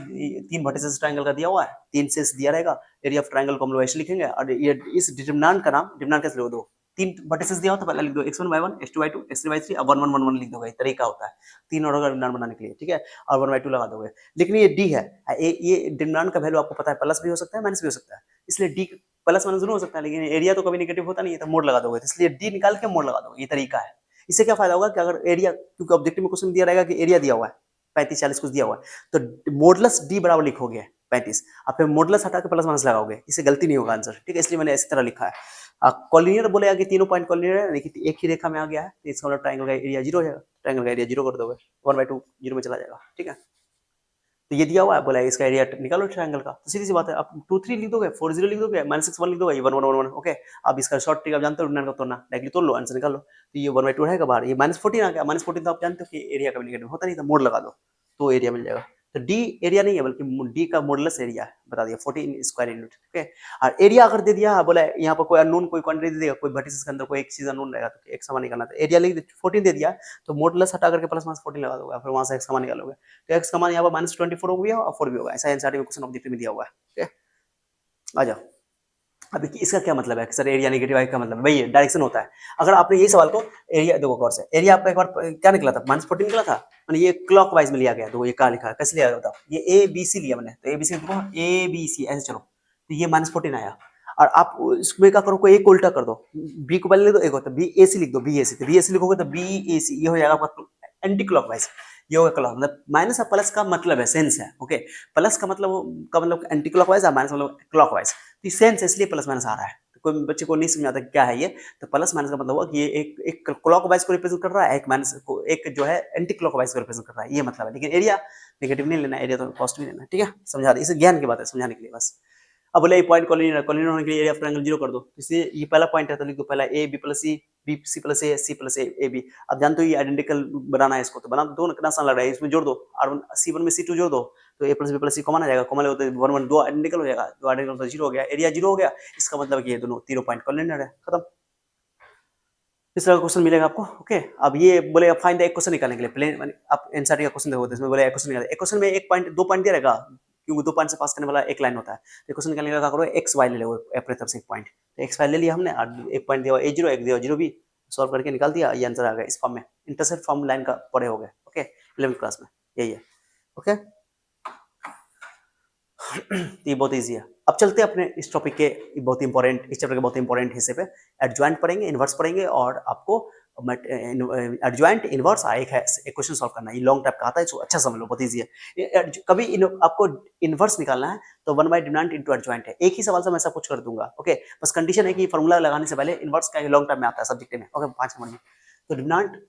3 vertices triangle का दिया हुआ है, 3 सेस दिया रहेगा। एरिया ऑफ ट्राइंगल को हम लोग ऐसे लिखेंगे, और ये इस डिटरमिनेंट का नाम, डिटरमिनेंट कैसे लिखो, दो 3 वर्टिसेस दिया हो तो पहले लिख दो x1 y1 x2 y2 x3 y3 और 1 1 1 1 लिख दोगे, तरीका होता है 3 ऑर्डर का डिटरमिनेंट बनाने के लिए, ठीक है। और 1 y2 लगा दोगे। लेकिन ये d है, ये डिटरमिनेंट का वैल्यू आपको पता है, प्लस भी हो सकता है माइनस भी हो सकता है, इसलिए d प्लस माइनस दोनों हो सकता है, लेकिन एरिया तो कभी नेगेटिव होता नहीं है, तो मोड लगा दोगे, तो इसलिए d निकाल के मोड लगा दोगे, ये तरीका है। इससे क्या फायदा होगा कि अगर एरिया, क्योंकि ऑब्जेक्टिव में क्वेश्चन दिया रहेगा कि एरिया दिया हुआ है 35 40 कुछ दिया हुआ है, तो मॉडुलस डी बराबर लिखोगे 35, अब फिर मॉडुलस हटा के प्लस माइनस लगाओगे, इससे गलती नहीं होगा आंसर, ठीक है। इसलिए मैंने इसी तरह लिखा है। कॉलिनियर बोलेगा कि तीनों पॉइंट कॉलिनियर है, लेकिन एक ही रेखा में आ गया है, तो इसका मतलब ट्राइंगल का एरिया 0 हो जाएगा, ट्राइंगल का एरिया 0 कर दोगे, 1/2 0 में चला जाएगा, ठीक है। तो ये दिया हुआ है, बोला इसका एरिया निकालो ट्रायंगल का, तो सीधी सी बात है, आप 2 3 लिख दोगे, 4 0 लिख दोगे, -6 1 लिख दोगे, ये 1 1 1 1, ओके। अब इसका शॉर्ट ट्रिक आप जानते हो, डिटरमिनेंट का तोड़ना, डायरेक्टली तोड़ लो, आंसर निकाल लो। तो ये 1/2 रहेगा बाहर, ये -14 आ गया, -14 तो आप जानते हो कि एरिया का नेगेटिव होता नहीं, तो मोड लगा दो तो एरिया मिल जाएगा। तो डी एरिया नहीं है, बल्कि डी का मॉडुलस एरिया है, बता दिया 14 स्क्वायर यूनिट, ओके। और एरिया अगर दे दिया, बोला यहाँ पर कोई अननोन कोई क्वांटिटी दे देगा, कोई वर्टिसेस के अंदर कोई एक चीज अननोन रहेगा, तो एक समान निकालना, तो एरिया लिख 14 दे दिया, तो मॉडुलस हटा करके प्लस माइनस 14 लगा दोगे, फिर वहां से एक समान निकालोगे, तो एक्स का मान यहाँ पर -24 हो गया और 4 भी होगा, ऐसा एनसीईआरटी में क्वेश्चन ऑब्जेक्टिव में दिया हुआ है, ठीक है। आ जाओ। अब इसका क्या मतलब है कि सर एरिया नेगेटिव आई का मतलब वही है, डायरेक्शन होता है। अगर आपने ये सवाल को एरिया देखो गौर से, एरिया आपका एक बार क्या निकला था, -14 निकला था, मैंने ये क्लॉकवाइज में लिया गया, तो ये क्या लिखा है, कैसे लिया बताओ, ये ए बी सी लिया मैंने, तो ए बी सी देखो, ए बी सी ऐसे चलो, तो ये -14 आया, और आप इसमें क्या करो, कोई एक को उल्टा कर दो, बी को पहले लिख दो, एक होता है बी ए सी लिख दो, बी ए सी, तो बी ए सी लिखोगे तो बी ए सी, ये हो जाएगा आपका एंटी क्लॉकवाइज, ये होगा क्लॉक, मतलब माइनस और प्लस का मतलब है सेंस है, ओके। प्लस का मतलब एंटी क्लॉकवाइज और माइनस मतलब क्लॉकवाइज, तो सेंस इसलिए प्लस माइनस आ रहा है, तो कोई बच्चे को नहीं समझ आता क्या है ये, तो प्लस माइनस का मतलब हुआ कि ये एक क्लॉकवाइज को रिप्रेजेंट कर रहा है, एक माइनस को, एक जो है एंटी क्लॉकवाइज को रिप्रेजेंट कर रहा है, ये मतलब है। लेकिन एरिया नेगेटिव नहीं लेना, एरिया तो पॉजिटिव लेना है, ठीक है, समझा दी, इसे ज्ञान की बात है, समझाने के लिए बस। अब बोले पॉइंट कॉलिनियर, कॉलिनियर होने के लिए एरिया ऑफ ट्रायंगल 0 कर दो, इसलिए ये पहला पॉइंट है, तो लिख दो पहला a b plus c, b c plus a, c plus a b. अब जानते हो ये आइडेंटिकल बनाना है, इसको तो बना दो ना, कितना आसान लग रहा है, इसमें जोड़ दो, R1 C1 में C2 जोड़ दो, तो ए plus B plus C common आ जाएगा, कॉमन होता है 1 1, दो आइडेंटिकल हो जाएगा, दो आइडेंटिकल तो 0 हो गया, एरिया 0 हो गया, इसका मतलब कि ये दोनों तीनों पॉइंट कॉलिनियर है, खत्म। इस तरह का क्वेश्चन मिलेगा आपको, ओके। अब ये बोले फाइंड द एक क्वेश्चन निकालने के लिए प्लेन, आप एनसीईआरटी का क्वेश्चन देखो, इसमें बोले एक क्वेश्चन निकाल, एक क्वेश्चन में एक पॉइंट दो पॉइंट दिया रहेगा, क्योंकि 2 पॉइंट से पास करने वाला एक लाइन होता है, तो क्वेश्चन निकालने का क्या करो, एक्स वाई ले लो अपने तरफ से एक पॉइंट, तो एक्स वाई ले लिया हमने, और एक पॉइंट दिया हुआ a0, एक दिया हुआ 0b, सॉल्व करके निकाल दिया, ये आंसर आ गया इस फॉर्म में, इंटरसेप्ट फॉर्म लाइन का पढ़े हो गए, ओके, 11th क्लास में यही है, ओके। ये बहुत इजी है। अब चलते हैं अपने इस टॉपिक के बहुत इंपॉर्टेंट, इस चैप्टर के बहुत इंपॉर्टेंट हिस्से पे, एडजॉइंट पढ़ेंगे, इनवर्स पढ़ेंगे, और आपको एडजॉइंट इनवर्स एक है, एक क्वेश्चन सॉल्व करना है, ये लॉन्ग टाइप का आता है, इसको अच्छा समझ लो, बहुत इजी है। कभी आपको इनवर्स निकालना है तो 1 बाय डिटरमिनेंट इनटू एडजॉइंट है, एक ही सवाल से मैं सब कुछ कर दूंगा, ओके। बस कंडीशन है कि फॉर्मूला लगाने से पहले इनवर्स का लॉन्ग टाइप में आता है सब्जेक्ट में, ओके, 5 नंबर में। तो डिटरमिनेंट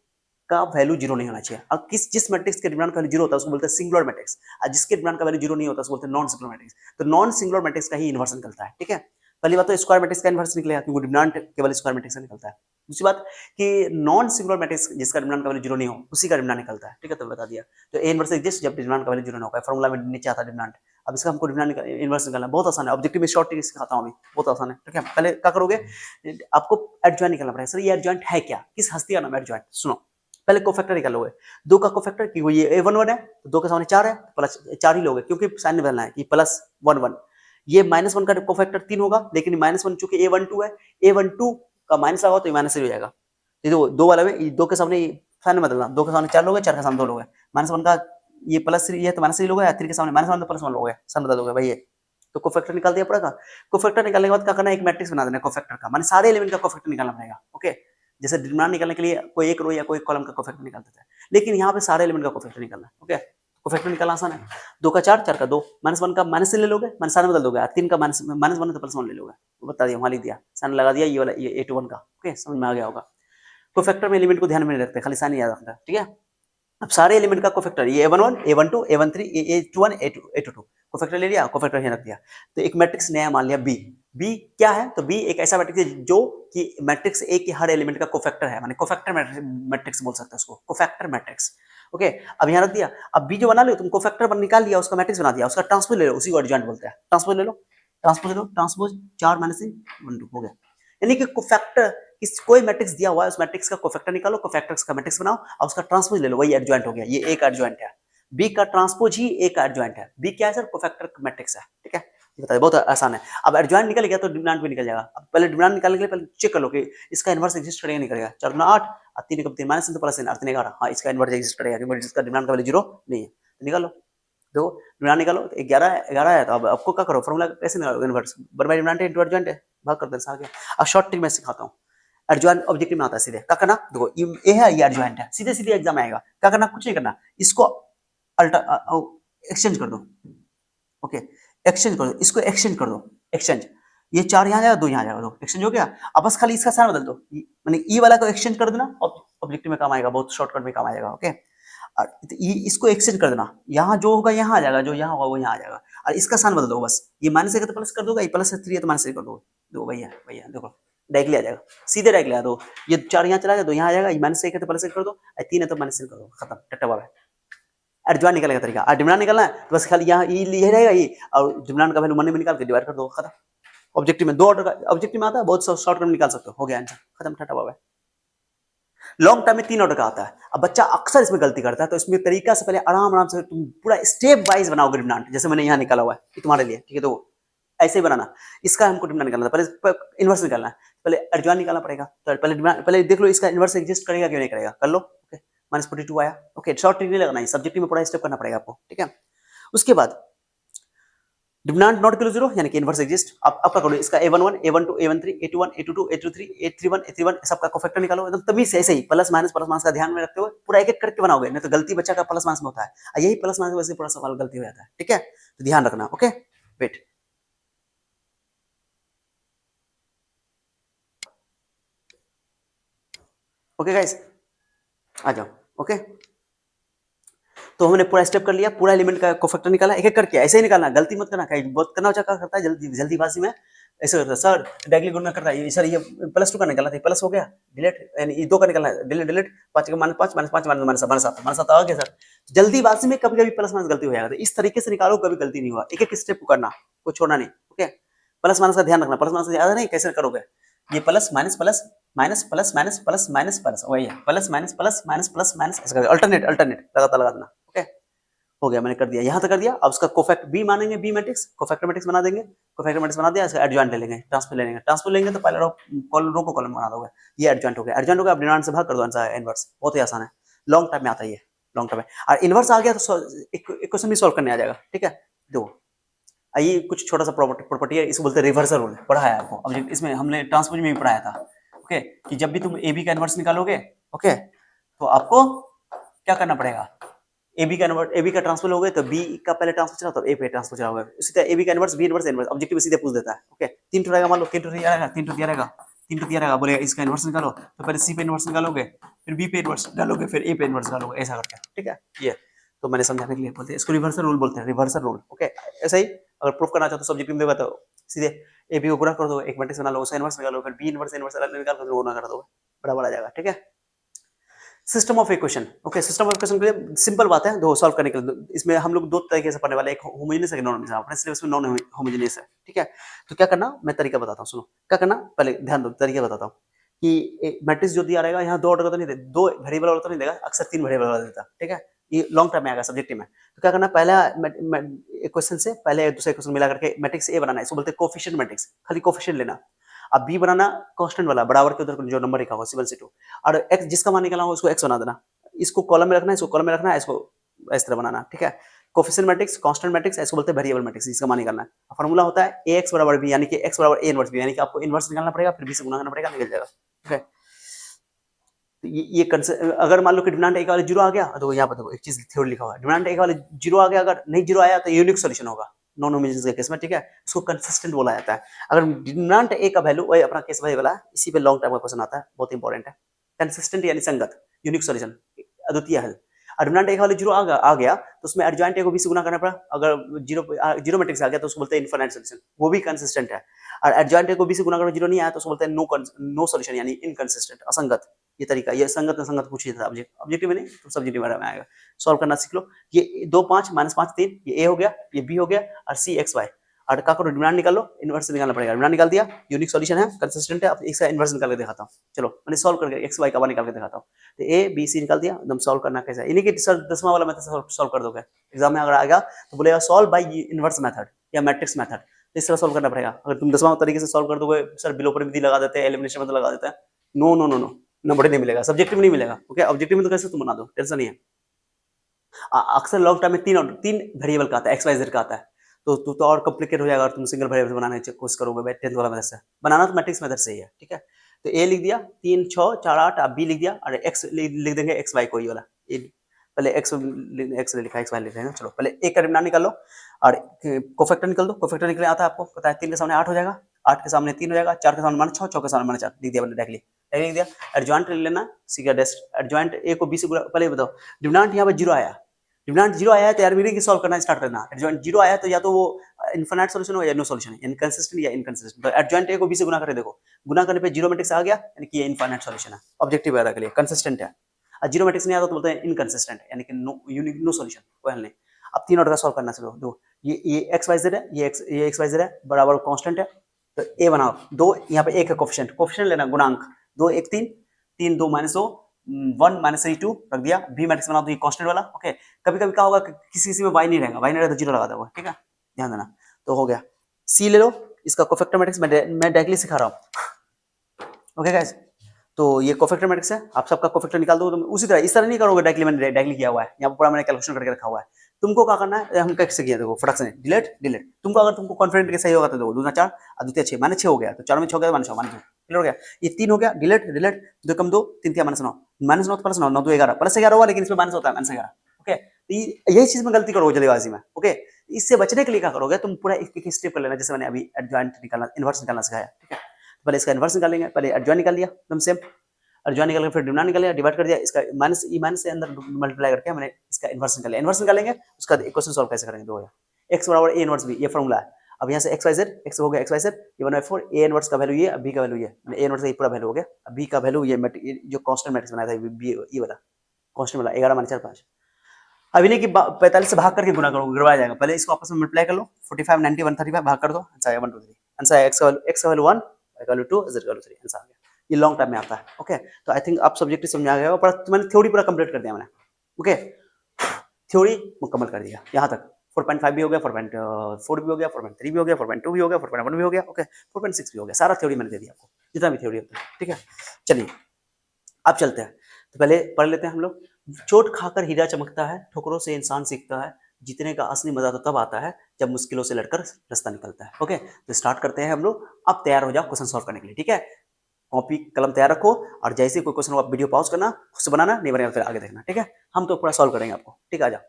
का वैल्यू 0 नहीं होना चाहिए, और जिस मैट्रिक्स के डिटरमिनेंट का वैल्यू 0 होता है उसको बोलते हैं सिंगुलर मैट्रिक्स, और जिसके डिटरमिनेंट का वैल्यू 0 नहीं होता उसको बोलते हैं नॉन सिंगुलर मैट्रिक्स। तो नॉन सिंगुलर मैट्रिक्स का ही इनवर्स निकलता है, ठीक है। पहली बात तो स्क्वायर मैट्रिक्स का इनवर्स निकलेगा, क्योंकि डिटरमिनेंट केवल स्क्वायर मैट्रिक्स का निकलता है। दूसरी बात कि नॉन सिंगुलर मैट्रिक्स जिसका डिटरमिनेंट का वैल्यू 0 नहीं हो, उसी का डिटरमिनेंट निकलता है, ठीक है, तो बता दिया। तो ए इनवर्स एग्जिस्ट जब डिटरमिनेंट का वैल्यू 0 ना हो, फार्मूला में नीचे आता है डिटरमिनेंट। अब इसका हमको डिटरमिनेंट इनवर्स निकालना बहुत आसान है, ऑब्जेक्टिव में शॉर्ट ट्रिक सिखाता हूं अभी, बहुत आसान है, ठीक है। पहले क्या करोगे, आपको एडजॉइंट निकालना पड़ेगा, सर ये एडजॉइंट है क्या, किस हस्ती का नाम है एडजॉइंट, सुनो। पहले कोफैक्टर निकालोगे, 2 का कोफैक्टर, क्योंकि ये a11 है, तो 2 के सामने 4 है, प्लस 4 ही लोगे, क्योंकि साइन निकालना है कि +1 1। ये -1 का कोफैक्टर 3 होगा, लेकिन -1 चूंकि a12 है, a12 का माइनस लगाओ तो ये माइनस हो जाएगा। ये दो दो वाला में 2 के सामने साइन बदलना, 2 के सामने 4 लोगे, 4 के सामने 2 लोगे, -1 का ये +3 है तो -3 लोगे, 3 के सामने -1 तो +1 लोगे, साइन बदल दोगे भाई ये। तो कोफैक्टर निकाल दिया पड़ेगा। कोफैक्टर निकालने के बाद क्या करना है, एक मैट्रिक्स बना देना कोफैक्टर का, माने सारे एलिमेंट का कोफैक्टर निकालना पड़ेगा, ओके। जैसे डिटरमिनेंट निकालने के लिए कोई एक रो या कोई कॉलम का कोफैक्टर निकाल देता है, लेकिन यहाँ पे सारे एलिमेंट का कोफैक्टर निकालना है, ओके। कोफैक्टर निकालना आसान है, 2 का 4, 4 का 2, -1 का माइनस से ले लोगे, माइनस साइन बदल दोगे, 3 का -1 है तो +1 ले लोगे, वो बता दिया, वहां लिख दिया, साइन लगा दिया, ये वाला ये a21 का, ओके, समझ में आ गया होगा। कोफैक्टर में एलिमेंट को ध्यान में नहीं रखते, खाली साइन याद रखना, ठीक है। अब सारे एलिमेंट का कोफैक्टर, ये a11 a12 a13 a21 a22 cofactor ले लिया, कोफैक्टर यहाँ रख दिया। तो एक मैट्रिक्स नया मान लिया B, बी क्या है, तो बी एक ऐसा मैट्रिक्स है जो कि मैट्रिक्स ए के हर एलिमेंट का कोफैक्टर है, माने कोफैक्टर मैट्रिक्स बोल सकते हैं उसको, कोफैक्टर मैट्रिक्स। ओके, अब यहाँ रख दिया। अब बी जो बना लियो तुम, कोफैक्टर निकाल लिया, उसका मैट्रिक्स बना दिया, उसका ट्रांसपोज ले लो, उसी को एडजॉइंट बोलते हैं। ट्रांसपोज ले लो, ट्रांसपोज ले लो, ट्रांसपोज 4 माइनस 1 हो गया। यानी कि कोफैक्टर, कोई मैट्रिक्स दिया हुआ है, उस मैट्रिक्स का कोफैक्टर निकालो, कोफैक्टर का मैट्रिक्स बनाओ और उसका ट्रांसपोज ले लो, वही एडजॉइंट हो गया। ये एक एडजॉइंट है, बी का ट्रांसपोज ही एक एडजॉइंट है। बी क्या है सर? कोफैक्टर मैट्रिक्स है। ठीक है, बताइए, बहुत आसान है। अब एडजॉइंट निकल गया तो डिटरमिनेंट भी निकल जाएगा। अब पहले डिटरमिनेंट निकालने के लिए पहले चेक कर लो कि इसका इनवर्स एग्जिस्ट करेगा नहीं करेगा। 4 गुना 8 और 3 का 3 माइनस 3 तो प्लस 3 और 3 11, हाँ इसका इनवर्स एग्जिस्ट करेगा क्योंकि इसका डिटरमिनेंट का वैल्यू 0 नहीं है। तो निकालो, देखो डिटरमिनेंट निकालो, तो 11 है, तो अब आपको क्या करो, फॉर्मूला कैसे निकालोगे? Inverse one by determinant into adjoint है, भाग कर देना आगे। अब शॉर्ट ट्रिक मैं सिखाता हूँ, एडजॉइंट ऑब्जेक्टिव में आता है सीधे। क्या करना, देखो ये है, ये एडजॉइंट है, सीधे सीधे एग्जाम आएगा। क्या करना, कुछ नहीं करना, इसको अल्टर एक्सचेंज कर दो। ओके, एक्सचेंज कर दो, इसको एक्सचेंज कर दो, एक्सचेंज। ये 4 यहाँ जाएगा, 2 यहाँ जाएगा, दो एक्सचेंज हो गया। अब बस खाली इसका साइन बदल दो, माने ई वाला को एक्सचेंज कर देना, ऑब्जेक्टिव में काम आएगा, बहुत शॉर्टकट में काम आएगा। ओके, तो इसको एक्सचेंज कर देना, यहाँ जो होगा यहाँ आ जाएगा, जो यहाँ होगा वो यहाँ आ जाएगा, और इसका साइन बदल दो बस। ये माइनस है तो प्लस कर दोगे, ये प्लस 3 है तो माइनस 3 कर दोगे, दो भैया भैया देखो डायरेक्टली आ जाएगा, सीधे डायरेक्टली आ दो। ये 4 यहाँ चला गया, 2 यहाँ आ जाएगा, ये माइनस 1 है तो प्लस 1 कर दो, 3 है तो माइनस 3 कर दो, खत्म, टट्टा बाबा। एडजॉइंट निकालने का तरीका, डिटरमिनेंट निकालना है तो बस खाली यहाँ ये रहेगा, ये और डिटरमिनेंट का वैल्यू मन में निकाल के डिवाइड कर दो, खत्म। ऑब्जेक्टिव में 2 ऑर्डर का ऑब्जेक्टिव में आता है, बहुत शॉर्टकट में निकाल सकते हो, हो गया आंसर, खत्म, टट्टा बाबा। लॉन्ग टर्म में 3 ऑर्डर का आता है। अब बच्चा अक्सर इसमें गलती करता है, तो इसमें तरीका से पहले आराम आराम से तुम पूरा स्टेप वाइज बनाओगे डिटरमिनेंट, जैसे मैंने यहाँ निकाला हुआ है ये तुम्हारे लिए, ठीक है? तो ऐसे ही बनाना, इसका हमको डिटरमिनेंट निकालना है, पहले इनवर्स निकालना है, पहले एडजॉइंट निकालना पड़ेगा। तो पहले देख लो इसका इनवर्स एग्जिस्ट करेगा क्यों नहीं करेगा, कर लो। ओके, -42 आया। ओके, शॉर्ट ट्रिक नहीं लगाना है, सब्जेक्टिव में पूरा स्टेप करना पड़ेगा आपको, ठीक है? उसके बाद डिटरमिनेंट नॉट इक्वल टू 0 यानी कि इनवर्स एग्जिस्ट। अब आपका करो इसका a11 a12 a13 a21 a22 a23 a31 a31 सबका कोफैक्टर निकालो, एकदम तमीज से ऐसे ही प्लस माइनस का ध्यान में रखते हुए पूरा एक एक करके बनाओगे, नहीं तो गलती बच्चा का प्लस माइनस में होता है, यही प्लस माइनस वैसे पूरा सवाल गलती हो जाता है, ठीक है? तो ध्यान रखना। ओके, वेट, ओके गाइस, आ जाओ। ओके, तो हमने पूरा स्टेप कर लिया, पूरा एलिमेंट का कोफैक्टर निकाला, एक एक करके ऐसे ही निकालना, गलती मत करना, कहीं बहुत करना क्या करता है जल्दीबाजी में ऐसे करता है, सर डायरेक्टली गुणा करता है, सर ये +2 का निकाला था, प्लस हो गया, डिलीट, यानी ये 2 का निकालना है, डिलीट डिलीट, 5 का -5 -5 -7 आ गया सर। जल्दीबाजी में कभी कभी प्लस माइनस गलती हो जाएगा, तो इस तरीके से निकालो, कभी गलती नहीं हुआ, एक एक स्टेप को करना, कुछ छोड़ना नहीं। ओके, प्लस माइनस का ध्यान रखना, प्लस माइनस याद नहीं कैसे करोगे, ये plus minus plus minus plus minus plus minus plus, वही है plus minus plus minus plus minus, ऐसा अल्टरनेट अल्टरनेट लगातार लगा देना। ओके, हो गया, मैंने कर दिया, यहाँ तक कर दिया। अब उसका कोफैक्ट बी मानेंगे, बी मैट्रिक्स कोफैक्टर मैट्रिक्स बना देंगे, कोफैक्टर मैट्रिक्स बना दिया, इसका एडजॉइंट ले लेंगे, ट्रांसफर ले लेंगे, ट्रांसफर लेंगे तो पहले रो को कॉलम बना दोगे, ये एडजॉइंट हो गया, एडजॉइंट हो गया, अब डिटरमिनेंट से भाग कर दो, आंसर इनवर्स, बहुत ही आसान है, लॉन्ग टर्म में आता है ये, लॉन्ग टर्म में। और इनवर्स आ गया तो एक क्वेश्चन भी सॉल्व करने आ जाएगा, ठीक है? दो आइए, कुछ छोटा सा प्रॉपर्टी है, इसको बोलते हैं रिवर्सल रूल, पढ़ा है आपको, अब इसमें हमने ट्रांसपोज में भी पढ़ाया था। ओके, कि जब भी तुम ए बी का इनवर्स निकालोगे, ओके, तो आपको क्या करना पड़ेगा, AB का ट्रांसफर हो गए तो B का पहले ट्रांसफर चला तो A पे ट्रांसफर चला होगा, इसी तरह AB का inverse B inverse inverse objective सीधे पूछ देता है। ओके, 3 टू रहेगा, मान लो 3 टू दिया रहेगा, 3 टू दिया रहेगा, 3 टू दिया रहेगा, बोले इसका इनवर्स निकालो, तो पहले C पे इनवर्स निकालोगे, फिर B पे इनवर्स डालोगे, फिर A पे इनवर्स डालोगे, ऐसा करके, ठीक है? ये तो मैंने समझाने के लिए बोलते हैं, इसको रिवर्सल रूल बोलते हैं, रिवर्सल रूल। ओके, ऐसा ही अगर प्रूफ करना चाहो तो सब्जेक्टिव में देगा तो सीधे AB को गुणा कर दो, एक मैट्रिक्स बना लो, उसका इनवर्स निकालो, फिर B इनवर्स निकाल कर गुणा कर दो, बराबर आ जाएगा, ठीक है? System of equation. Okay, system of equation के लिए सिंपल बात है, दो सॉल्व करने के लिए, इसमें हम लोग 2 तरीके से पढ़ने वाले, एक होमोजेनियस है, नॉन होमोजेनियस, अपने सिलेबस में नॉन होमोजेनियस है, ठीक है? तो क्या करना, मैं तरीका बताता हूँ, सुनो क्या करना, पहले ध्यान दो, तरीका बताता हूँ कि मैट्रिक्स जो दिया रहेगा, यहाँ 2 ऑर्डर का तो नहीं देगा, 2 वेरिएबल वाला तो नहीं देगा, अक्सर 3 वेरिएबल वाला देता है, ठीक है? ये लॉन्ग टर्म में आएगा सब्जेक्टिव में। तो क्या करना, पहला क्वेश्चन से पहले दूसरे क्वेश्चन मिला करके मैट्रिक्स ए बनाना है, इसको बोलते हैं कोफिशिएंट मैट्रिक्स, खाली कोफिशिएंट लेना। अब बी बनाना कांस्टेंट वाला, बराबर के उधर जो नंबर लिखा होगा सिंबल से 2, और एक्स जिसका मान निकाला होगा उसको एक्स बना देना, इसको कॉलम में रखना है, इसको कॉलम में रखना है, इसको इस तरह बनाना, ठीक है? कोफिशिएंट मैट्रिक्स, कांस्टेंट मैट्रिक्स, इसको बोलते हैं वेरिएबल मैट्रिक्स, जिसका मान निकालना है। फॉर्मूला होता है ax बराबर b, यानी कि x बराबर a इनवर्स b, यानी कि आपको इनवर्स निकालना पड़ेगा, फिर b से गुणा करना पड़ेगा, निकल जाएगा, ठीक है? तो ये अगर मान लो कि डिटरमिनेंट a का वाले 0 आ गया, तो यहाँ पर देखो एक चीज थ्योरी लिखा हुआ है, डिटरमिनेंट a का वाले 0 आ गया, अगर नहीं 0 आया तो यूनिक सॉल्यूशन होगा नॉन होमोजेनियस के केस में, ठीक है? उसको कंसिस्टेंट बोला जाता है। अगर डिटरमिनेंट a का वैल्यू, वही अपना केस वही वाला है, इसी पे लॉन्ग टाइम का क्वेश्चन आता है, बहुत इंपॉर्टेंट है। कंसिस्टेंट यानी संगत, यूनिक सॉल्यूशन, अद्वितीय हल। और डिटरमिनेंट ए का वैल्यू 0 आ गया तो उसमें एडजॉइंट ए को बी से गुना करना पड़ा, अगर जीरो मैट्रिक्स आ गया तो उसको बोलते हैं इनफाइनाइट सॉल्यूशन, वो भी कंसिस्टेंट है। और एडजॉइंट ए को बी से गुना करना 0 नहीं आया तो उसको बोलते हैं नो सॉल्यूशन, यानी इनकंसिस्टेंट, असंगत। ये तरीका, ये संगत असंगत पूछिए था ऑब्जेक्टिव में नहीं तो सब्जेक्टिव में आएगा। सॉल्व करना सीख लो। ये 2 5 -5 3, ये ए हो गया, ये बी हो गया और सी एक्स वाई, और का करो डिटरमिनेंट निकाल लो, इनवर्स निकालना पड़ेगा। डिटरमिनेंट निकाल दिया, यूनिक सॉल्यूशन है, कंसिस्टेंट है। अब इसका इनवर्स निकाल के दिखाता हूं, चलो मैंने सॉल्व करके एक्स वाई का निकाल के दिखाता हूं। तो ए बी सी निकाल दिया, एकदम सॉल्व करना कैसा है, इन्हीं के सर 10वां वाला मेथड सॉल्व कर दोगे एग्जाम में, अगर आ गया तो बोलेगा सॉल्व बाय इनवर्स मेथड या मैट्रिक्स मेथड, इस तरह सॉल्व करना पड़ेगा। अगर तुम 10वां तरीके से सॉल्व कर दोगे, सर बिलो परिमिति लगा देते हैं, एलिमिनेशन मेथड लगा देते हैं, no no no no, number नहीं मिलेगा, सब्जेक्टिव में नहीं मिलेगा। ओके, ऑब्जेक्टिव में तो कैसे तुम बना दो, टेंशन नहीं है। अक्सर लॉन्ग टर्म में तीन वेरिएबल का आता है, एक्स वाई जेड का आता है, तो और कॉम्प्लिकेट हो जाएगा और तुम सिंगल वेरिएबल बनाने की कोशिश करोगे 10th वाला मेथड से। बनाना तो मैट्रिक्स मेथड से ही है, ठीक है। तो ए लिख दिया 3 6 4 8, अब बी लिख दिया और एक्स लिख देंगे, एक्स वाई कोई वाला, पहले एक्स लिखा, एक्स वाई लिख देंगे। चलो पहले ए का डिटरमिनेंट निकाल लो और कोफैक्टर निकाल दो। कोफैक्टर निकले आता है आपको पता है, 3 के सामने 8 हो जाएगा, 8 के सामने 3 हो जाएगा, 4 के सामने -6, 6 के सामने -4 लिख दिया, डायरेक्टली लिख दिया। एडजॉइंट लेना सीख गया, एडजॉइंट ए को बी से पहले बताओ, डिटरमिनेंट यहाँ पर 0 आया, डिटरमिनेंट 0 आया है तो यार मेरे की सॉल्व करना स्टार्ट करना। एडजॉइंट 0 आया तो या तो वो इनफिनिट सॉल्यूशन हो या नो सॉल्यूशन, इनकंसिस्टेंट या इनकंसिस्टेंट। तो एडजॉइंट ए को बी से गुना करके देखो, गुना करने पे 0 मैट्रिक्स आ गया, यानी कि ये इनफिनिट सॉल्यूशन है, ऑब्जेक्टिव वगैरह के लिए कंसिस्टेंट है। और 0 मैट्रिक्स नहीं आता तो बोलते हैं इनकंसिस्टेंट, यानी कि नो यूनिक, नो सॉल्यूशन, कोई हल नहीं। अब 3 ऑर्डर का सॉल्व करना सीखो। दो ये एक्स वाई जेड है, ये एक्स वाई जेड है, बराबर कांस्टेंट है, तो ए बनाओ। दो यहाँ पे 1 है कोफिशिएंट लेना, गुणांक 2 1 3 3 2 -2 1 -3 2 रख दिया। बी मैट्रिक्स बना दो, ये कांस्टेंट वाला। ओके, कभी कभी क्या होगा किसी में वाई नहीं रहेगा, वाई नहीं रहेगा तो 0 लगा दोगे, ठीक है, ध्यान देना। तो हो गया, सी ले लो, इसका कोफैक्टर मैट्रिक्स मैं डायरेक्टली सिखा रहा हूँ। ओके गाइस, तो ये कोफैक्टर मैट्रिक्स है, आप सबका कोफैक्टर निकाल दो। तुम उसी तरह इस तरह नहीं करोगे डायरेक्टली, मैंने डायरेक्टली किया हुआ है, यहाँ पर पूरा मैंने कैलकुलेशन करके रखा हुआ है। तुमको क्या करना है, हम कैसे किया देखो फटक से, डिलीट। तुमको अगर तुमको कॉन्फिडेंट के सही होगा तो देखो 2 4 और 2 6 -6 हो गया, तो 4 में 6 हो गया -6 क्लियर हो गया। ये 3 हो गया, डिलीट 2 कम 2 3 3 -9 -9 प्लस 9 9 2 11 प्लस 11 हुआ, लेकिन इसमें माइनस होता है -11। ओके, तो यही चीज में गलती करोगे जल्दीबाजी में। ओके, इससे बचने के लिए क्या करोगे, तुम पूरा एक स्टेप कर लेना, जैसे मैंने अभी एडजॉइंट निकालना, इनवर्स निकालना सिखाया, ठीक है। पहले इसका इनवर्स निकालेंगे, पहले एडजॉइंट निकाल लिया एकदम सेम, एडजॉइंट निकाल के फिर डिटरमिनेंट निकाल लिया, डिवाइड कर दिया, इसका माइनस से अंदर मल्टीप्लाई करके मैंने इसका इनवर्स निकाल लिया। इनवर्स निकालेंगे उसका इक्वेशन सॉल्व कैसे करेंगे, दो एक्स बराबर ए इनवर्स बी, ये फॉर्मूला है। अब यहाँ से एक्स वाई जेड, एक्स हो गया एक्स वाई जेड, ये 1/4, ए इनवर्स का वैल्यू ये, बी का वैल्यू ये, ए इनवर्स का पूरा वैल्यू हो गया, अब बी का वैल्यू ये जो कांस्टेंट मैट्रिक्स बनाया था बी, ये वाला कांस्टेंट वाला 11 -4 5। अब इन्हें की 45 से भाग करके गुना करो, गिरवाया जाएगा। पहले इसको आपस में मल्टीप्लाई कर लो, 45 90 135 भाग कर दो, आंसर आएगा 1 2 3। आंसर है एक्स का वैल्यू 1, वाई का वैल्यू 2, जेड का वैल्यू 3, आंसर आ गया। ये लॉन्ग टाइम में आता है। ओके, तो आई थिंक आप सब्जेक्ट समझ आ गया होगा, पर मैंने थ्योरी पूरा कंप्लीट कर दिया मैंने। ओके, थ्योरी मुकम्मल कर दिया यहाँ तक, 4.5 भी हो गया, 4.4 भी हो गया, 4.3 भी हो गया, 4.2 भी हो गया, 4.1 भी हो गया। ओके, 4.6 भी हो गया, सारा थ्योरी मैंने दे दिया आपको, जितना भी थ्योरी होता है, ठीक है। चलिए अब चलते हैं, तो पहले पढ़ लेते हैं हम लोग। चोट खाकर हीरा चमकता है, ठोकरों से इंसान सीखता है, जीतने का असली मजा तो तब आता है जब मुश्किलों से लड़कर रास्ता निकलता है। ओके, तो स्टार्ट करते हैं हम लोग। अब तैयार हो जाओ क्वेश्चन सॉल्व करने के लिए, ठीक है। कॉपी कलम तैयार रखो, और जैसे कोई क्वेश्चन हो आप वीडियो पॉज करना, खुद से बनाना, नहीं बनेगा फिर आगे देखना, ठीक है। हम तो पूरा सॉल्व करेंगे आपको, ठीक है। आ जाओ,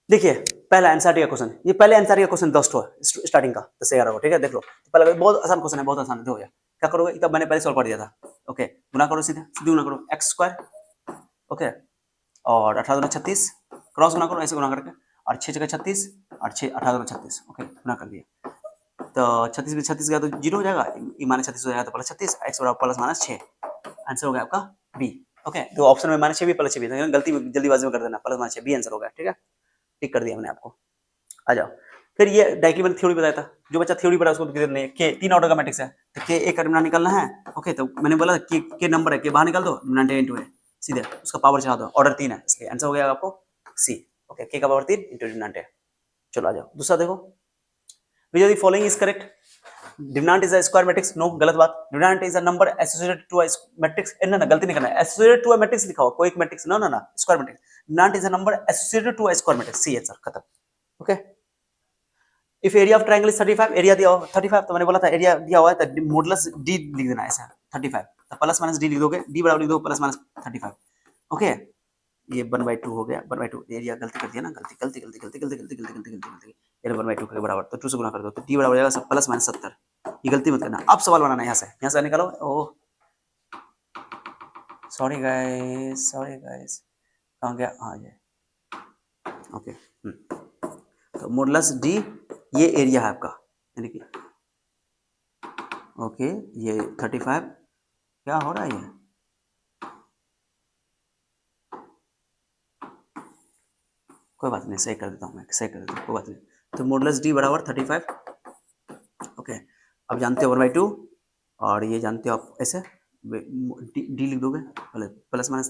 देखिए पहला एनसीईआरटी का क्वेश्चन, ये पहले एनसीईआरटी का क्वेश्चन 10 स्टार्टिंग का 10 से 11 हो, ठीक है। देख लो, पहले बहुत आसान क्वेश्चन है, बहुत आसान है। हो गया, क्या करोगे, तब मैंने पहले सॉल्व कर दिया था। ओके, गुना करो, सीधे सीधे गुना करो, एक्स स्क्वायर, ओके, और 18 दूना 36, क्रॉस गुना करो ऐसे गुना करके, और 6 जगह 36 और 6 18 दूना 36, ओके गुना कर दिया। तो 36 में 36 गया तो 0 हो जाएगा, माइनस 36 हो जाएगा तो प्लस 36, एक्स बराबर प्लस माइनस 6, आंसर हो गया आपका बी। ओके, तो ऑप्शन में माइनस 6 भी प्लस 6 भी, गलती में जल्दीबाजी में कर देना, प्लस माइनस 6 बी आंसर हो गया, ठीक है। टिक कर दिया मैंने आपको। आ जाओ, फिर ये डायरेक्टली मैंने थ्योरी बताया था, जो बच्चा थ्योरी पढ़ा उसको किधर नहीं, के 3 ऑर्डर का मैट्रिक्स है, तो के एक का डिटरमिनेंट निकालना है। ओके, तो मैंने बोला के नंबर है, के बाहर निकाल दो, डिटरमिनेंट इनटू है, सीधे उसका पावर चढ़ा दो, ऑर्डर 3 है इसलिए आंसर हो गया आपको सी। ओके, के का पावर 3 इनटू डिटरमिनेंट है। चलो आ जाओ, दूसरा देखो, which of the following is correct? Determinant is a square matrix, no गलत बात। Determinant is a number associated to a matrix, ना गलती नहीं करना है, एसोसिएटेड टू अ मैट्रिक्स लिखा हो, कोई एक मैट्रिक्स, ना ना ना square matrix. Determinant is a number associated to a square matrix, C answer खत्म। Okay, if area of triangle is 35, area दिया हो 35, तो मैंने बोला था एरिया दिया हुआ है तो मॉडुलस डी लिख देना ऐसा 35, तो प्लस माइनस डी लिख दोगे, डी बराबर लिख दो प्लस माइनस 35। ओके, ये 1/2 हो गया, 1/2 एरिया, गलती कर दिया ना, गलती गलती गलती गलती गलती गलती गलती गलती गलती गलती, ये 1/2 के बराबर, तो 2 से गुना कर दो, तो डी बराबर हो जाएगा प्लस माइनस 70। ये गलती मत करना, अब सवाल बनाना है, यहाँ से निकालो। ओह सॉरी गाइस, कहाँ गया, हाँ ये, ओके। तो मॉडुलस डी ये एरिया है आपका, यानी कि ओके ये 35 क्या हो रहा है ये, कोई बात नहीं, सही कर देता हूँ मैं, सही कर देता हूँ, कोई बात नहीं। तो मॉडुलस डी बराबर 35, ओके। अब जानते हो 1/2 और ये जानते हो आप ऐसे डी लिख दोगे, पहले प्लस माइनस,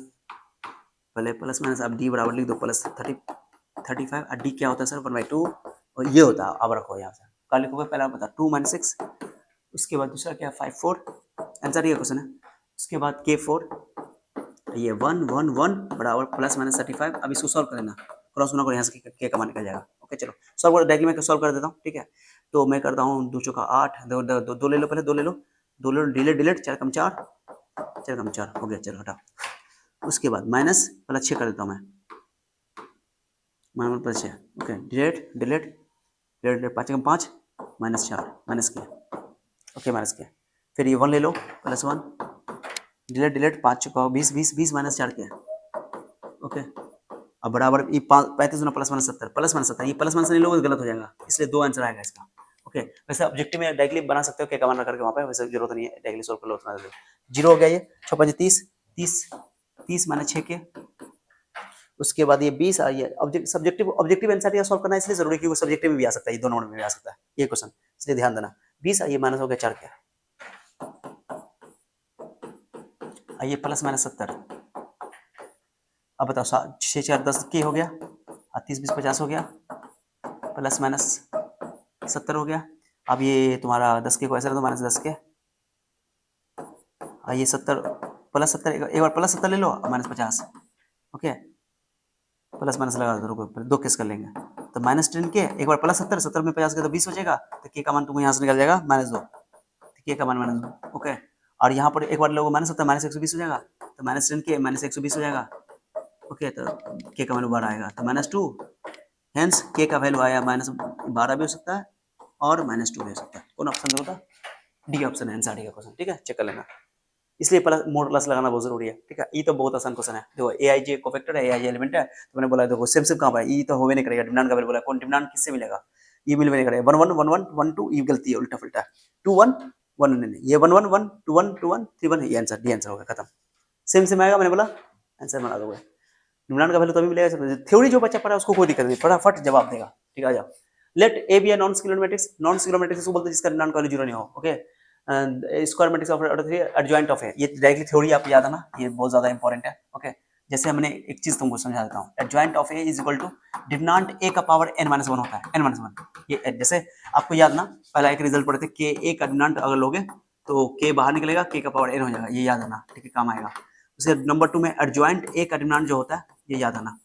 पहले प्लस माइनस आप डी बराबर लिख दो प्लस 35 और डी क्या होता है सर 1/2 और ये होता है, अब रखो यहाँ से क्या लिखोगे, पहले आप बता 2 - 6, उसके बाद दूसरा क्या 5 4, आंसर ये क्वेश्चन है। उसके बाद K4 ये 1 1 1 बराबर प्लस माइनस 35। अब इसको सॉल्व कर लेना, क्रॉस गुना करो, यहाँ से के कमान निकल जाएगा। ओके चलो सॉल्व करो, डायरेक्टली मैं सॉल्व कर देता हूँ, ठीक है। तो मैं करता हूँ 2 चौका 8, दो ले लो, पहले 2 ले लो, 2 ले लो, डिलेट डिलेट 4 कम 4, 4 कम 4 हो गया, चलो हटा। उसके बाद माइनस पहले 6 कर देता हूँ मैं, minus plus 6, okay delete delete delete delete 5 कम 5 माइनस 4 माइनस किया, ओके माइनस किया। फिर ये 1 ले लो प्लस 1 डिलेट डिलेट 5 चुका 20 20 20 माइनस 4 किया, ओके। अब बराबर ये 35 प्लस माइनस 70, प्लस माइनस 70, ये प्लस माइनस नहीं लोगे गलत हो जाएगा, इसलिए 2 आंसर आएगा इसका, ओके। वैसे ऑब्जेक्टिव में डायरेक्टली बना सकते हो क्या कमान करके वहाँ पे, वैसे जरूरत नहीं है डायरेक्टली सॉल्व कर लो, उतना 0 हो गया, ये 6 5 30 30 30 माइनस 6 के, उसके बाद ये 20 और ये सब्जेक्टिव ऑब्जेक्टिव आंसर या सॉल्व करना इसलिए जरूरी है क्योंकि सब्जेक्टिव में भी आ सकता है, ये दोनों में भी आ सकता है ये क्वेश्चन, इसलिए ध्यान देना। 20 और ये माइनस हो गया 4 के, ये प्लस माइनस 70, अब बताओ 6 4 10 के हो गया, 30 20 50 हो गया, प्लस माइनस 70 हो गया। अब ये तुम्हारा 10 के को ऐसे रखो माइनस 10 के, ये 70 प्लस 70 एक बार प्लस 70 ले लो माइनस 50, ओके प्लस माइनस लगा दो, रुको दो केस कर लेंगे। तो माइनस 10 के एक बार प्लस 70 70 में 50 के तो 20 हो जाएगा, तो के का मान तुमको यहाँ से निकल जाएगा -2, तो के का मान -2, ओके। और यहाँ पर एक बार लोगों माइनस 70 माइनस 120 हो जाएगा, तो माइनस 10 के माइनस 120 हो जाएगा, ओके। तो के का वैल्यू 12 आएगा, तो -2, हेंस के का वैल्यू आया -12 भी हो सकता है और -2 भी हो सकता है। कौन ऑप्शन होगा, डी ऑप्शन है आंसर डी का क्वेश्चन, ठीक है चेक कर लेना। इसलिए प्लस मोड प्लस लगाना बहुत जरूरी है, ठीक है। ये तो बहुत आसान क्वेश्चन है, देखो एआई कोफैक्टर है, एआई एलिमेंट है, तो मैंने बोला देखो सेम सेम कहाँ पर है, ये तो होवे नहीं करेगा, डिमांड का वैल्यू बोला, कौन डिमांड किससे मिलेगा, ये मिल नहीं करेगा, 1 1 1 1 1 2, ये गलती है उल्टा फुल्टा, 2 1 1 नहीं, ये 1 1 1 2 1 2 1 3 1, ये आंसर डी आंसर हो गया, खत्म। सेम सेम आएगा, मैंने बोला आंसर बना दोगे। डिमांड का वैल्यू तभी मिलेगा, थ्योरी जो बच्चा पढ़ा है उसको कोई दिक्कत नहीं, फटाफट जवाब देगा, ठीक है। आ जाओ, let A B a non scalar matrix, non scalar matrix को बोलते हैं जिसका डिमांड का वैल्यू 0 नहीं हो, okay. Square matrix of order 3 adjoint of है, ये डायरेक्टली थ्योरी आपको याद है ना, ये बहुत ज्यादा इंपॉर्टेंट है, ओके। जैसे हमने एक चीज तुमको समझा देता हूँ, adjoint of A is equal to demand A का पावर n-1 होता है, n-1, ये जैसे आपको याद ना, पहला एक रिजल्ट पढ़े थे, के ए का डिमांड अगर लोगे तो के बाहर निकलेगा, के का पावर n हो जाएगा, ये याद है ना, ठीक है काम आएगा। उसे नंबर 2 में एडजॉइंट ए का डिमांड जो होता है, ये याद है ना,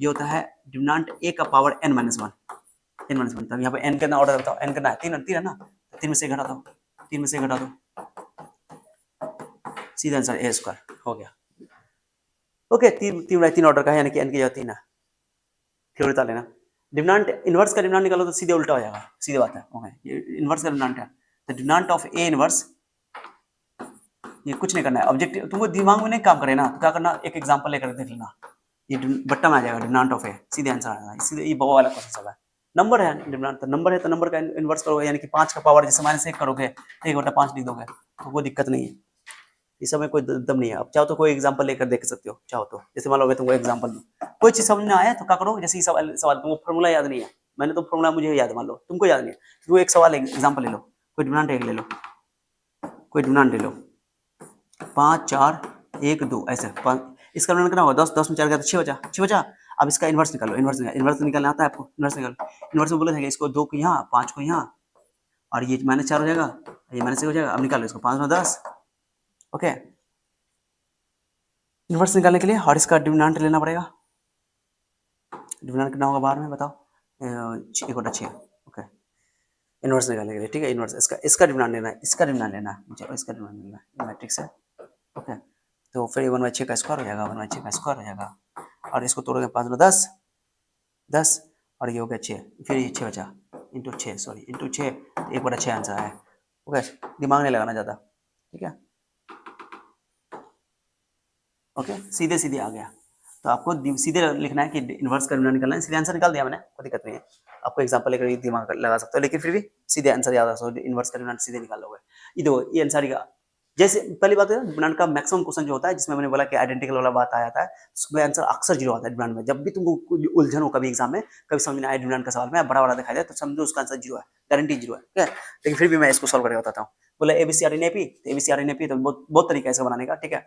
ये होता है डिमांड ए का पावर n-1, n-1, तब यहाँ पे n कितना ऑर्डर बताओ, n कितना है 3 है ना, 3 में से घटा दो, 3 में से घटा दो, सीधा आंसर ए स्क्वायर हो गया, ओके। 3 ऑर्डर का है, यानी कि n की जगह 3 है, थ्योरी बता लेना। डिमांड इनवर्स का डिमांड निकालो तो सीधे उल्टा हो जाएगा, सीधी बात है, ओके। ये इनवर्स का डिमांड है, तो डिमांड ऑफ ए इनवर्स, ये कुछ नहीं करना है, ऑब्जेक्टिव तुमको दिमाग में नहीं काम करे ना, तो क्या करना, एक एग्जांपल लेकर देख लेना, ये बट्टा में आ जाएगा डिमांड ऑफ ए, सीधे आंसर आएगा, सीधे ये बवा वाला क्वेश्चन सब है। नंबर है डिमांड, तो नंबर है तो नंबर का इन्वर्स करोगे, यानी कि 5 का पावर जैसे -1 करोगे, 1/5 लिख दोगे, तो कोई दिक्कत नहीं है, इस समय कोई दम नहीं है। अब चाहो तो कोई एग्जांपल लेकर देख सकते हो, चाहो तो, जैसे मान लो मैं तुमको एग्जांपल दूं, कोई चीज समझ में आया तो क्या करो, जैसे ये सवाल तुमको फॉर्मूला याद नहीं है, मैंने तो फॉर्मूला मुझे याद, मान लो तुमको याद नहीं है, तो एक सवाल एग्जांपल ले लो, कोई डिमांड एक ले लो, कोई डिमांड ले लो 5 4 1 2 ऐसे, इसका डिमांड कितना होगा 10, 10 में 4 गया तो 6 बचा, 6 बचा। अब इसका इन्वर्स निकालो, इन्वर्स निकालना आता है आपको, इन्वर्स निकालो, इन्वर्स में बोले थे इसको 2 को यहाँ 5 को यहाँ, और ये -4 हो जाएगा, ये -1 हो जाएगा। अब निकालो इसको, 5 में 10, ओके। इन्वर्स निकालने के लिए और इसका डिमांड लेना पड़ेगा, डिमांड कितना होगा बाहर में बताओ, 1/6, ओके। इन्वर्स निकालने के लिए, ठीक है, इन्वर्स इसका डिमांड लेना है, इसका डिमांड लेना है मुझे, इसका डिमांड लेना है, मैट्रिक्स है, ओके। तो फिर 1/6 का स्क्वायर हो जाएगा, 1/6 का स्क्वायर हो जाएगा, और इसको तोड़ोगे 5 में 10 10, और ये हो गया 6, फिर ये 6 बचा, इंटू 6, सॉरी इंटू 6, 1/6 आंसर आया, ओके। दिमाग नहीं लगाना ज़्यादा, ठीक है, ओके, सीधे सीधे आ गया। तो आपको सीधे लिखना है कि इन्वर्स का डिमांड निकालना है, सीधे आंसर निकाल दिया मैंने, कोई दिक्कत नहीं है। आपको एग्जांपल लेकर दिमाग लगा सकते हो, लेकिन फिर भी सीधे आंसर याद रखो, इन्वर्स का डिमांड सीधे निकाल लोगे। ये देखो ये आंसर का जैसे पहली बात है डिमांड का मैक्सिमम क्वेश्चन जो होता है जिसमें मैंने बोला कि आइडेंटिकल वाला बात आ जाता है, उसमें आंसर अक्सर जीरो आता है डिमांड में। जब भी तुमको उलझन हो कभी एग्जाम में, कभी समझ में आए डिमांड का सवाल में बड़ा बड़ा दिखाई दे तो समझो उसका आंसर जीरो है, गारंटी जीरो है, ठीक है। लेकिन फिर भी मैं इसको सॉल्व करके बताता हूँ। बोला एबीसीआर इन एपी, तो एबीसीआर इन एपी तो बहुत तरीका है इसका बनाने का, ठीक है।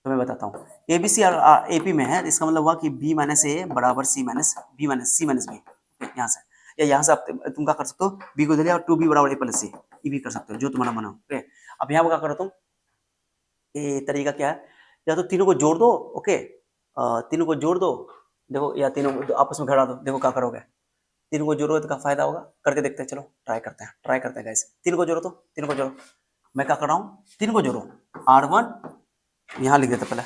तो मैं बताता हूँ एबीसी और एपी में है, इसका मतलब हुआ कि बी माइनस ए बराबर सी माइनस बी माइनस सी माइनस बी, यहाँ से या यहाँ से आप तुम क्या कर सकते हो, बी को दे लिया और टू बी बराबर ए प्लस सी, ये भी कर सकते हो जो तुम्हारा मन हो, ओके। अब यहाँ क्या करो तुम, ये तरीका क्या है, या तो तीनों को जोड़ दो, ओके, तीनों को जोड़ दो, देखो या तीनों को आपस में घटा दो, देखो क्या करोगे, तीनों को जोड़ो तो क्या फायदा होगा, करके देखते हैं, चलो ट्राई करते हैं गाइस। तीनों को जोड़ो, तो तीनों को जोड़ो, मैं क्या कर रहा हूँ, तीनों को जोड़ो, R1 यहाँ लिख देते पहले,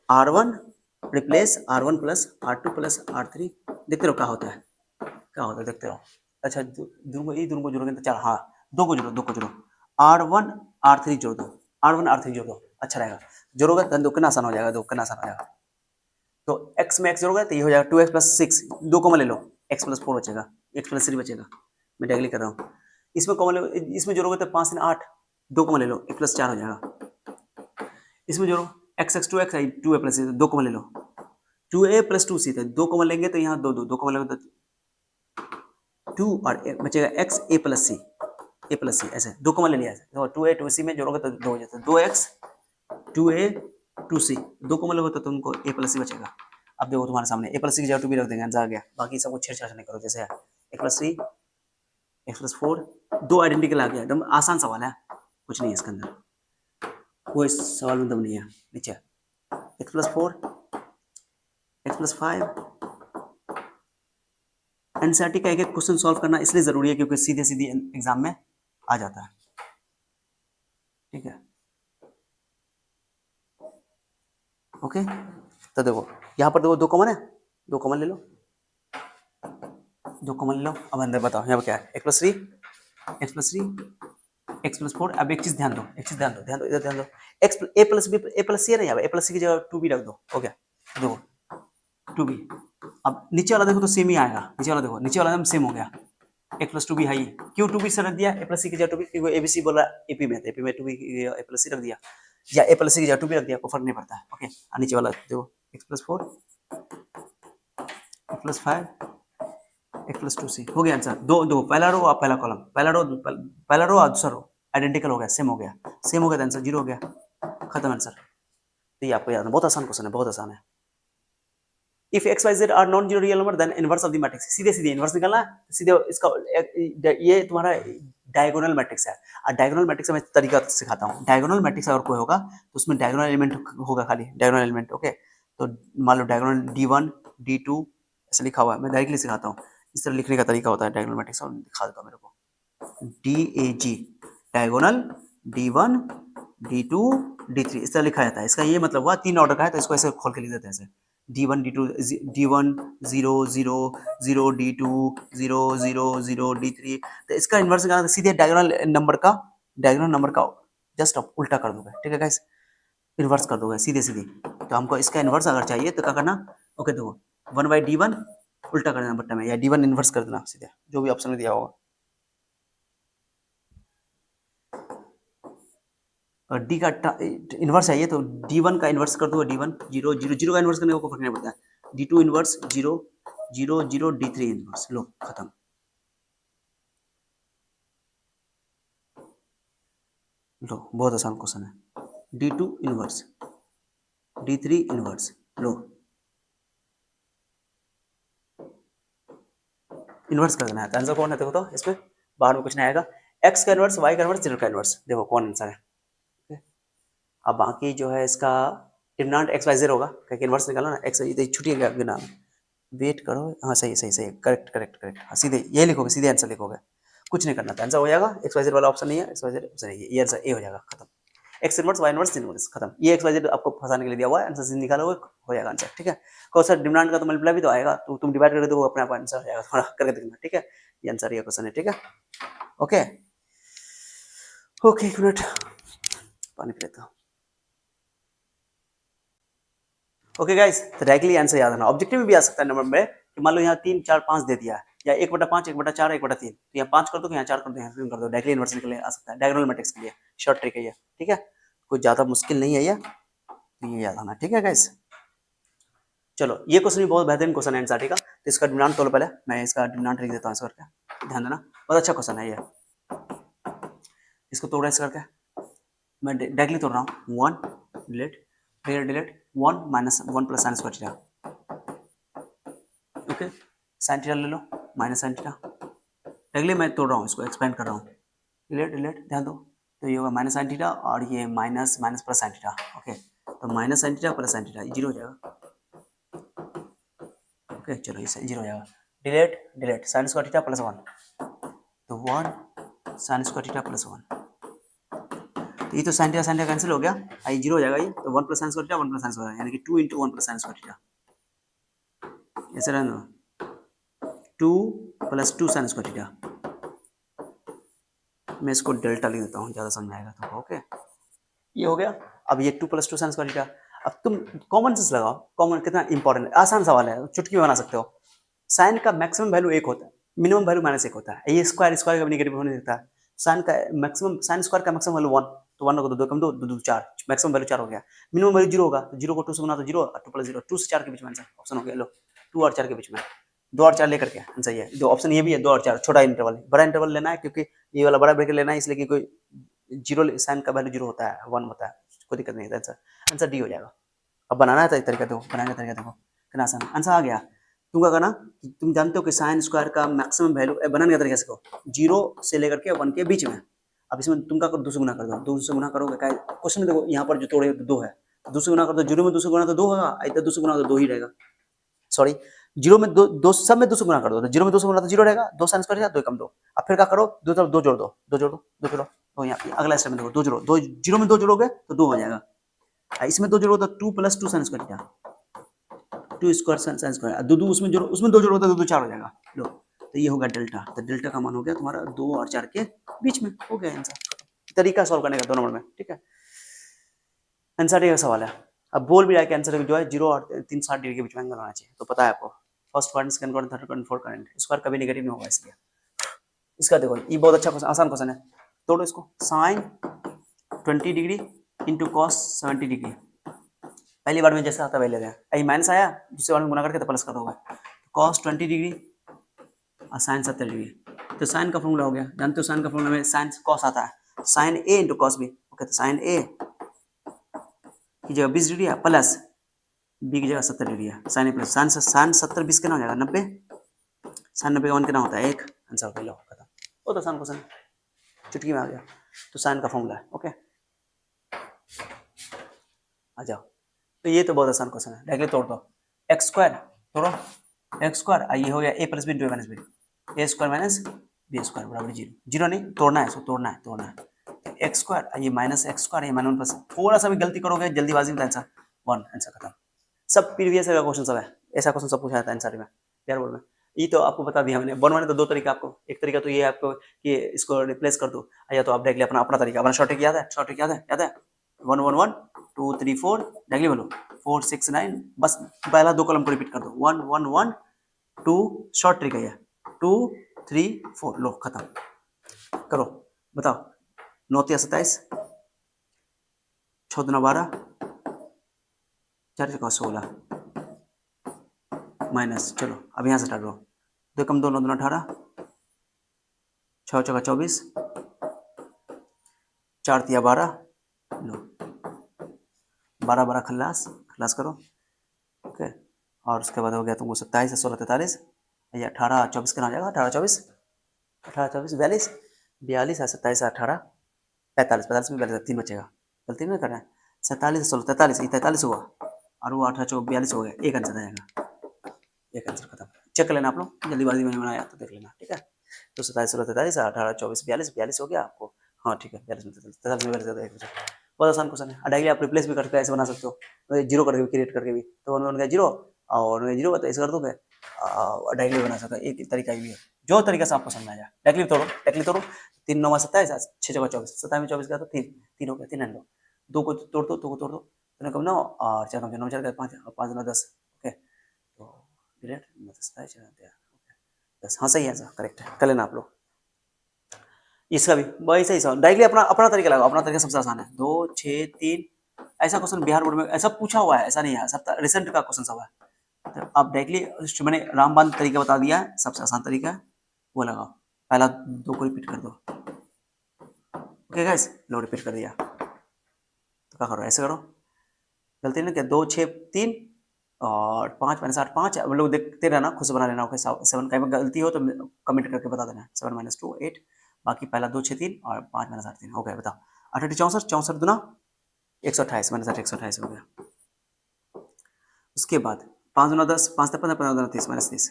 R1 replace R1 plus R2 plus R3, देखते रहो क्या होता है, क्या होता है देखते रहो। अच्छा दोनों को जोड़ोगे तो चार, हाँ दो को जोड़ो, R1 R3 जोड़ दो, R1 R3 जोड़ दो, अच्छा रहेगा। जोड़ोगे तो दो कितना आसान हो जाएगा, दो कितना आसान हो जाएगा। तो x में x जोड़ोगे तो ये हो जाएगा 2x प्लस 6, दो कॉमन ले लो, x प्लस 4 बचेगा, x प्लस 3 बचेगा, मैं डायरेक्टली कर रहा हूँ। इसमें कॉमन ले, इसमें जोड़ोगे तो 5 3 8, दो कॉमन ले लो, x प्लस 4 हो जाएगा। इसमें जोड़ो x x 2x 2a plus दो कॉमन ले लो, 2a प्लस 2c थे, दो कॉमन लेंगे तो यहाँ दो कॉमन लेंगे तो 2 और बचेगा x a प्लस सी ऐसे दो कॉमन ले लिया, तो 2a 2c में जोड़ोगे तो दो हो जाता है, 2x 2a 2c, दो कॉमन लोगे तो तुमको a प्लस सी बचेगा। अब देखो तुम्हारे सामने a प्लस सी की जगह 2 भी रख देंगे, आंसर आ गया। बाकी सबको छेड़छाड़ नहीं करो, जैसे है x प्लस 3 x प्लस 4, दो आइडेंटिकल आ गया, एकदम आसान सवाल है, कुछ नहीं है इसके अंदर, कोई सवाल में दम नहीं है। नीचे x plus 4 x plus 5, NCERT का एक एक क्वेश्चन सॉल्व करना इसलिए जरूरी है क्योंकि सीधे सीधे एग्जाम में आ जाता है, ठीक है, ओके। तो देखो यहाँ पर देखो दो कॉमन है, दो कॉमन ले लो, दो कॉमन ले लो। अब अंदर बताओ यहाँ पर क्या है, x plus 3 x plus 3 x plus 4। अब एक चीज ध्यान दो, इधर ध्यान दो, x a plus b a plus c है ना, यहाँ पे a प्लस सी की जगह 2b रख दो, हो गया, देखो 2b। अब नीचे वाला देखो तो सेम ही आएगा, नीचे वाला देखो, नीचे वाला एकदम सेम हो गया, x प्लस 2b है ही, क्यों 2b से रख दिया, a प्लस सी की जगह 2b, क्योंकि abc बोला ap में, ap में 2b a प्लस सी रख दिया, या a प्लस सी की जगह 2b रख दिया, कोई फर्क नहीं पड़ता है, ओके। और नीचे वाला देखो x plus 4 x plus 5 x plus 2c, हो गया आंसर। दो दो पहला रो और पहला कॉलम, पहला रो और दूसरा रो आइडेंटिकल हो गया, सेम हो गया, तो आंसर जीरो हो गया, खत्म आंसर। तो ये आपको याद है, बहुत आसान क्वेश्चन है, बहुत आसान है। If x y z are non zero real number then inverse of the matrix, सीधे सीधे इनवर्स निकालना है, सीधे इसका ये तुम्हारा डायगोनल मैट्रिक्स है। और डायगोनल मैट्रिक्स में तरीका सिखाता हूँ, डायगोनल मैट्रिक्स अगर कोई होगा तो उसमें डायगोनल एलिमेंट होगा, खाली डायगोनल एलिमेंट, ओके। तो मान लो डायगोनल D1 D2 ऐसे लिखा हुआ है, मैं डायरेक्टली सिखाता हूँ, इस तरह लिखने का तरीका होता है डायगोनल मैट्रिक्स, और दिखा देता हूँ मेरे को, DAG diagonal D1 D2 D3 इस तरह लिखा जाता है। इसका ये मतलब हुआ तीन ऑर्डर का है, तो इसको ऐसे खोल के लिख देते हैं, ऐसे D1 D2 D1 0 0 0 D2 0 0 0 D3। तो इसका इन्वर्स निकालना सीधे डायगोनल नंबर का जस्ट उल्टा कर दोगे, ठीक है गाइस, इन्वर्स कर दोगे सीधे सीधे। तो हमको इसका इन्वर्स अगर चाहिए तो क्या करना, ओके देखो 1/D1 उल्टा कर देना बट्टा में, या D1 इन्वर्स कर देना सीधे, जो भी ऑप्शन में दिया होगा। और डी का इन्वर्स चाहिए तो D1 का इन्वर्स कर दो, D1 0 0 0 का इन्वर्स करने को फर्क नहीं पड़ता है, D2 इन्वर्स 0 0 0 D3 इन्वर्स, लो खत्म। लो बहुत आसान क्वेश्चन है, D2 इन्वर्स D3 इन्वर्स, लो इन्वर्स कर देना है। तो आंसर कौन है देखो, तो इसमें बाहर में कुछ नहीं आएगा, x का इन्वर्स, y का इन्वर्स, z का इन्वर्स, देखो कौन आंसर है। अब बाकी जो है इसका डिटरमिनेंट x y z होगा, क्योंकि इन्वर्स निकालना ना, x ये छुट्टी गया बिना, वेट करो, हाँ सही करेक्ट, हाँ सीधे ये लिखोगे, सीधे आंसर लिखोगे, कुछ नहीं करना था, आंसर हो जाएगा। एक्स वाई जेड वाला ऑप्शन नहीं है, एक्स वाई जेड ऑप्शन नहीं है, ये आंसर ए हो जाएगा, खत्म। X inverse y inverse inverse खत्म, ये एक्स वाई जेड आपको फंसाने के लिए दिया हुआ है, आंसर से निकालोगे हो जाएगा आंसर, ठीक है। क्वेश्चन डिमांड का तो मल्टीप्लाई भी तो आएगा, तो तुम डिवाइड करके दो अपने आप आंसर हो जाएगा, थोड़ा करके देखना, ठीक है। ये आंसर ये क्वेश्चन है, ठीक है, ओके ओके, एक मिनट पानी पी लेता हूँ। ओके गाइस, तो डायरेक्टली आंसर याद रखना। ऑब्जेक्टिव में भी आ सकता है नंबर में कि मान लो यहाँ 3 4 5 दे दिया है, या 1/5 1/4 1/3, तो यहाँ 5 कर दो, यहाँ 4 कर दो, यहाँ 3 कर दो। डायरेक्टली इन्वर्स के लिए आ सकता है, डायगोनल मैट्रिक्स के लिए शॉर्ट ट्रिक है ये, ठीक है। कोई ज्यादा मुश्किल नहीं है ये, तो ये याद रखना, ठीक है गाइस। चलो, ये क्वेश्चन भी बहुत बेहतरीन क्वेश्चन है एनसीईआरटी का। तो इसका डिमांड तोड़, पहले मैं इसका डिमांड लिख देता हूँ इस करके, ध्यान देना, बहुत अच्छा क्वेश्चन है ये। इसको तोड़ा इस करके, मैं डायरेक्टली तोड़ रहा हूँ। 1 डिलीट, फिर delete 1 minus 1 plus sign square theta, okay. Sine theta ले लो, माइनस साइन थीटा। डायरेक्टली मैं तोड़ रहा हूँ, इसको एक्सपेंड कर रहा हूँ। डिलीट डिलीट, ध्यान दो, तो ये होगा माइनस साइन थीटा, और ये minus minus plus sine theta, okay. तो minus sine theta plus sine theta, zero हो जाएगा, ओके। चलो, ये जीरो हो जाएगा। Delete delete, sine square theta plus 1, तो 1 साइन स्क्वायर थीटा प्लस 1, तो ये तो साइन थीटा कैंसिल हो गया, आई जीरो हो जाएगा ये। तो 1 plus sign square theta 1 plus sine square, यानी कि 2 into 1 plus sign square theta, ऐसे रहना, 2 प्लस 2 साइन स्क्वायर थीटा। मैं इसको डेल्टा लिख देता हूँ, ज़्यादा समझ आएगा तो, ओके। ये हो गया। अब ये 2 प्लस 2 साइन स्क्वायर थीटा। अब तुम कॉमन सेंस लगाओ, कॉमन कितना इंपॉर्टेंट है, आसान सवाल है, चुटकी में बना सकते हो। साइन का मैक्सिमम वैल्यू 1 होता है, मिनिमम वैल्यू -1 होता है। ये स्क्वायर स्क्वायर का नेगेटिव होने देता है। साइन का मैक्सिमम, साइन स्क्वायर का मैक्सिमम वैल्यू 1, तो 1 को 2 कम 2 2 4, मैक्सिमम वैल्यू 4 हो गया। मिनिमम वैल्यू 0 होगा, तो 0 को 2 से गुना तो 0, और 2 प्लस 0, 2 से 4 के बीच में आंसर ऑप्शन हो गया। लो, 2 और 4 के बीच में, 2 और 4 लेकर के आंसर ये है। जो ऑप्शन ये भी है, 2 और 4, छोटा इंटरवल, बड़ा इंटरवल लेना है, क्योंकि ये वाला बड़ा ब्रैकेट लेना है, इसलिए कि कोई जीरो, साइन का वैल्यू 0 होता है, 1 होता है, कोई दिक्कत नहीं है। आंसर आंसर डी हो जाएगा। अब बनाना है तो एक तरीका देखो, बनाने का तरीका देखो, कितना आसान आंसर आ गया। तुम क्या करना, तुम जानते हो कि साइन स्क्वायर का मैक्सिमम वैल्यू, बनाने का तरीका सीखो, 0 से लेकर के 1 के बीच में। अब इसमें तुम क्या करो, 2 से गुना कर दो, 2 से गुना करोगे क्या, क्वेश्चन में देखो यहाँ पर जो तोड़े 2 है, 2 से गुना कर दो, 0 में 2 से गुना तो 2 होगा, इधर 2 से गुना तो 2 ही रहेगा, सॉरी, 0 में 2 सब में 2 से गुना कर दो, तो 0 में 2 से गुना तो 0 रहेगा, 2 साइन स्क्वायर 2 कम 2। अब फिर क्या करो, 2 तरफ 2 जोड़ दो, 2 जोड़ दो, 2 जोड़ो, तो यहाँ अगला स्टेप में देखो, 2 जोड़ो, 2 0 में 2 जोड़ोगे तो 2 हो जाएगा, इसमें 2 जोड़ो तो 2 plus 2 sign square theta, 2 square sine square, दो उसमें जोड़ो, उसमें 2 जोड़ो तो 2 4 हो जाएगा। लो, तो ये होगा डेल्टा, तो डेल्टा का मान हो गया तुम्हारा 2 और 4 के बीच में, हो गया आंसर। तरीका सॉल्व करने का 2 नंबर में, ठीक है। आंसर का सवाल है। अब बोल भी रहा है कि आंसर जो है 0 और 360 डिग्री के बीच में एंगल होना चाहिए, तो पता है आपको, first quadrant, second quadrant, third quadrant, fourth quadrant, square कभी नेगेटिव नहीं होगा, इसलिए इसका देखो, ये बहुत अच्छा क्वेश्चन, आसान क्वेश्चन है। तोड़ो इसको, sine 20 degree into cos 70 degree, पहली बार में जैसा आता है वही ले रहे हैं, यही माइनस आया, दूसरी बार में गुना करके तो प्लस कर दोगे, कॉस 20 डिग्री और साइन 70 डिग्री, तो साइन का फॉर्मूला हो गया, जानते हो साइन का फॉर्मूला में साइन कॉस आता है, साइन ए इंटू कॉस बी, ओके। तो साइन ए की जगह 20 डिग्री है, प्लस बी की जगह 70 डिग्री है, साइन ए प्लस साइन 70 20 कितना हो जाएगा, 90, साइन 90 का 1 कितना होता है, 1, आंसर हो गया, खत्म। बहुत आसान क्वेश्चन, चुटकी में आ गया। तो साइन का फॉर्मूला है, ओके, आ जाओ। तो ये तो बहुत आसान क्वेश्चन है, डायरेक्टली तोड़ दो, एक्स स्क्वायर तोड़ो, एक्स स्क्वायर, ये हो गया ए plus b into A minus b, a square minus b square बराबर 0, 0 नहीं, तोड़ना है इसको, तोड़ना है, एक्स स्क्वायर, ये माइनस एक्स स्क्वायर, ये माइनस प्लस, थोड़ा सा भी गलती करोगे जल्दीबाजी में, आंसर 1, आंसर खत्म। सब प्रीवियस का क्वेश्चन सब है, ऐसा क्वेश्चन सब पूछा जाता है आंसर में, यार बोल में। ये तो आपको बता दिया हमने, बनवाने तो 2 तरीका आपको, एक तरीका तो ये है आपको कि इसको रिप्लेस कर दो, या तो आप डायरेक्टली अपना अपना तरीका, अपना शॉर्ट ट्रिक याद है, शॉर्ट ट्रिक याद है 1 1 1 2 3 4, डायरेक्टली बोलो 4 6 9, बस पहला 2 कॉलम को रिपीट कर दो, 1 1 1 2, शॉर्ट ट्रिक है ये, 2 3 4, लो खत्म। करो, बताओ, 9 3 27, 6 2 12, 4 4 16, माइनस, चलो अब यहाँ से स्टार्ट करो, 2 कम 2 9 2 18, 6 4 24, 4 3 12, लो 12 12 खल्लास, खल्लास करो, ओके। और उसके बाद हो गया तुमको 27 16 43, ये 18 24 कितना हो जाएगा, 18 24 42, 42 है, 27 18 45, 45 में 42 3 बचेगा, गलती नहीं करना है, 47 16 43, ये 43 हुआ, और वो 18 24 42 हो गया, एक आंसर आ जाएगा, एक आंसर खत्म। चेक कर लेना आप लोग, जल्दीबाजी में बनाया तो देख लेना, ठीक है। तो 27 16 43, 18 24 42, 42 हो गया आपको, हाँ ठीक है, 42 में 43 में 42, बहुत आसान क्वेश्चन है, डायरेक्टली आप रिप्लेस भी करके ऐसे बना सकते हो, जीरो करके भी, क्रिएट करके भी, तो वन का जीरो और जीरो तो ऐसे कर दोगे, डायरेक्टली बना सकते हो, एक तरीका भी है, जो तरीका से आपको समझ आ जाए, डायरेक्टली तोड़ो, 3 9 27, 6 24, 27 में 24 का तो 3 3 हो गया, 3 लो, 2 को तोड़ दो, 2 को तोड़ दो, तो कम 9 और 4 कम 9 4 का 5 और 5 9 10। ओके, तो डिलीट 10 ओके 10। हाँ सही है, आंसर करेक्ट है, कर लेना आप लोग। इसका भी वही सही सवाल, डायरेक्टली अपना अपना तरीका लगाओ, अपना तरीका सबसे आसान है। 2 6 3 ऐसा क्वेश्चन बिहार बोर्ड में ऐसा पूछा हुआ है, ऐसा नहीं है, सब रिसेंट का क्वेश्चन सब है। तो आप डायरेक्टली मैंने रामबाण तरीका बता दिया है, सबसे आसान तरीका है वो लगाओ। पहला 2 को रिपीट कर दो। ओके गाइस, लो रिपीट कर दिया, तो क्या करो, ऐसे करो। गलती नहीं क्या, 2 6 3 और 5 माइनस 8 5। हम लोग देखते रहना, खुद से बना लेना। ओके 7 कहीं में गलती हो तो कमेंट करके बता देना। 7 माइनस 2 8, बाकी पहला 2 6 3 और 5 माइनस 8 3। ओके बताओ, 8 8 64 64 दुना 128 माइनस 8 128 हो गया। उसके बाद 5 दुना 10 5 15 15 दुना 30 माइनस 30।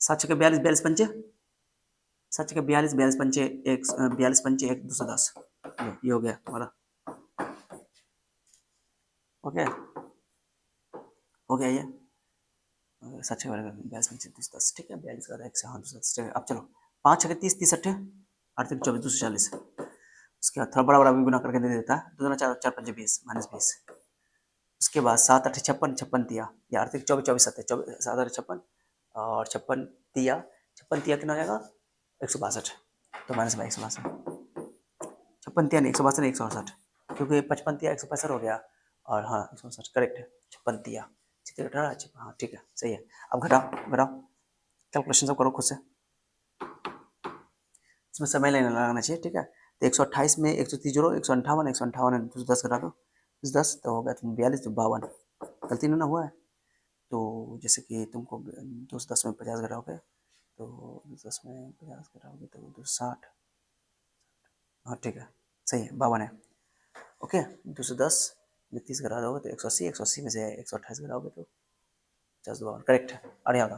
7 छक्के 42 42 पंचे 7 छक्के 42 42 पंचे 1 42 पंचे 1 210। ये हो गया तुम्हारा। ओके हो गया ये। सच है, 42 पंचे 30 10, ठीक है। 42 का 1 से, हाँ 210, ठीक है। अब चलो 5 छक्के 30 30 अट्ठे 8 3 24 240। उसके बाद थोड़ा बड़ा बड़ा भी गुना करके दे देता है। 2 दुना 4 4 पंचे 20 माइनस 20। उसके बाद 7 8 56 56 तिया, या 8 24 24 7 24 7 8 56 और 56 तिया 56 तिया कितना हो जाएगा 162। तो माइनस बाई 162, 56 तिया नहीं 162 नहीं 168, क्योंकि 55 तिया 165 हो गया। और हाँ 162 करेक्ट है। 56 तिया 18 हाँ ठीक है सही है। अब घटाओ घटाओ, कैलकुलेशन सब करो खुद से, इसमें समय लेने लगाना चाहिए, ठीक है। तो 128 में 130 जोड़ो, 158 158 210 घटा दो, 10 तो हो गया तुम 42 तो 52। गलती नहीं ना हुआ है। तो जैसे कि तुमको 210 में 50 घटाओगे तो 10 में 50 घटाओगे तो 260। हाँ ठीक है सही है, 52 है। ओके 210 में 30 घटा दोगे तो 180, 180 में से 128 घटाओगे तो 50 52 करेक्ट है। अरे याद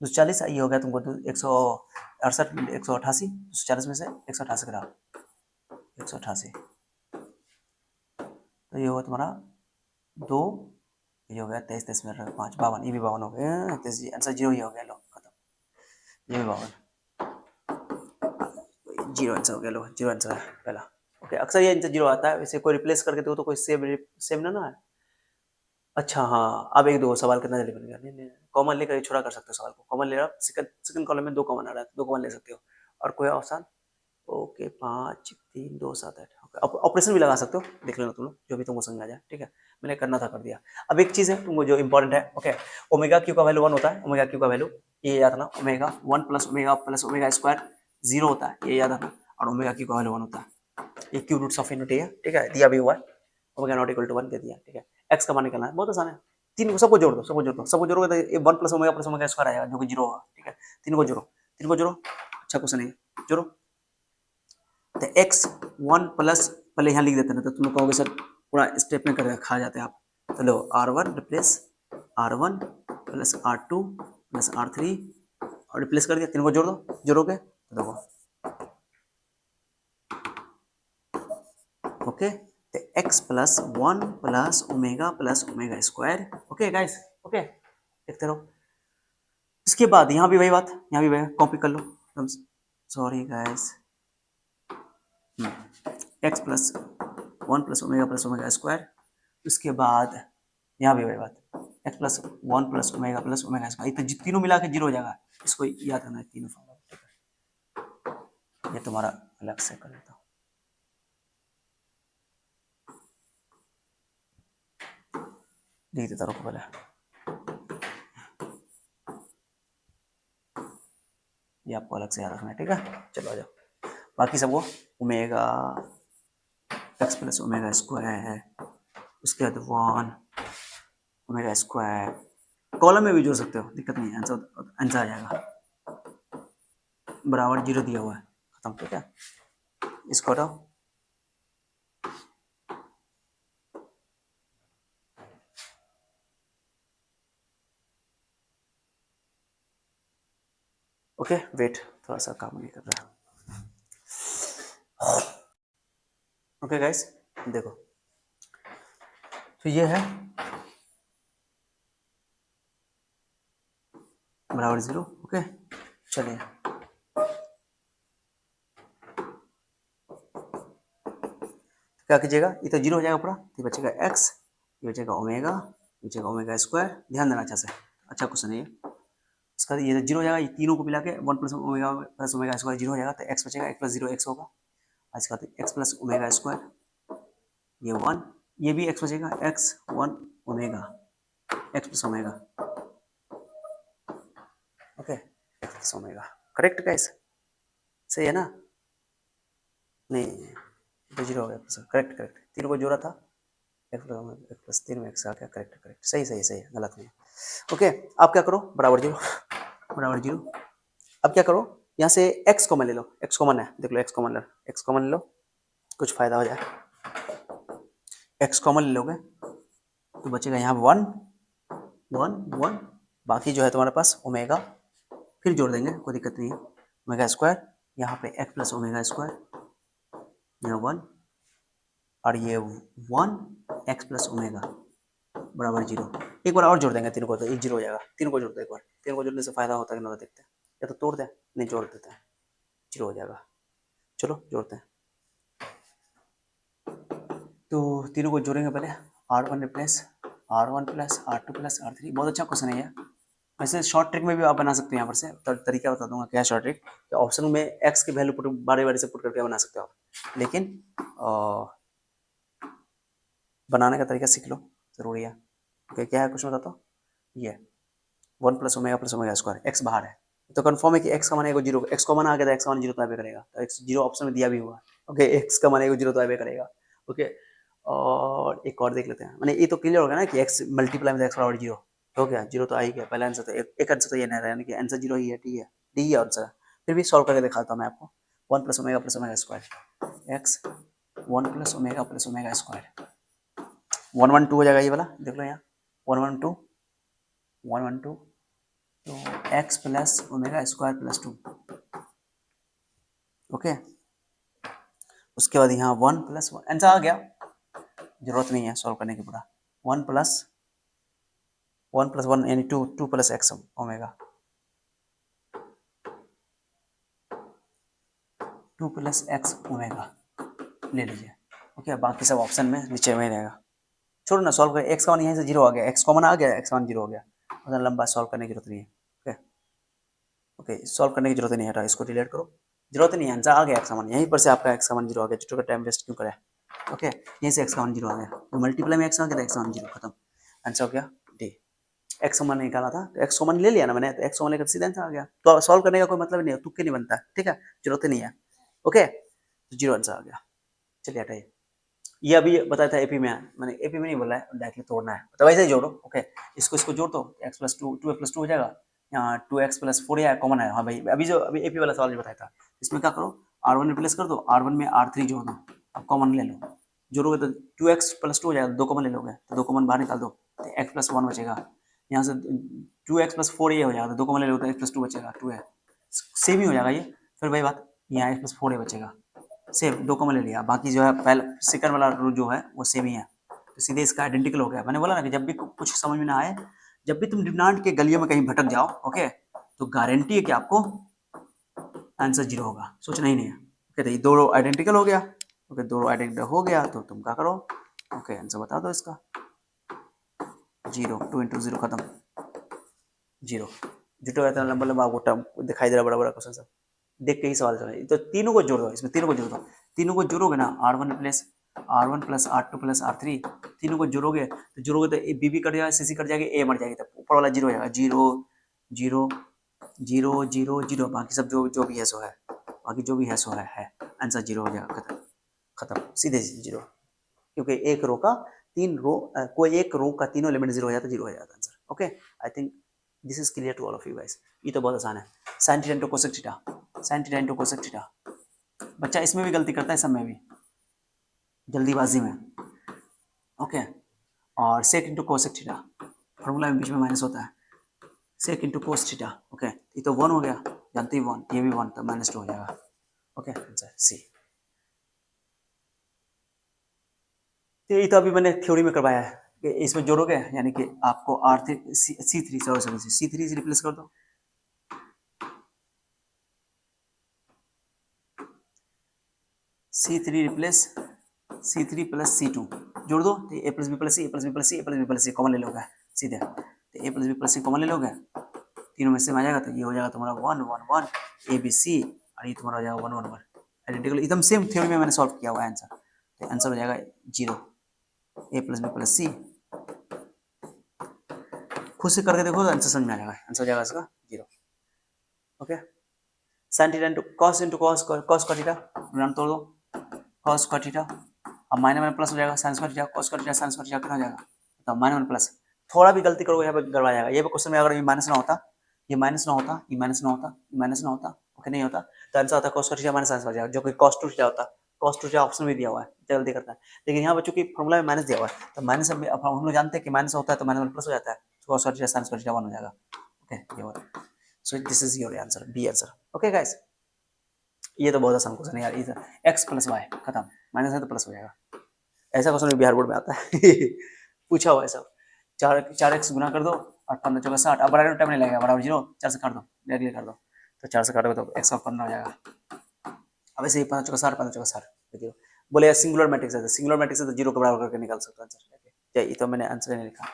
240 ये हो गया तुमको 168 188, 240 में से 188 घटाओ 188, तो ये होगा तुम्हारा 2, ये हो गया 23 23 मिनट 5 52, ये भी 52 हो गया। आंसर 0 ही हो गया, लो खत्म। ये भी 52, 0 आंसर हो गया, लो 0 आंसर है पहला। ओके अक्सर ये आंसर 0 आता है, वैसे कोई रिप्लेस करके दो तो कोई सेव ना है। अच्छा हाँ, अब एक दो सवाल कितना जल्दी बन गया। नहीं नहीं, कॉमन लेकर छोड़ा कर सकते हो सवाल को। कॉमन ले रहा, सेकंड कॉलम में 2 कॉमन आ रहा है, 2 कॉमन ले सकते हो। और कोई ऑप्शन, ओके 5 3 2 7 8। ऑपरेशन भी लगा सकते हो, देख लेना तुम लोग जो भी तुमको समझ आ जाए, ठीक है। मैंने करना था कर दिया। अब एक चीज़ है तुमको जो इंपॉर्टेंट है, ओके ओमेगा क्यू का वैल्यू 1 होता है। ओमेगा क्यू का वैल्यू ये याद रखना, ओमेगा 1 प्लस ओमेगा स्क्वायर 0 होता है, ये याद रखना। और ओमेगा क्यू का वैल्यू 1 होता है। ये क्यू रूट्स ऑफ इनफिनिटी है, ठीक है, दिया भी हुआ है। ओमेगा नॉट इक्वल टू 1 दे दिया, ठीक है। एक्स का मान निकालना है, बहुत आसान है। तीन को सबको जोड़ दो, सबको जोड़ दो, सबको जोड़ोगे तो ये 1 प्लस ओमेगा स्क्वायर आएगा जो कि 0 होगा, ठीक है। तीन को जोड़ो, तीन को जोड़ो, अच्छा क्वेश्चन है, जोड़ो। तो एक्स 1 प्लस, पहले यहाँ लिख देते हैं ना तो तुम लोग कहोगे सर पूरा स्टेप में कर खा जाते हैं आप। तो लो R1 replace R1 plus R2 plus R3 और रिप्लेस कर दिया, तीन को जोड़ दो, जोड़ोगे तो देखो ओके। तो x plus 1 plus omega square, okay guys, okay देखते रहो। इसके बाद यहाँ भी वही बात, यहाँ भी वही, कॉपी कर लो, sorry guys. X plus 1 plus omega square. उसके बाद यहाँ भी वही बात, x plus 1 plus omega square, तो तीनों मिला के 0 हो जाएगा। इसको याद रखना है तीनों फॉर्मूला, ये तुम्हारा अलग से कर लेता हूँ। लिख देता रुको पहले, ये आपको अलग से याद रखना है, ठीक है। चलो आ जाओ, बाकी सब वो omega x plus omega square है। उसके बाद 1 ओमेगा स्क्वायर, कॉलम में भी जोड़ सकते हो, दिक्कत नहीं है, आंसर आ जाएगा। बराबर 0 दिया हुआ है, खत्म, ठीक है। इसको हटाओ, ओके वेट, थोड़ा सा काम नहीं कर रहा। ओके गाइस देखो, तो ये है बराबर 0, ओके। चलिए क्या कीजिएगा, ये तो जीरो हो जाएगा पूरा, तो ये बचेगा एक्स, ये बचेगा ओमेगा, ये बचेगा ओमेगा स्क्वायर। ध्यान देना अच्छा से, अच्छा क्वेश्चन है ये। इसका ये जीरो हो जाएगा, ये तीनों को मिला के one plus omega square zero हो जाएगा, तो एक्स बचेगा, एक्स प्लस जीरो एक्स होगा। आज का एक्स प्लस ओमेगा स्क्वायर, ये वन, ये भी एक्स बचेगा, x one omega, x plus omega, okay, x plus omega. Correct guys, सही है ना? नहीं तो जीरो हो गया, करेक्ट करेक्ट, तीनों को जोड़ा था, एक्स प्लस तीन में एक्स आ गया, करेक्ट करेक्ट, सही सही सही है, गलत नहीं है। ओके, आप क्या करो, बराबर जीरो, बराबर जीरो। अब क्या करो, यहाँ से x कॉमन ले लो, x कॉमन है, देख लो x कॉमन लो, x कॉमन ले लो, कुछ फायदा हो जाए। x कॉमन ले लोगे तो बचेगा यहाँ वन वन वन, बाकी जो है तुम्हारे पास ओमेगा, फिर जोड़ देंगे, कोई दिक्कत नहीं है, ओमेगा स्क्वायर, यहाँ पे x प्लस ओमेगा स्क्वायर, यहाँ वन, और ये वन एक्स प्लस ओमेगा बराबर जीरो। एक बार और जोड़ देंगे तीनों को, तो एक जीरो हो जाएगा, तीनों को जोड़ दो एक बार, तीनों को जोड़ने से फायदा होता है कि ना, देखते हैं, या तो तोड़ दें, नहीं जोड़ देते हैं, जीरो हो जाएगा। चलो जोड़ते हैं, तो तीनों को जोड़ेंगे पहले, R one replace R one plus R two plus R three. बहुत अच्छा क्वेश्चन है ये, वैसे शॉर्ट ट्रिक में भी आप बना सकते हो, यहाँ पर से तरीका बता दूंगा क्या शॉर्ट ट्रिक। तो ऑप्शन में एक्स की वैल्यू पुट बारी बारी से पुट करके बना सकते हो आप, लेकिन बनाने का तरीका सीख लो, जरूरी है। ओके, क्या है क्वेश्चन बताता हूँ, ये one plus omega square, x बाहर है, तो कन्फर्म है कि एक्स का मान है जीरो, एक्स कॉमन आ गया था, एक्स का मान जीरो तो आबे करेगा, तो एक्स जीरो ऑप्शन में दिया भी हुआ। ओके, एक्स का मान है जीरो तो आबे करेगा। ओके, और एक और देख लेते हैं, मैंने ये तो क्लियर हो गया ना कि एक्स मल्टीप्लाई में एक्स बराबर जीरो हो गया, जीरो तो आ ही गया, पहला आंसर तो एक आंसर तो ये नहीं रहा, यानी कि आंसर जीरो ही है, डी है, डी है आंसर। फिर भी सॉल्व करके दिखाता हूँ मैं आपको, one plus omega square, x one plus omega square, one one two हो जाएगा ये वाला, देख लो यहाँ, one one two, one one two, तो x plus omega square plus two. Okay, उसके बाद यहाँ वन प्लस वन, आंसर आ गया, जरूरत नहीं है सॉल्व करने की पूरा, वन प्लस वन यानी two, two plus x omega, two plus x omega ले लीजिए। ओके, बाकी सब ऑप्शन में नीचे में रहेगा, छोड़ो ना, सॉल्व कर, एक्स का वन यहाँ से जीरो आ गया, एक्स कॉमन आ गया, एक्स का वन जीरो हो गया, उतना लंबा सॉल्व करने की जरूरत नहीं है। ओके ओके, सॉल्व करने की जरूरत नहीं है, इसको डिलीट करो, जरूरत नहीं है, आंसर आ गया एक्स का वन, यहीं पर से आपका एक्स का वन जीरो आ गया, जिसका टाइम वेस्ट क्यों करें। ओके, यहीं से एक्स का वन जीरो आ गया, तो मल्टीप्लाई में एक्स आ गया, एक्स का वन जीरो, खत्म, आंसर हो गया डी। एक्स कॉमन निकाला था तो एक्स कॉमन ले लिया ना मैंने, तो एक्स कॉमन लेकर सीधा आंसर आ गया, तो सॉल्व करने का कोई मतलब नहीं है, तुक्के नहीं बनता, ठीक है, जरूरत नहीं है। ओके, तो जीरो आंसर आ गया, चलिए हटाइए। ये अभी बताया था एपी में, मैंने एपी में नहीं बोला है, डायरेक्टली तोड़ना है, तो वैसे ही जोड़ो। ओके, इसको इसको जोड़ दो, x plus two, two x plus two हो जाएगा, यहाँ टू एक्स प्लस फोर या कॉमन है, हाँ भाई, अभी जो अभी एपी वाला सवाल जो बताया था, इसमें क्या करो, आर वन रिप्लेस कर दो, आर वन में आर थ्री जोड़ दो, अब कॉमन ले लो, जोड़ोगे तो टू एक्स प्लस टू हो जाएगा, दो कॉमन ले लोगे तो दो कॉमन बाहर निकाल दो, तो एक्स प्लस वन बचेगा, यहाँ से टू एक्स प्लस फोर ये हो जाएगा, तो दो कॉमन ले लो तो एक्स प्लस टू बचेगा, टू है, सेम ही हो जाएगा ये, फिर वही बात, यहाँ एक्स प्लस फोर ये बचेगा, सेम दो कॉमन ले लिया, बाकी जो है पहला सेकंड वाला रूल जो है वो सेम ही है, तो सीधे इसका आइडेंटिकल हो गया। मैंने बोला ना कि जब भी कुछ समझ में ना आए, जब भी तुम डिमांड के गलियों में कहीं भटक जाओ, ओके, तो गारंटी है कि आपको आंसर जीरो होगा, सोचना ही नहीं है। ओके, तो ये दो आइडेंटिकल हो गया, ओके, दो आइडेंटिकल हो गया, तो तुम क्या करो, ओके, आंसर बता दो इसका, जीरो, टू इंटू जीरो खत्म, जीरो, जुटो रहता है लंबा लंबा, आपको टर्म दिखाई दे रहा बड़ा बड़ा क्वेश्चन सब देख के ही सवाल चल, तो तीनों को जोड़ दो, इसमें तीनों को जोड़ दो, तीनों को जोड़ोगे ना, R one plus R two plus R three, तीनों को जोड़ोगे तो बी बी कट जाएगा, सी सी कट जाएगी, ए मर जाएगी, तब ऊपर वाला जीरो हो जाएगा, zero zero zero zero zero, बाकी सब जो जो भी है सो है, बाकी जो भी है सो है, आंसर जीरो हो जाएगा, खत्म खत्म, सीधे जीरो, क्योंकि एक रो का तीन रो, कोई एक रो का तीनों एलिमेंट जीरो हो जाता है, जीरो हो जाता है answer. Okay, I think this is clear to all of you guys, ये तो बहुत आसान है, sine theta into cosec theta, sine theta into cosec theta, बच्चा इसमें भी गलती करता है, सब में भी, जल्दीबाजी में। ओके, और सेक इंटू कोसेक थीटा, फॉर्मूला में बीच में माइनस होता है, सेक इंटू कोस थीटा, ओके, ये तो वन हो गया, जानते ही वन, ये भी वन, तो माइनस टू हो जाएगा। Okay, answer C. तो ये तो अभी मैंने थ्योरी में करवाया है कि इसमें जोड़ोगे, यानी कि आपको R three C three, sorry C three से रिप्लेस कर दो, सी three replace C3 plus C2 जोड़ दो तो A plus B plus C, A plus B plus C, A plus B plus C common ले लोगे सीधे, तो A plus B plus C common ले लोगे, तीनों में से आ जाएगा, तो ये हो जाएगा तुम्हारा 1 1 1 ABC, और ये तुम्हारा हो जाएगा 1 1 1 आइडेंटिकल, एकदम सेम थ्योरी में मैंने सॉल्व किया हुआ है आंसर, तो आंसर हो जाएगा 0, A प्लस बी प्लस सी, खुद से करके देखो तो आंसर समझ में आ जाएगा, आंसर हो जाएगा इसका 0। Okay, sin theta into cos cos का थीटा नाम तोड़ दो, कॉस का थीटा, अब माइनस में प्लस हो जाएगा, साइन का थीटा, कॉस का थीटा, साइन का थीटा कितना हो जाएगा, तो माइनस में प्लस, थोड़ा भी गलती करोगे यहाँ पे गड़बड़ा जाएगा, ये क्वेश्चन में अगर ये माइनस ना होता, ये माइनस ना होता, ये माइनस ना होता, ये माइनस ना होता, ओके नहीं होता, तो आंसर आता कॉस का थीटा माइनस साइन का थीटा, जो कि कॉस टू थीटा होता, कॉस टू थीटा ऑप्शन भी दिया हुआ है, जल्दी करता है, लेकिन यहाँ बच्चों की फॉर्मूला में माइनस दिया हुआ है, तो माइनस हम लोग जानते हैं कि माइनस होता है तो माइनस में प्लस हो जाता है, तो कॉस का थीटा साइन का थीटा 1 हो जाएगा, ओके ये वाला, so this is your answer, B answer, okay guys, ये तो बहुत आसान क्वेश्चन है यार, ये एक्स प्लस वाई खत्म, माइनस है तो प्लस हो जाएगा, ऐसा क्वेश्चन बिहार बोर्ड में आता है पूछा हुआ है सब, 4x गुना कर दो और 15 चौका 60, अब बराबर टाइम नहीं लगेगा, बराबर 0, 4 से काट दो, डायरेक्टली कर दो, तो 4 से काटोगे तो x का 15 हो जाएगा, अब ऐसे ही 15 चौका 60, 15 चौका 60 0, बोले सिंगुलर मैट्रिक्स है, सिंगुलर मैट्रिक्स है तो 0 के बराबर करके निकाल सकते हो आंसर, ये तो मैंने आंसर नहीं लिखा,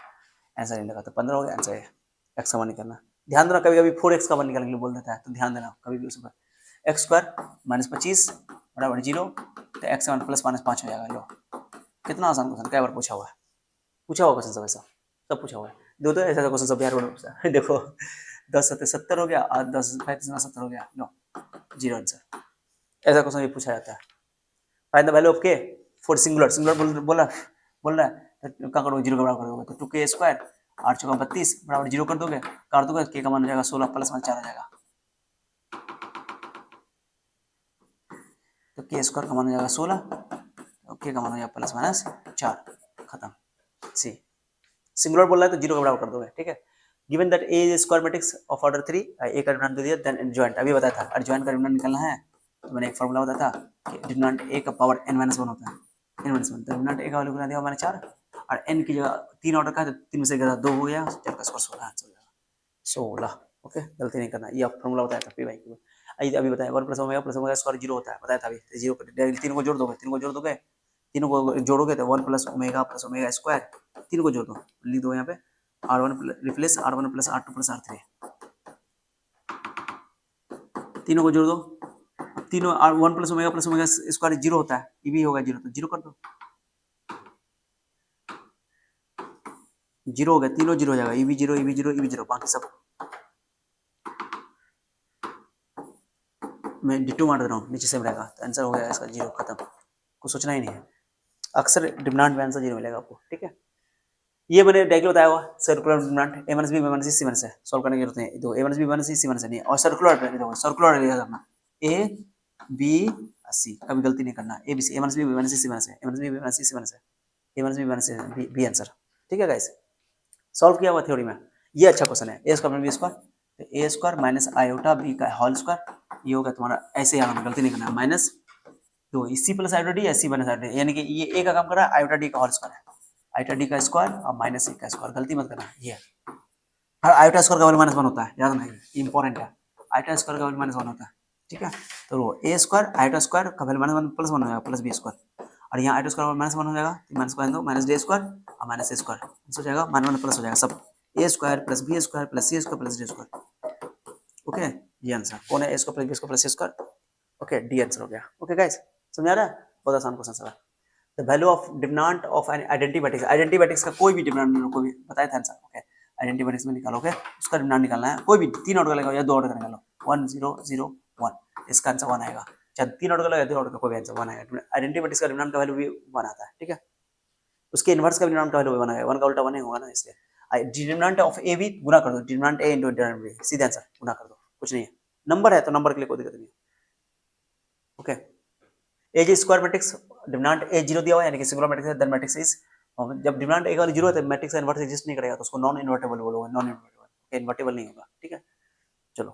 आंसर नहीं लिखा, तो 15 हो गया आंसर है, x का मान निकालना, ध्यान देना कभी कभी 4x का मान निकालने के लिए बोल देता है, तो ध्यान देना कभी भी उस पर, एक्स स्क्वायर माइनस 25 बराबर 0, तो एक्स वन प्लस माइनस 5 हो जाएगा, लो कितना आसान क्वेश्चन, कई बार पूछा हुआ है, पूछा हुआ क्वेश्चन सब ऐसा, सब पूछा हुआ है, दो तो ऐसा क्वेश्चन सब बिहार बोर्ड में पूछा है देखो 10 7 70 हो गया और 10 35 70 हो गया, लो 0 आंसर, ऐसा क्वेश्चन भी पूछा जाता है, फाइंड द वैल्यू ऑफ के फॉर सिंगुलर, सिंगुलर बोल रहा है, तो क्या करोगे 0 के बराबर कर दोगे, तो 2k स्क्वायर 8 चौका 32 बराबर 0 कर दोगे, काट दोगे, के का मान हो जाएगा 16 प्लस माइनस 4 हो जाएगा, तो के स्क्वायर का मान हो जाएगा 16, तो के का मान हो जाएगा प्लस माइनस 4, खत्म, सी सिंगुलर बोल रहा है तो 0 के बराबर कर दोगे, ठीक है, given that A is square matrix of order 3, ए का डिटरमिनेंट दे दिया, देन एडजॉइंट अभी बताया था, एडजॉइंट का डिटरमिनेंट निकालना है, तो मैंने एक फार्मूला बताया था कि डिटरमिनेंट ए का पावर n-1 होता है, n-1, तो डिटरमिनेंट ए का वैल्यू कितना दिया मैंने 4, और n की जगह 3 ऑर्डर का है, तो 3 में से 2 हो गया, 4 का स्क्वायर 16 आंसर हो जाएगा, 16, ओके, गलती नहीं करना, ये फार्मूला बताया था पी भाई को, अभी बताया 1 प्लस ओमेगा स्क्वायर 0 होता है, बताया था अभी, 0 तीनों को जोड़ दोगे, तीनों को जोड़ोगे तो 1 प्लस ओमेगा स्क्वायर, तीनों को जोड़ दो, लिख दो यहाँ पे R1 replace R1 plus R2 plus R3, तीनों को जोड़ दो, तीनों 1 प्लस ओमेगा स्क्वायर 0 होता है, ये भी होगा 0, तो 0 कर दो, 0 हो गया, तीनों 0 हो जाएगा, ये भी 0, ये भी 0, ये भी 0, बाकी सब मैं डिटो मार दे रहा हूँ, नीचे सेम रहेगा, तो आंसर हो गया इसका 0, खत्म, कुछ सोचना ही नहीं है, अक्सर डिटरमिनेंट में आंसर 0 मिलेगा आपको, ठीक है, ये मैंने डायरेक्टली बताया हुआ, circular determinant a minus b b minus c c minus है, सॉल्व करने की जरूरत नहीं है, दो a minus b b minus c c minus नहीं, और सर्कुलर लिया करना a b c, कभी गलती नहीं करना, a b c, a minus b b minus c c minus है, a minus b b minus c c minus है, a minus b b minus c b answer, ठीक है गाइस, सॉल्व किया हुआ थ्योरी में, ये अच्छा क्वेश्चन है, a square minus b square, तो a square minus iota b का होल स्क्वायर, ये होगा तुम्हारा, ऐसे यहाँ गलती नहीं करना, माइनस तो c प्लस आयोटा d या c माइनस आयोटा d, यानी कि ये a का काम कर रहा है, आयोटा d का होल स्क्वायर है, आयोटा d का स्क्वायर और माइनस a का स्क्वायर, गलती मत करना, ये हर आयोटा स्क्वायर का वैल्यू माइनस 1 होता है, याद नहीं, इंपॉर्टेंट है, आयोटा स्क्वायर का वैल्यू माइनस 1 होता है, ठीक है, तो a स्क्वायर आयोटा स्क्वायर का वैल्यू माइनस 1 प्लस 1 हो जाएगा, प्लस b स्क्वायर, और यहाँ आयोटा स्क्वायर माइनस 1 हो जाएगा, तो माइनस का दो माइनस d स्क्वायर और माइनस a स्क्वायर, हो जाएगा माइनस 1 प्लस हो जाएगा सब, a square plus b square plus c square plus d square, okay, ये आंसर कौन है, a square plus b square plus c square, okay, D answer हो गया, ओके गाइस, समझ आ रहा है, बहुत आसान क्वेश्चन है, the value of determinant of an identity matrix, identity matrix का कोई भी डिटरमिनेंट को भी बताया था आंसर, ओके, आइडेंटिटी मैट्रिक्स में निकालोगे, उसका डिटरमिनेंट निकालना है, कोई भी 3 ऑर्डर का लगाओ या 2 ऑर्डर का निकालो, 1 0 0 1, इसका आंसर 1 आएगा, चाहे 3 ऑर्डर का लगाओ या 2 ऑर्डर का, कोई भी आंसर 1 आएगा, आइडेंटिटी मैट्रिक्स का डिटरमिनेंट का वैल्यू भी 1 आता है, ठीक है, उसके इनवर्स का डिटरमिनेंट का वैल्यू भी 1 आएगा, 1 का उल्टा 1 ही होगा ना, इसलिए डिटरमिनेंट ऑफ ए भी गुना कर दो, determinant A into determinant B, सीधा आंसर गुना कर दो, कुछ नहीं है, नंबर है तो नंबर के लिए कोई दिक्कत नहीं है, okay, A G square matrix determinant A 0 दिया हुआ है, यानी कि सिंगुलर मैट्रिक्स है, देन मैट्रिक्स इज, जब डिटरमिनेंट ए का वैल्यू 0 है तो मैट्रिक्स का इन्वर्स एग्जिस्ट नहीं करेगा, तो उसको नॉन इन्वर्टेबल बोलोगे, नॉन इन्वर्टेबल, इन्वर्टेबल नहीं होगा, ठीक है, चलो,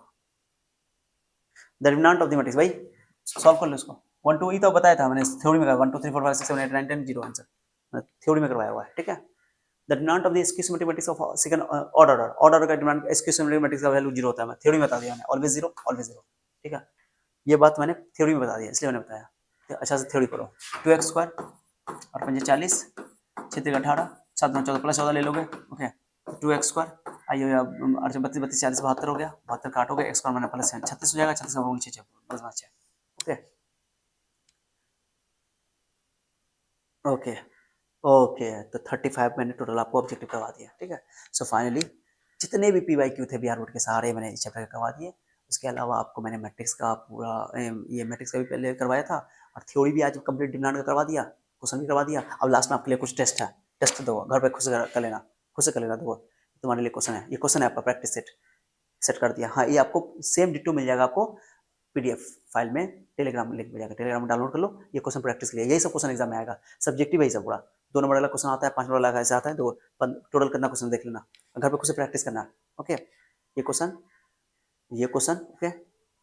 the determinant of the matrix भाई सॉल्व कर लो इसको, 1 2 ये तो बताया था मैंने थ्योरी में, 1 2 3 4 5 6 7 8 9 10 0 आंसर थ्योरी में करवाया हुआ है, ठीक है, the determinant of the skew symmetric matrix of second order का डिटरमिनेंट स्क्यू सिमेट्रिक मैट्रिक्स का वैल्यू 0 होता है, मैं थ्योरी में बता दिया मैंने, ऑलवेज 0, ठीक है, ये बात मैंने थ्योरी में बता दी, इसलिए मैंने बताया, अच्छा से थ्योरी करो, 2x स्क्वायर और 5 40, 6 3 18, 7 9 14 प्लस 14 ले लोगे, ओके 2x²। आइए अब 32 32 40 72 हो गया, 72 काटोगे x² मैंने प्लस 36 हो जाएगा, 36 का 6 प्लस 5 6, ओके ओके ओके। तो 35 मैंने टोटल आपको ऑब्जेक्टिव करवा दिया, ठीक है। सो फाइनली जितने भी PYQ थे बिहार बोर्ड के सारे मैंने इस चैप्टर का करवा दिए। उसके अलावा आपको मैंने मैट्रिक्स का पूरा ये मैट्रिक्स का भी पहले करवाया था, और थ्योरी भी आज कंप्लीट डिमांड का करवा दिया, क्वेश्चन भी करवा दिया। अब लास्ट में आपके लिए कुछ टेस्ट है, टेस्ट दो घर पे खुद से कर लेना, खुद से कर लेना दो, तुम्हारे लिए क्वेश्चन है, ये क्वेश्चन है आपका प्रैक्टिस सेट सेट कर दिया। हाँ, ये आपको सेम डिटो मिल जाएगा आपको PDF फाइल में, टेलीग्राम लिंक मिल जाएगा, टेलीग्राम में डाउनलोड कर लो। ये क्वेश्चन प्रैक्टिस के लिए, यही सब क्वेश्चन एग्जाम में आएगा, सब्जेक्टिव है सब पूरा। 2 नंबर वाला क्वेश्चन आता है, 5 नंबर वाला ऐसा आता है, तो टोटल करना क्वेश्चन देख लेना, घर पे खुद से प्रैक्टिस करना, ओके। ये क्वेश्चन ओके,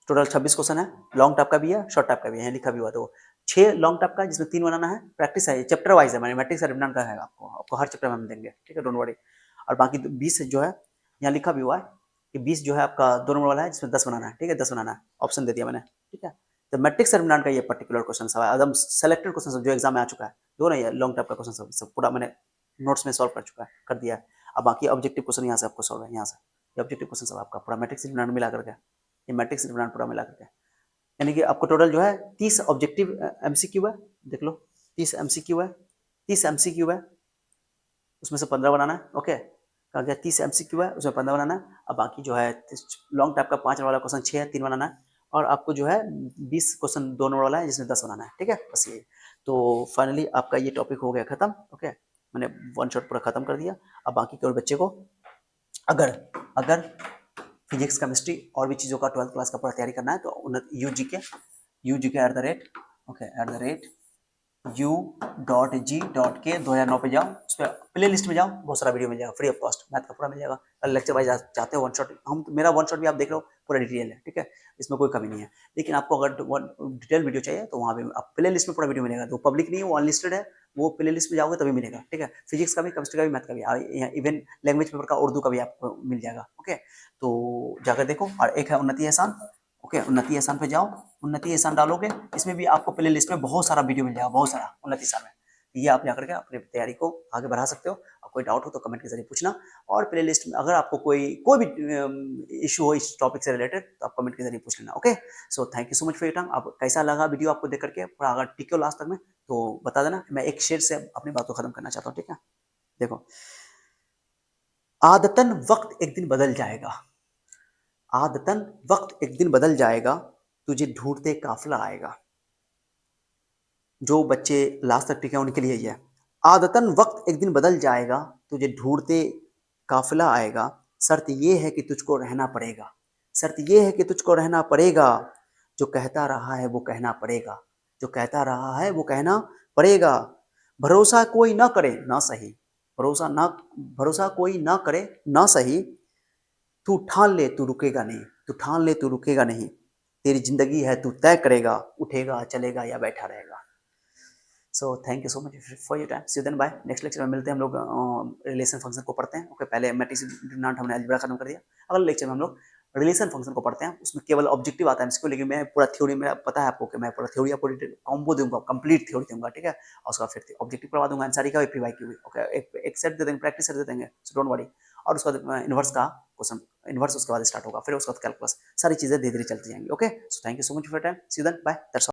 टोटल 26 क्वेश्चन है, लॉन्ग टाइप का भी है, शॉर्ट टाइप का भी है, लिखा भी हुआ। तो 6 लॉन्ग टाइप का जिसमें 3 बनाना है, प्रैक्टिस है, चैप्टर वाइज है, मैंने मैट्रिक्स का डिमांड का है, आपको हर चैप्टर में हम देंगे, ठीक है, डोंट वरी। और बाकी 20 जो है यहाँ लिखा भी हुआ है कि 20 जो है आपका 2 नंबर वाला है, जिसमें 10 बनाना है, ठीक है, 10 बनाना है, ऑप्शन दे दिया मैंने, ठीक है। तो मैट्रिक्स डिमांड का ये पर्टिकुलर क्वेश्चन सब है, एकदम सेलेक्टेड क्वेश्चन जो एग्जाम में आ चुका है, जो नहीं है लॉन्ग टाइप का क्वेश्चन सब पूरा मैंने नोट्स में सॉल्व कर चुका है, कर दिया है। अब बाकी ऑब्जेक्टिव क्वेश्चन यहाँ से आपको सॉल्व है, यहाँ से ये ऑब्जेक्टिव क्वेश्चन सब आपका पूरा मैट्रिक्स डिमांड मिला करके, ये मैट्रिक्स डिमांड पूरा मिला करके, यानी कि आपको टोटल जो है 30 ऑब्जेक्टिव MCQ है, देख लो 30 MCQ है, 30 MCQ है, उसमें से 15 बनाना है, ओके। कहा गया 30 MCQ है, उसमें 15 बनाना है। अब बाकी जो है लॉन्ग टाइप का 5 वाला क्वेश्चन 6 है, 3 बनाना है, और आपको जो है 20 क्वेश्चन 2 नंबर वाला है, जिसमें 10 बनाना है, ठीक है, बस ये। तो फाइनली आपका ये टॉपिक हो गया खत्म, ओके, मैंने वन शॉट पूरा खत्म कर दिया। अब बाकी केवल बच्चे को अगर अगर फिजिक्स केमिस्ट्री और भी चीज़ों का 12th क्लास का पूरा तैयारी करना है, तो UGK @ u.g.k 2009 पे जाओ, उस पर प्ले लिस्ट में जाओ, बहुत सारा वीडियो मिल जाएगा फ्री ऑफ कॉस्ट, मैथ का पूरा मिल जाएगा। लेक्चर वाइज चाहते हो वन शॉट, हम मेरा वन शॉट भी आप देख रहे हो पूरा डिटेल है, ठीक है, इसमें कोई कमी नहीं है। लेकिन आपको अगर डिटेल वीडियो चाहिए तो वहाँ पे आप प्ले लिस्ट में पूरा वीडियो मिलेगा, तो पब्लिक नहीं है, वो अनलिस्टेड है, वो प्ले लिस्ट में जाओगे तभी मिलेगा, ठीक है। फिजिक्स का भी, केमिस्ट्री का भी, मैथ का भी, इवन लैंग्वेज पेपर का उर्दू का भी आपको मिल जाएगा, ओके। तो जाकर देखो। और एक है उन्नति एहसान, ओके, उन्नति एहसान पे जाओ, उन्नति एहसान डालोगे, इसमें भी आपको प्ले लिस्ट में बहुत सारा वीडियो मिल जाएगा, बहुत सारा उन्नति एहसान में। ये आप जाकर के अपनी तैयारी को आगे बढ़ा सकते हो। और कोई डाउट हो तो कमेंट के जरिए पूछना, और प्ले लिस्ट में अगर आपको कोई भी इशू हो इस टॉपिक से रिलेटेड, तो आप कमेंट के जरिए पूछ लेना, okay. So thank you so much for your time. आप कैसा लगा वीडियो आपको देख करके, पूरा अगर टिके हो लास्ट तक में तो बता देना, मैं एक शेर से अपनी बात को खत्म करना चाहता हूँ, ठीक है। देखो, आदतन वक्त एक दिन बदल जाएगा, आदतन वक्त एक दिन बदल जाएगा, तुझे ढूंढते काफिला आएगा। जो बच्चे लास्ट तक टिके उनके लिए ये, आदतन वक्त एक दिन बदल जाएगा, तुझे ढूंढते काफिला आएगा, शर्त ये है कि तुझको रहना पड़ेगा, शर्त ये है कि तुझको रहना पड़ेगा, जो कहता रहा है वो कहना पड़ेगा, जो कहता रहा है वो कहना पड़ेगा। भरोसा कोई ना करे ना सही, भरोसा कोई ना करे ना सही, तू ठान ले तू रुकेगा नहीं, तू ठान ले तू रुकेगा नहीं, तेरी जिंदगी है तू तय करेगा, उठेगा चलेगा या बैठा रहेगा। So thank you so much for your time, see you then, bye. Next lecture में मिलते हैं हम लोग, रिलेशन फंक्शन को पढ़ते हैं, ओके। पहले मैट्रिक्स डिटरमिनेंट हमने अलजेब्रा खत्म कर दिया, अगले लेक्चर में हम लोग रिलेशन फंक्शन को पढ़ते हैं। उसमें केवल ऑब्जेक्टिव आता है इसको, लेकिन मैं पूरा थ्योरी, मेरा पता है आपको कि मैं पूरा थ्योरी आपको कॉम्बो दूंगा, कंप्लीट थ्योरी दूंगा, ठीक है। और उसका फिर ऑब्जेक्टिव करवा दूंगा, आंसर का PYQ भी, ओके। एक सेट दे देंगे, प्रैक्टिस सेट दे देंगे, सो डोंट वरी। और उसके बाद इनवर्स का क्वेश्चन, इनवर्स उसके बाद स्टार्ट होगा, फिर उसके बाद कैलकुलस, सारी चीजें धीरे धीरे चलती जाएंगी, okay. So thank you so much for time, see you then, bye, that's all.